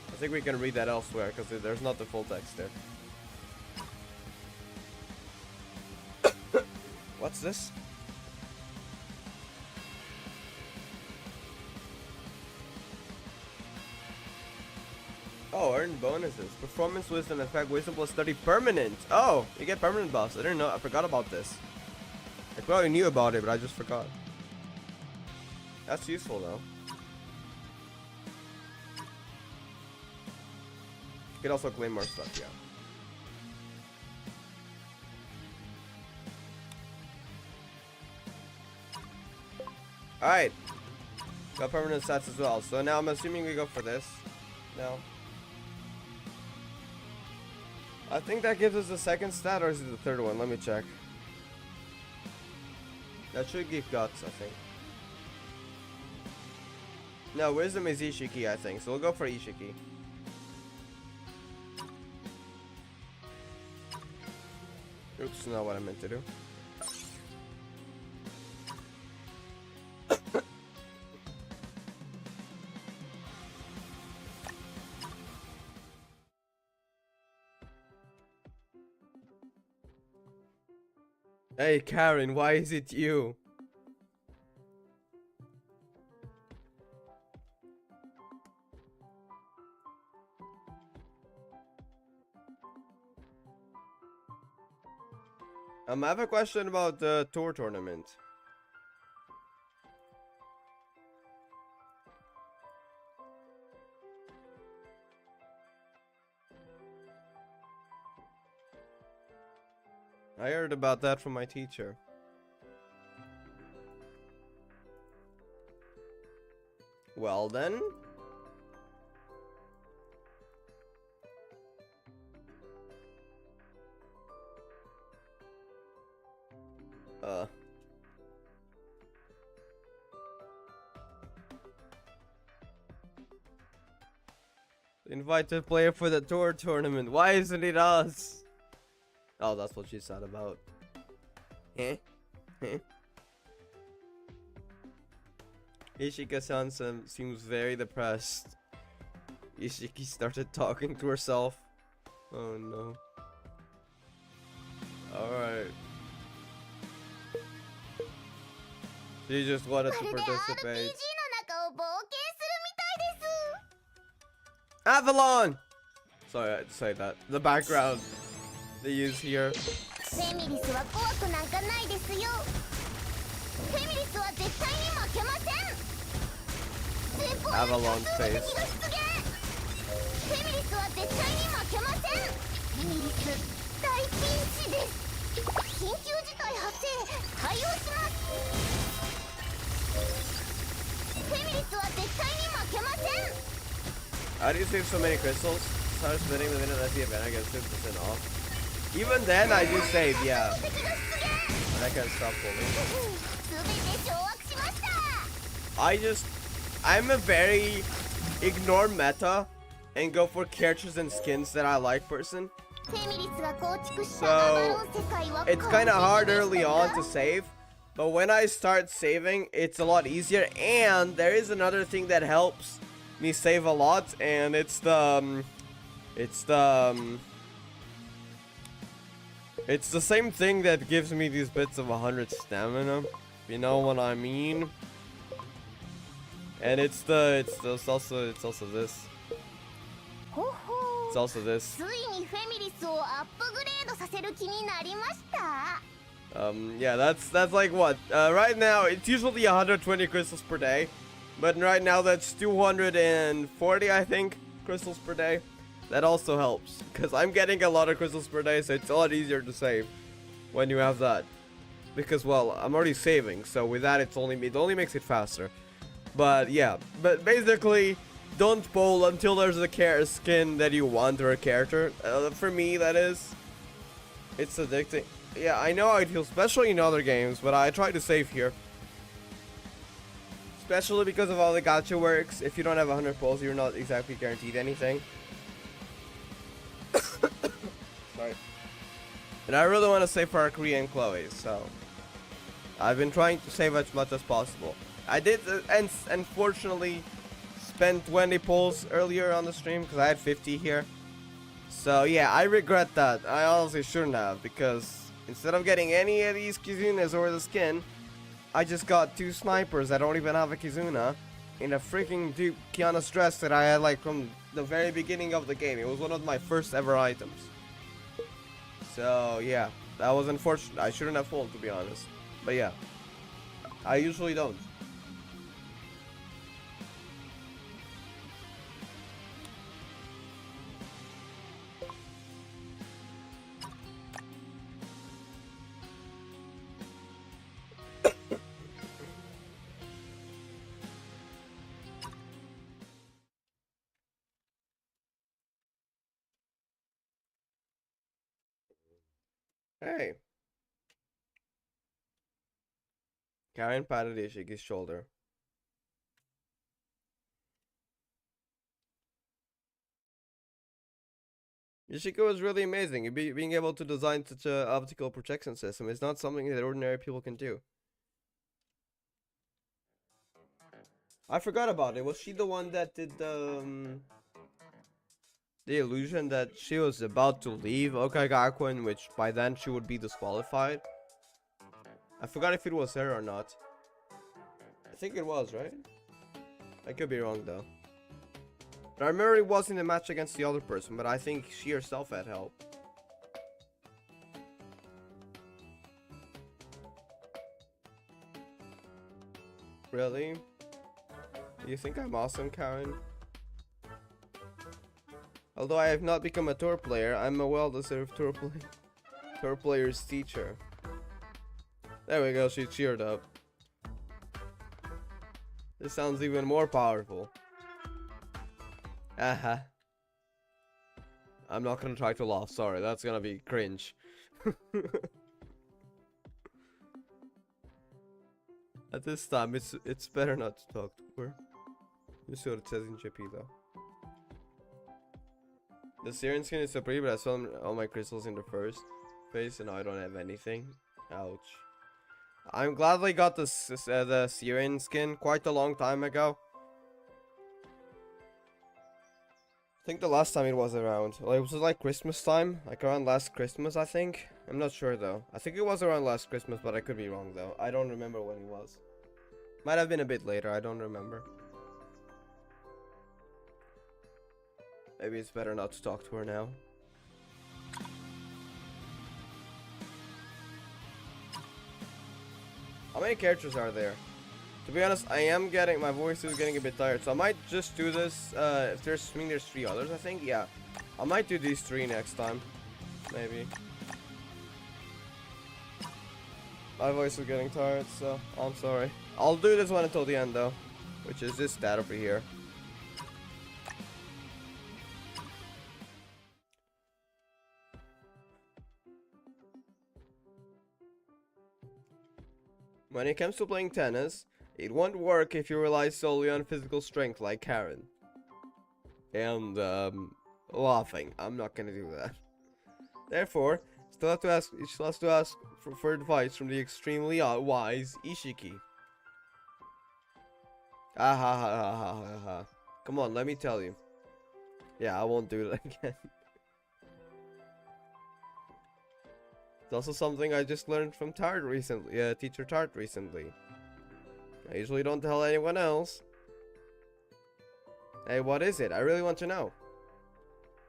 Speaker 1: I think we can read that elsewhere because there's not the full text there. What's this? Oh, earn bonuses. Performance, wisdom, effect, wisdom plus 30 permanent. Oh, you get permanent buffs. I didn't know. I forgot about this. I probably knew about it, but I just forgot. That's useful though. You can also claim more stuff, yeah. Alright. Got permanent stats as well. So now I'm assuming we go for this. No. I think that gives us the second stat, or is it the third one? Let me check. That should give guts, I think. No, wisdom is Ishiki, I think. So we'll go for Ishiki. Oops, not what I meant to do. Hey Karen, why is it you? I have a question about the tour tournament. I heard about that from my teacher. Well then. Invited player for the tour tournament. Why isn't it us? Oh, that's what she said about. Eh? Eh? Ishika-san seems very depressed. Ishiki started talking to herself. Oh no. Alright. She just wanted to participate. Avalon! Sorry, I had to say that. The background they use here. Avalon's face. How do you save so many crystals? Start spinning the minute I see a banner gets 50% off. Even then, I do save, yeah. And I can stop pulling. I'm a very ignore meta and go for characters and skins that I like person. So it's kind of hard early on to save, but when I start saving, it's a lot easier. And there is another thing that helps me save a lot, and it's the same thing that gives me these bits of 100 stamina. You know what I mean? And it's also this. It's also this. Yeah, that's like what? Right now it's usually 120 crystals per day, but right now that's 240, I think, crystals per day. That also helps because I'm getting a lot of crystals per day, so it's a lot easier to save when you have that. Because well, I'm already saving, so with that it only makes it faster. But yeah, but basically, don't pull until there's a skin that you want or a character. For me, that is. It's addicting. Yeah, I know how it feels, especially in other games, but I try to save here. Especially because of how the gacha works. If you don't have 100 pulls, you're not exactly guaranteed anything. Sorry. And I really want to save for Arkria and Chloe, so I've been trying to save as much as possible. I did, and unfortunately, spent 20 pulls earlier on the stream because I had 50 here. So yeah, I regret that. I honestly shouldn't have, because instead of getting any of these Kizunas or the skin, I just got 2 snipers that don't even have a Kizuna in a freaking dupe Kiana's dress that I had like from the very beginning of the game. It was one of my first ever items. So yeah, that was unfortunate. I shouldn't have pulled, to be honest. But yeah, I usually don't. Hey. Karen patted Ishiki's shoulder. Ishika was really amazing. Being able to design such an optical projection system is not something that ordinary people can do. I forgot about it. Was she the one that did the illusion that she was about to leave Houkai Gakuen, which by then she would be disqualified? I forgot if it was her or not. I think it was, right? I could be wrong though. But I remember it was in the match against the other person, but I think she herself had help. Really? You think I'm awesome, Karen? Although I have not become a tour player, I'm a well-deserved tour player's teacher. There we go, she cheered up. This sounds even more powerful. Aha. I'm not gonna try to laugh, sorry, that's gonna be cringe. At this time, it's better not to talk to her. You see what it says in JP though. The Syrian skin is so pretty, but I saw all my crystals in the first phase, and now I don't have anything. Ouch. I'm glad I got the Syrian skin quite a long time ago. I think the last time it was around, like, was it like Christmas time? Like around last Christmas, I think? I'm not sure though. I think it was around last Christmas, but I could be wrong though. I don't remember when it was. Might have been a bit later, I don't remember. Maybe it's better not to talk to her now. How many characters are there? To be honest, I am getting, my voice is getting a bit tired, so I might just do this. If there's, I mean, there's 3 others, I think. Yeah, I might do these 3 next time, maybe. My voice is getting tired, so I'm sorry. I'll do this one until the end, though, which is this stat over here. When it comes to playing tennis, it won't work if you rely solely on physical strength like Karen. And, laughing. I'm not gonna do that. Therefore, still have to ask for advice from the extremely wise Ishiki. Ah ha ha ha ha ha ha. Come on, let me tell you. Yeah, I won't do it again. It's also something I just learned from Tart recently, teacher Tart recently. I usually don't tell anyone else. Hey, what is it? I really want to know.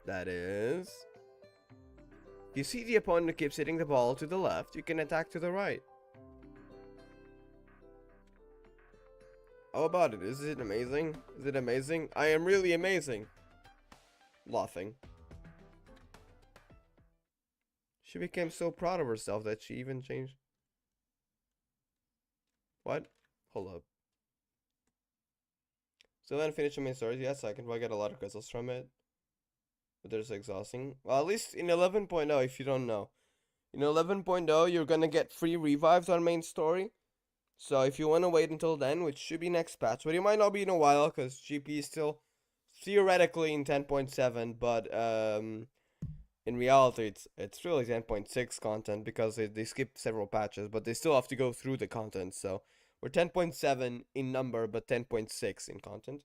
Speaker 1: That is... You see the opponent who keeps hitting the ball to the left, you can attack to the right. How about it? Is it amazing? Is it amazing? I am really amazing. Laughing. She became so proud of herself that she even changed. What? Hold up. So then finishing my stories. Yes, I can probably get a lot of crystals from it. But there's exhausting. Well, at least in 11.0, if you don't know. In 11.0, you're gonna get free revives on main story. So if you want to wait until then, which should be next patch. But it might not be in a while, because GP is still theoretically in 10.7. But, in reality, it's really 10.6 content because they skipped several patches, but they still have to go through the content. So we're 10.7 in number, but 10.6 in content.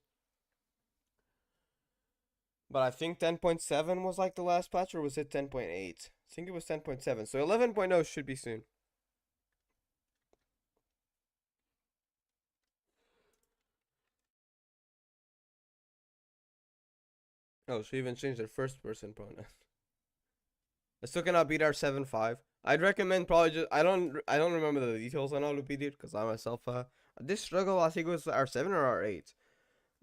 Speaker 1: But I think 10.7 was like the last patch, or was it 10.8? I think it was 10.7. So 11.0 should be soon. Oh, she even changed her first person pronoun. I still cannot beat our 7.5. I'd recommend probably just I don't remember the details on how to beat it because I myself this struggle I think it was R7 or R8.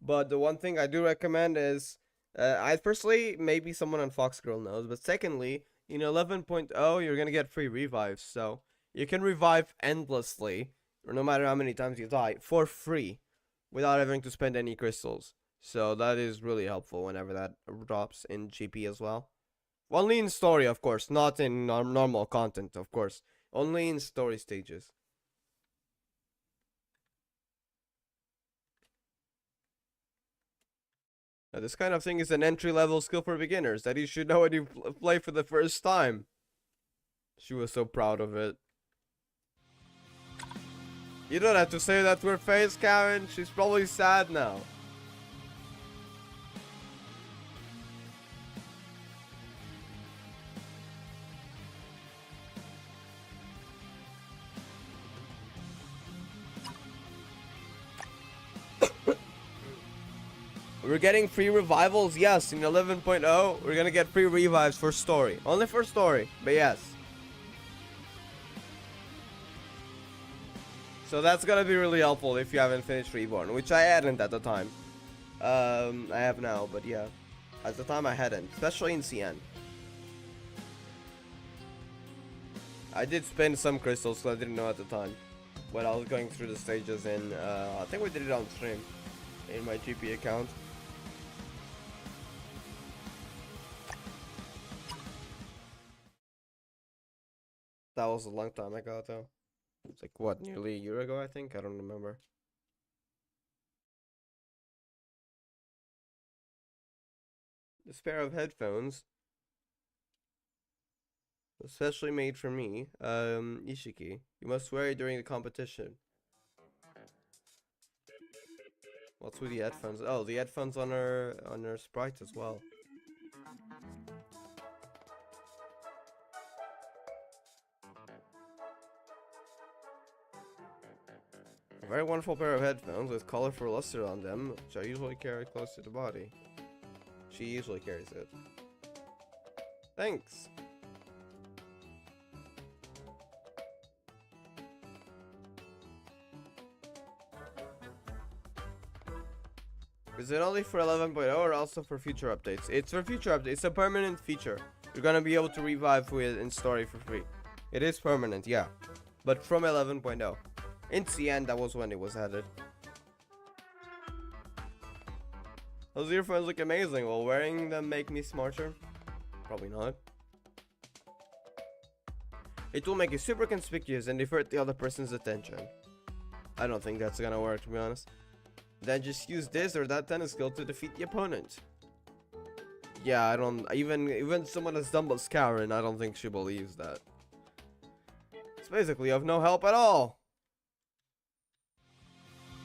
Speaker 1: But the one thing I do recommend is I personally maybe someone on Fox Girl knows, but secondly in 11.0 you're gonna get free revives, so you can revive endlessly or no matter how many times you die for free without having to spend any crystals. So that is really helpful whenever that drops in GP as well. Only in story, of course, not in normal content, of course. Only in story stages. Now, this kind of thing is an entry-level skill for beginners that you should know when you play for the first time. She was so proud of it. You don't have to say that to her face, Karen. She's probably sad now. We're getting free revivals, yes, in 11.0, we're gonna get free revives for story. Only for story, but yes. So that's gonna be really helpful if you haven't finished Reborn, which I hadn't at the time. I have now, but yeah. At the time I hadn't, especially in CN. I did spend some crystals, so I didn't know at the time. When I was going through the stages in, I think we did it on stream. In my GP account. That was a long time ago though. It's like what, nearly a year ago I think? I don't remember. This pair of headphones, especially made for me, Ishiki. You must wear it during the competition. What's with the headphones? Oh, the headphones on her sprite as well. A very wonderful pair of headphones with colorful luster on them, which I usually carry close to the body. She usually carries it. Thanks! Is it only for 11.0 or also for future updates? It's for future updates. It's a permanent feature. You're gonna be able to revive with in story for free. It is permanent, yeah. But from 11.0. In CN, that was when it was added. Those earphones look amazing. Will wearing them make me smarter? Probably not. It will make you super conspicuous and divert the other person's attention. I don't think that's gonna work, to be honest. Then just use this or that tennis skill to defeat the opponent. Yeah, I don't even someone as dumb as Karen, I don't think she believes that. It's basically of no help at all.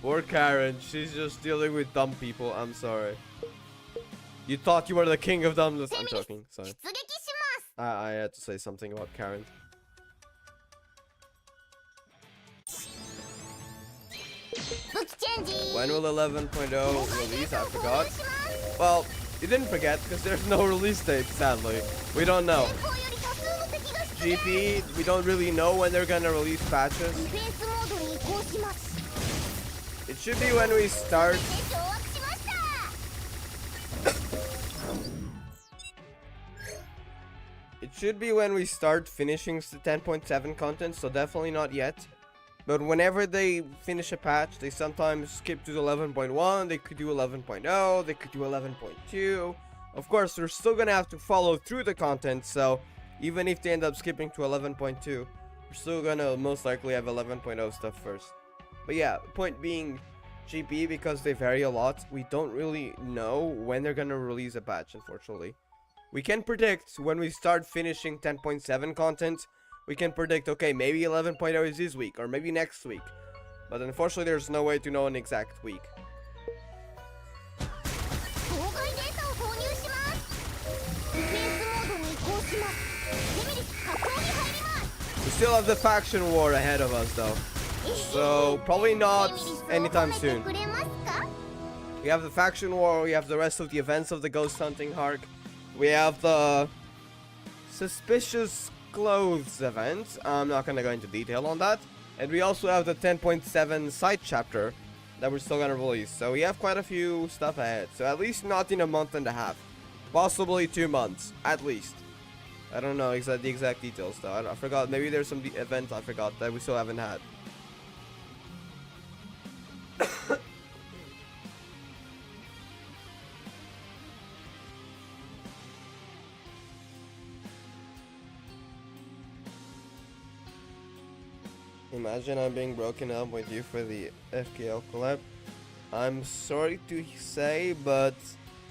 Speaker 1: Poor Karen, she's just dealing with dumb people. I'm sorry. You thought you were the king of dumbness. I'm joking, sorry. I had to say something about Karen. When will 11.0 release? I forgot. Well, you didn't forget because there's no release date, sadly. We don't know. GP, we don't really know when they're gonna release patches. It should be when we start. It should be when we start finishing the 10.7 content, so definitely not yet. But whenever they finish a patch, they sometimes skip to 11.1, they could do 11.0, they could do 11.2. Of course, they're still gonna have to follow through the content, so even if they end up skipping to 11.2, we're still gonna most likely have 11.0 stuff first. But yeah, point being, GP, because they vary a lot, we don't really know when they're gonna release a patch, unfortunately. We can predict when we start finishing 10.7 content. We can predict, okay, maybe 11.0 is this week, or maybe next week. But unfortunately, there's no way to know an exact week. We still have the faction war ahead of us, though. So, probably not anytime soon. We have the faction war, we have the rest of the events of the ghost hunting arc. We have the suspicious clothes event. I'm not gonna go into detail on that. And we also have the 10.7 side chapter that we're still gonna release. So we have quite a few stuff ahead. So at least not in a month and a half. Possibly 2 months, at least. I don't know the exact details though. I forgot. Maybe there's some events I forgot that we still haven't had. Imagine I'm being broken up with you for the FKL collab. I'm sorry to say, but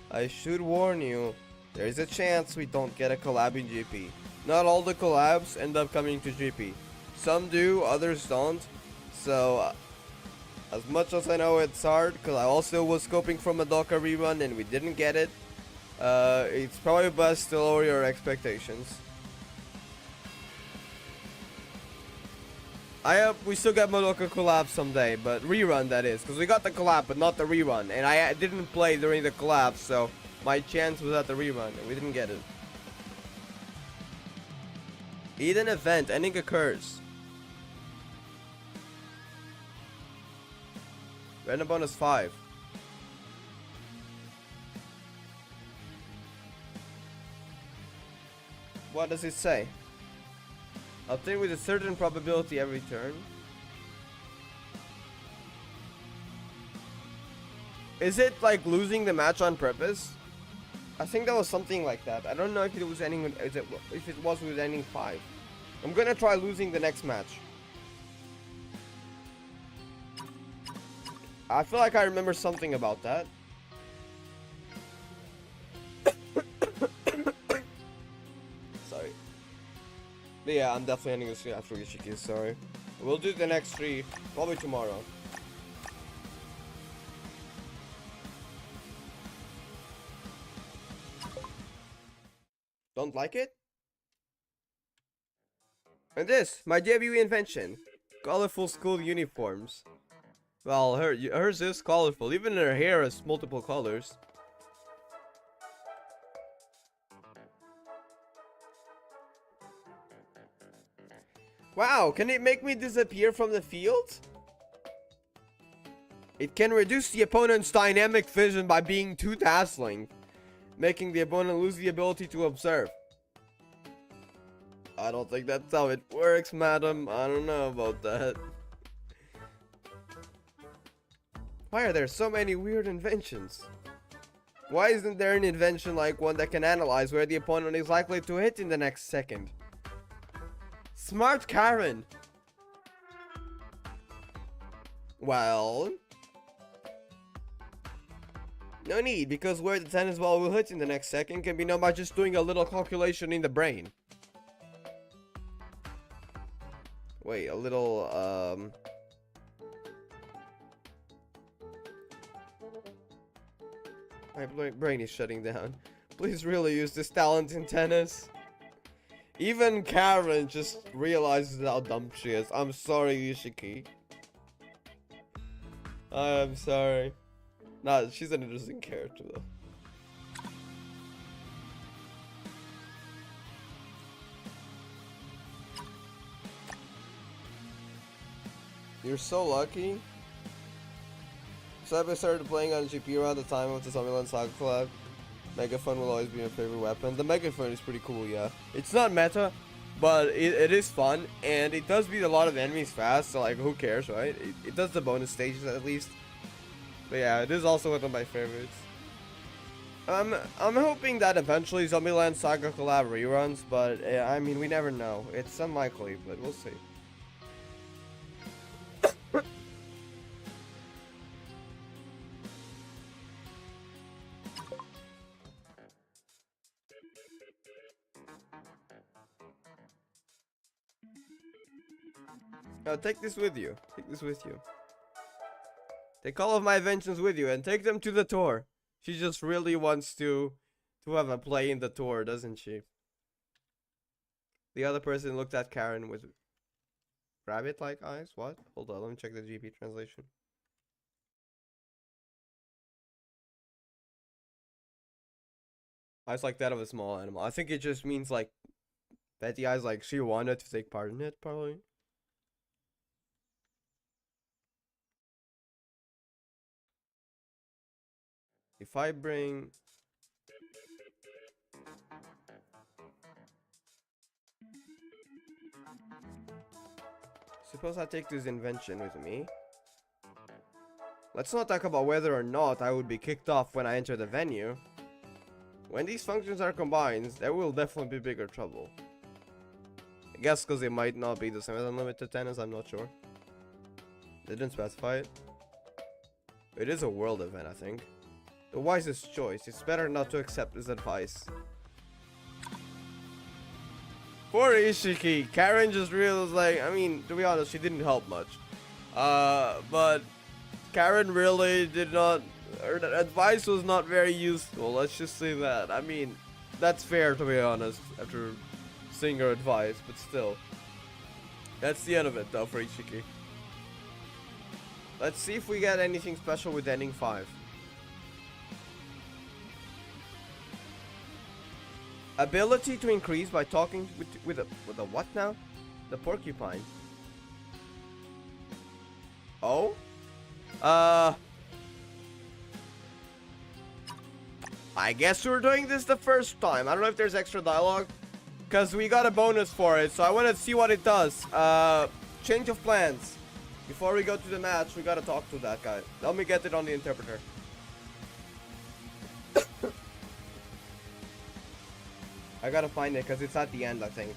Speaker 1: I should warn you, there is a chance we don't get a collab in GP. Not all the collabs end up coming to GP. Some do, others don't. So, as much as I know it's hard, because I also was scoping from a Doka rerun and we didn't get it, it's probably best to lower your expectations. I hope we still get Madoka collab someday, but rerun that is, because we got the collab but not the rerun, and I didn't play during the collab, so my chance was at the rerun and we didn't get it. Eat an event, ending occurs. Random bonus 5. What does it say? Obtain with a certain probability every turn. Is it like losing the match on purpose? I think that was something like that. I don't know if it was ending with, if it was with ending 5. I'm gonna try losing the next match. I feel like I remember something about that. Sorry. But yeah, I'm definitely ending this after Ishiki, sorry. We'll do the next 3 probably tomorrow. Don't like it? And this, my debut invention. Colorful school uniforms. Well, hers is colorful. Even her hair has multiple colors. Wow, can it make me disappear from the field? It can reduce the opponent's dynamic vision by being too dazzling, making the opponent lose the ability to observe. I don't think that's how it works, madam. I don't know about that. Why are there so many weird inventions? Why isn't there an invention like one that can analyze where the opponent is likely to hit in the next second? Smart Karen! Well... no need, because where the tennis ball will hit in the next second can be known by just doing a little calculation in the brain. Wait, a little, my brain is shutting down. Please really use this talent in tennis. Even Karen just realizes how dumb she is. I'm sorry, Ishiki. I'm sorry. Nah, she's an interesting character though. You're so lucky. So I started playing on GP around the time of the Zombieland Saga collab. Megaphone will always be my favorite weapon. The megaphone is pretty cool, yeah. It's not meta, but it is fun, and it does beat a lot of enemies fast, so like, who cares, right? It does the bonus stages at least. But yeah, it is also one of my favorites. I'm hoping that eventually Zombieland Saga collab reruns, but I mean, we never know. It's unlikely, but we'll see. Now take this with you. Take this with you. Take all of my inventions with you and take them to the tour. She just really wants to have a play in the tour, doesn't she? The other person looked at Karen with rabbit-like eyes. What? Hold on, let me check the GP translation. Eyes like that of a small animal. I think it just means like Betty eyes, like she wanted to take part in it, probably. If I bring... Suppose I take this invention with me. Let's not talk about whether or not I would be kicked off when I enter the venue. When these functions are combined, there will definitely be bigger trouble. I guess because it might not be the same as unlimited tennis, I'm not sure. They didn't specify it. It is a world event, I think. The wisest choice. It's better not to accept this advice. Poor Ishiki. Karen just realized, like, I mean, to be honest, she didn't help much. But Karen really did not, her advice was not very useful. Let's just say that. I mean, that's fair, to be honest, after seeing her advice, but still. That's the end of it, though, for Ishiki. Let's see if we get anything special with ending 5. Ability to increase by talking with a what now? The porcupine. Oh? I guess we're doing this the first time. I don't know if there's extra dialogue, because we got a bonus for it, so I want to see what it does. Change of plans. Before we go to the match, we gotta talk to that guy. Let me get it on the interpreter. I gotta find it, because it's at the end, I think.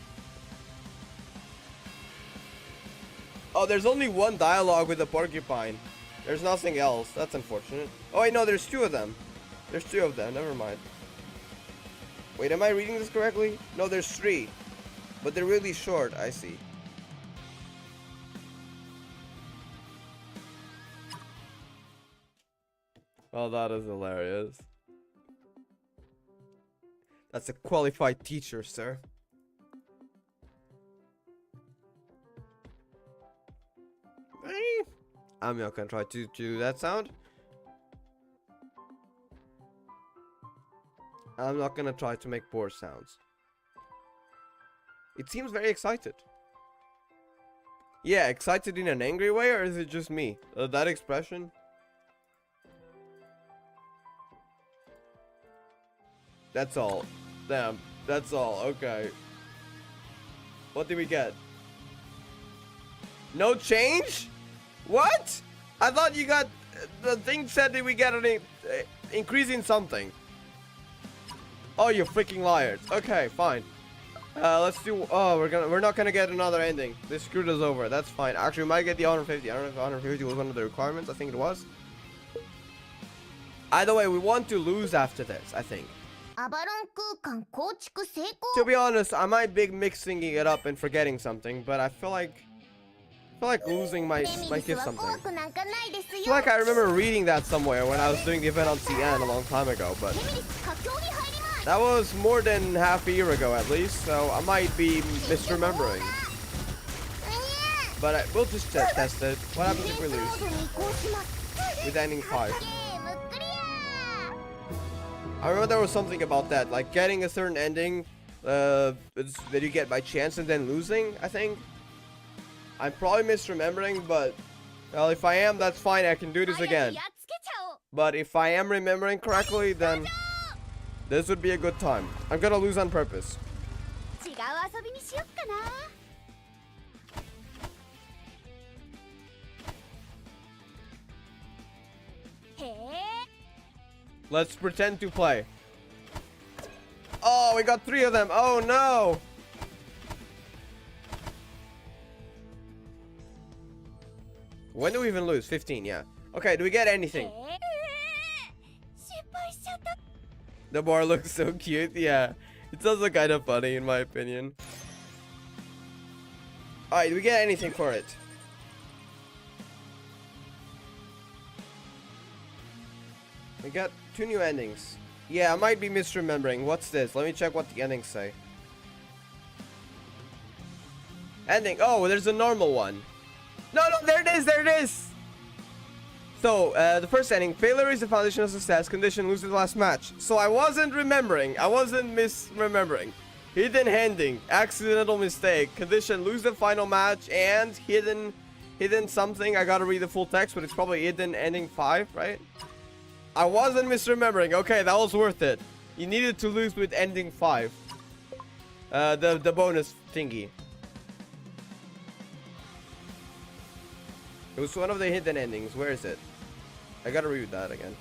Speaker 1: Oh, there's only one dialogue with the porcupine. There's nothing else. That's unfortunate. Oh, wait, no, there's 2 of them. There's 2 of them. Never mind. Wait, am I reading this correctly? No, there's 3. But they're really short. I see. Oh, that is hilarious. That's a qualified teacher, sir. I'm not gonna try to do that sound. I'm not gonna try to make boar sounds. It seems very excited. Yeah, excited in an angry way, or is it just me? That expression? That's all. Damn, that's all. Okay. What did we get? No change? What? I thought you got... The thing said that we get an increase in something. Oh, you freaking liars. Okay, fine. Let's do... Oh, we're not gonna get another ending. They screwed us over. That's fine. Actually, we might get the 150. I don't know if 150 was one of the requirements. I think it was. Either way, we want to lose after this, I think. To be honest, I might be mixing it up and forgetting something, but I feel like losing might give something. I feel like I remember reading that somewhere when I was doing the event on CN a long time ago, but that was more than half a year ago at least, so I might be misremembering. But we'll just test it. What happens if we lose? With ending 5. I remember there was something about that, like getting a certain ending that you get by chance and then losing, I think. I'm probably misremembering, but well, if I am, that's fine. I can do this again. But if I am remembering correctly, then this would be a good time. I'm gonna lose on purpose. Let's pretend to play. Oh, we got 3 of them. Oh no. When do we even lose? 15, yeah. Okay, do we get anything? The bar looks so cute, yeah. It's also kind of funny in my opinion. Alright, do we get anything for it? We got 2 new endings. Yeah, I might be misremembering. What's this? Let me check what the endings say. Ending. Oh, there's a normal one. No, there it is, there it is. So, the first ending. Failure is the foundation of success. Condition, lose the last match. So I wasn't remembering. I wasn't misremembering. Hidden ending. Accidental mistake. Condition, lose the final match. And hidden something. I gotta read the full text, but it's probably hidden ending 5, right? I wasn't misremembering. Okay, that was worth it. You needed to lose with ending 5. The bonus thingy. It was one of the hidden endings. Where is it? I gotta read that again.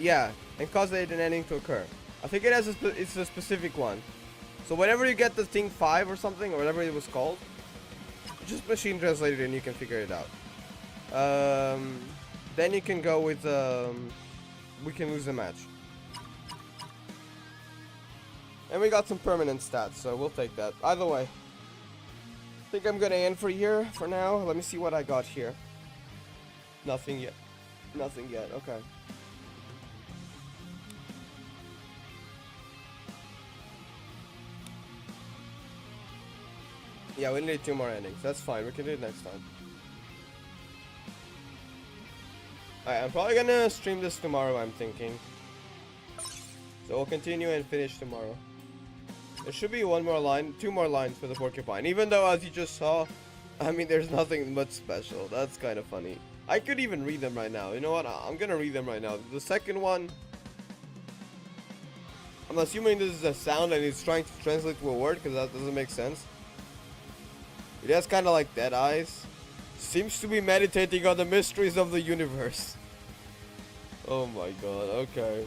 Speaker 1: Yeah, and cause the hidden ending to occur. I think it has it's a specific one. So whenever you get the thing 5 or something, or whatever it was called, just machine translate it and you can figure it out. Then you can go with we can lose the match. And we got some permanent stats, so we'll take that. Either way, I think I'm gonna end for here for now. Let me see what I got here. Nothing yet. Nothing yet. Okay. Yeah, we need 2 more endings. That's fine. We can do it next time. Alright, I'm probably gonna stream this tomorrow, I'm thinking. So we'll continue and finish tomorrow. There should be two more lines for the porcupine. Even though, as you just saw, I mean, there's nothing much special. That's kind of funny. I could even read them right now. You know what? I'm gonna read them right now. The second one, I'm assuming this is a sound and it's trying to translate to a word, because that doesn't make sense. It has kind of like dead eyes. Seems to be meditating on the mysteries of the universe. Oh my god, okay.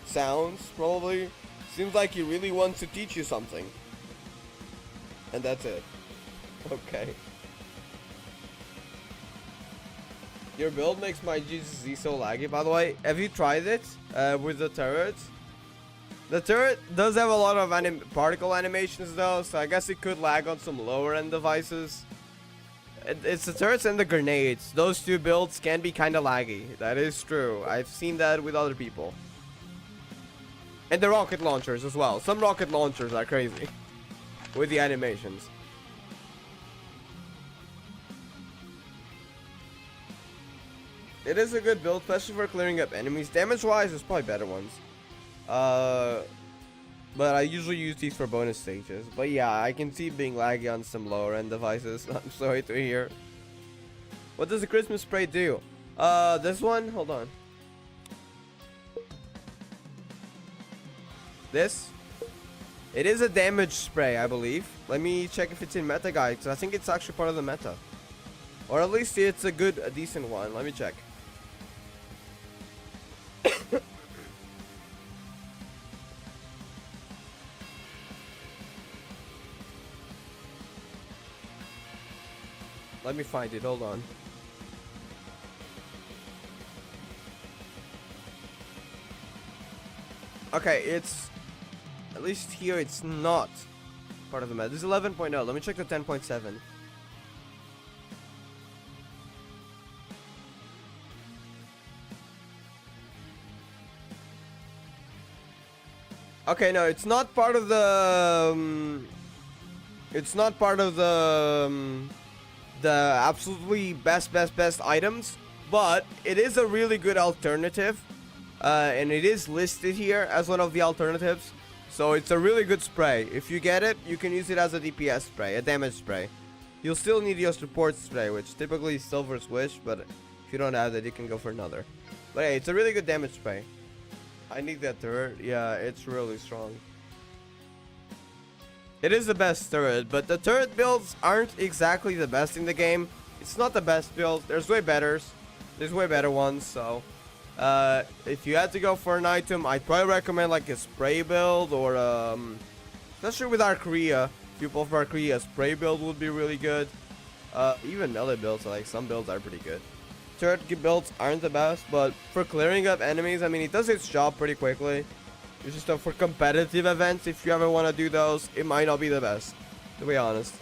Speaker 1: Sounds, probably. Seems like he really wants to teach you something. And that's it. Okay. Your build makes my GZZ so laggy, by the way. Have you tried it with the turrets? The turret does have a lot of particle animations though, so I guess it could lag on some lower end devices. It's the turrets and the grenades. Those two builds can be kind of laggy. That is true. I've seen that with other people. And the rocket launchers as well. Some rocket launchers are crazy with the animations. It is a good build, especially for clearing up enemies. Damage-wise, there's probably better ones. But I usually use these for bonus stages. But yeah, I can see it being laggy on some lower end devices. I'm sorry to hear. What does the Christmas spray do? This one, hold on. This? It is a damage spray, I believe. Let me check if it's in meta guide, because I think it's actually part of the meta. Or at least it's a decent one. Let me check. Let me find it, hold on. Okay, it's... At least here it's not part of the meta. This is 11.0. Let me check the 10.7. Okay, no, it's not part of the... it's not part of the absolutely best items, but it is a really good alternative, and it is listed here as one of the alternatives, so it's a really good spray. If you get it, you can use it as a DPS spray, a damage spray. You'll still need your support spray, which typically is Silver Swish, but if you don't have that, you can go for another. But hey, it's a really good damage spray. I need that turret. Yeah, it's really strong. It is the best turret, but the turret builds aren't exactly the best in the game. It's not the best build. There's way betters. There's way better ones, so... if you had to go for an item, I'd probably recommend like a spray build, or especially with Arkria. If you pull for Arkria, a spray build would be really good. Even melee builds, like some builds are pretty good. Turret builds aren't the best, but for clearing up enemies, I mean, it does its job pretty quickly. It's just for competitive events, if you ever want to do those, it might not be the best, to be honest.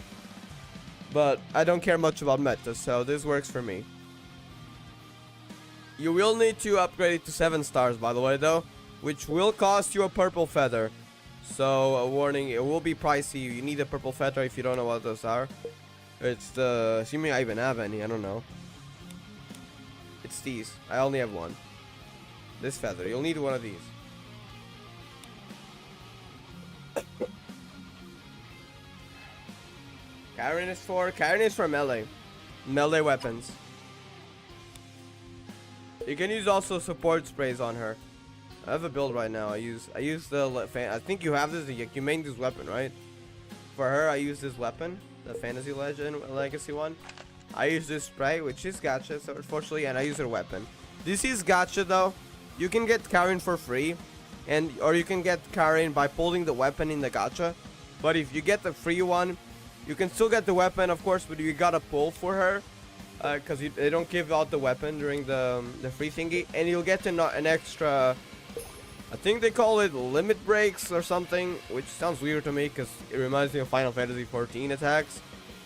Speaker 1: But I don't care much about meta, so this works for me. You will need to upgrade it to 7 stars, by the way, though, which will cost you a purple feather. So, a warning, it will be pricey. You need a purple feather if you don't know what those are. It's the... assuming I even have any, I don't know. It's these. I only have one. This feather. You'll need one of these. Karen is for melee. Melee weapons. You can use also support sprays on her. I have a build right now. I use the I think you have this. You made this weapon, right? For her, I use this weapon, the Fantasy Legend Legacy one. I use this spray, which is gacha, so unfortunately, and I use her weapon. This is gacha though. You can get Karen for free, or you can get Karen by pulling the weapon in the gacha. But if you get the free one, you can still get the weapon, of course, but you gotta pull for her, because they don't give out the weapon during the free thingy, and you'll get an extra. I think they call it limit breaks or something, which sounds weird to me because it reminds me of Final Fantasy 14 attacks.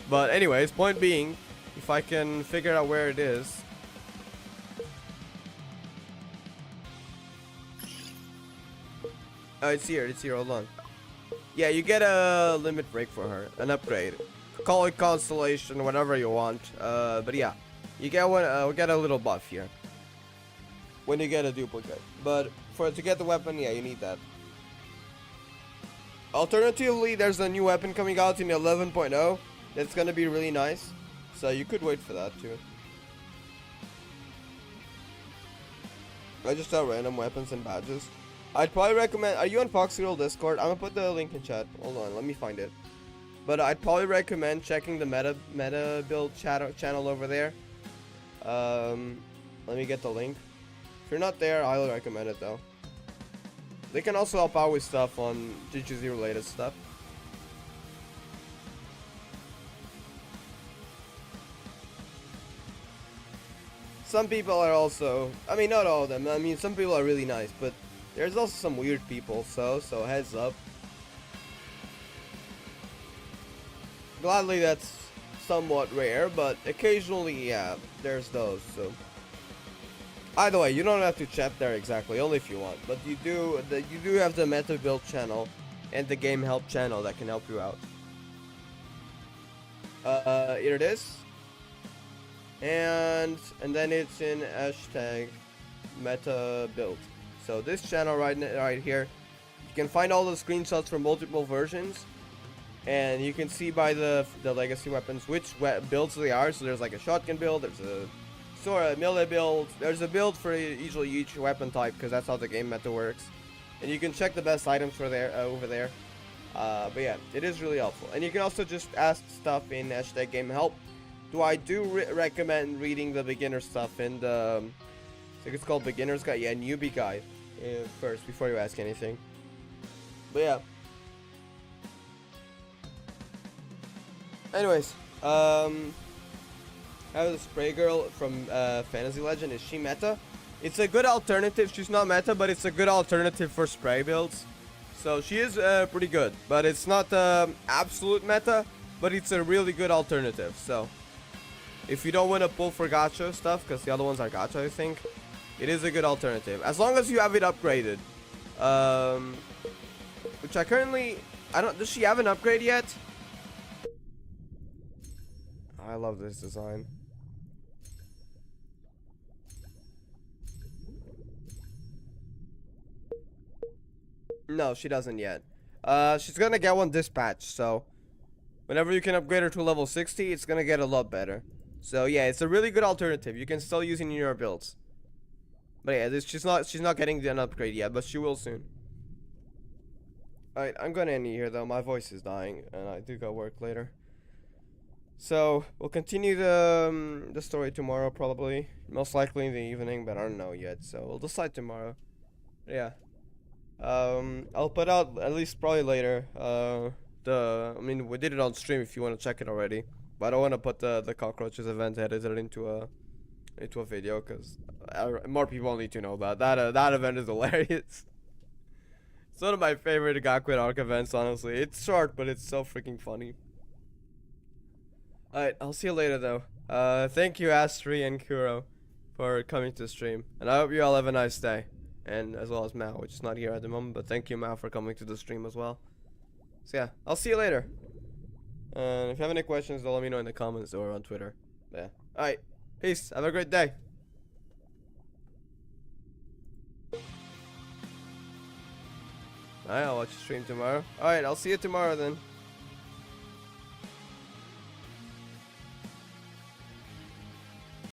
Speaker 1: But anyways, point being, if I can figure out where it is. Oh, it's here, hold on. Yeah, you get a limit break for her, an upgrade. Call it Constellation, whatever you want. But yeah, You get one. We get a little buff here when you get a duplicate. But to get the weapon, yeah, you need that. Alternatively, there's a new weapon coming out in 11.0 that's gonna be really nice. So you could wait for that too. I just saw random weapons and badges. I'd probably recommend. Are you on Fox Hero Discord? I'm gonna put the link in chat. Hold on, let me find it. But I'd probably recommend checking the meta build channel over there. Let me get the link. If you're not there, I highly recommend it though. They can also help out with stuff on GGZ related stuff. Some people are also, I mean, not all of them. I mean, some people are really nice, but there's also some weird people. So heads up. Gladly, that's somewhat rare, but occasionally, yeah, there's those. So either way, you don't have to chat there exactly, only if you want. But you do have the meta build channel and the game help channel that can help you out. Here it is. And then it's in hashtag meta build. So this channel right here, you can find all the screenshots from multiple versions, and you can see by the legacy weapons which builds they are. So there's like a shotgun build, there's a melee build, there's a build for usually each weapon type, because that's how the game meta works. And you can check the best items for there over there. But yeah, it is really helpful. And you can also just ask stuff in hashtag game help. I do recommend reading the beginner stuff in the, I think it's called beginner's guide, yeah, newbie guide first before you ask anything. But yeah. Anyways, I have the spray girl from Fantasy Legend. Is she meta? It's a good alternative. She's not meta, but it's a good alternative for spray builds. So she is pretty good, but it's not absolute meta, but it's a really good alternative. So if you don't want to pull for gacha stuff, because the other ones are gacha, I think, it is a good alternative. As long as you have it upgraded. Which I currently, does she have an upgrade yet? I love this design. No, she doesn't yet. She's gonna get one this patch, so whenever you can upgrade her to level 60, it's gonna get a lot better. So yeah, it's a really good alternative. You can still use it in your builds. But yeah, she's not getting an upgrade yet, but she will soon. Alright, I'm gonna end it here though. My voice is dying, and I do got work later. So we'll continue the story tomorrow, probably, most likely in the evening, but I don't know yet. So we'll decide tomorrow. Yeah. I'll put out at least probably later. I mean, we did it on stream if you want to check it already. But I don't want to put the Cockroaches event edited into a video, because more people need to know about that. That event is hilarious. It's one of my favorite Gakuen arc events, honestly. It's short, but it's so freaking funny. Alright, I'll see you later though. Thank you Astri and Kuro for coming to the stream, and I hope you all have a nice day, and as well as Mao, which is not here at the moment, but thank you Mao for coming to the stream as well. So yeah, I'll see you later. And if you have any questions, let me know in the comments or on Twitter. Yeah. Alright. Peace. Have a great day. Alright, I'll watch the stream tomorrow. Alright, I'll see you tomorrow then.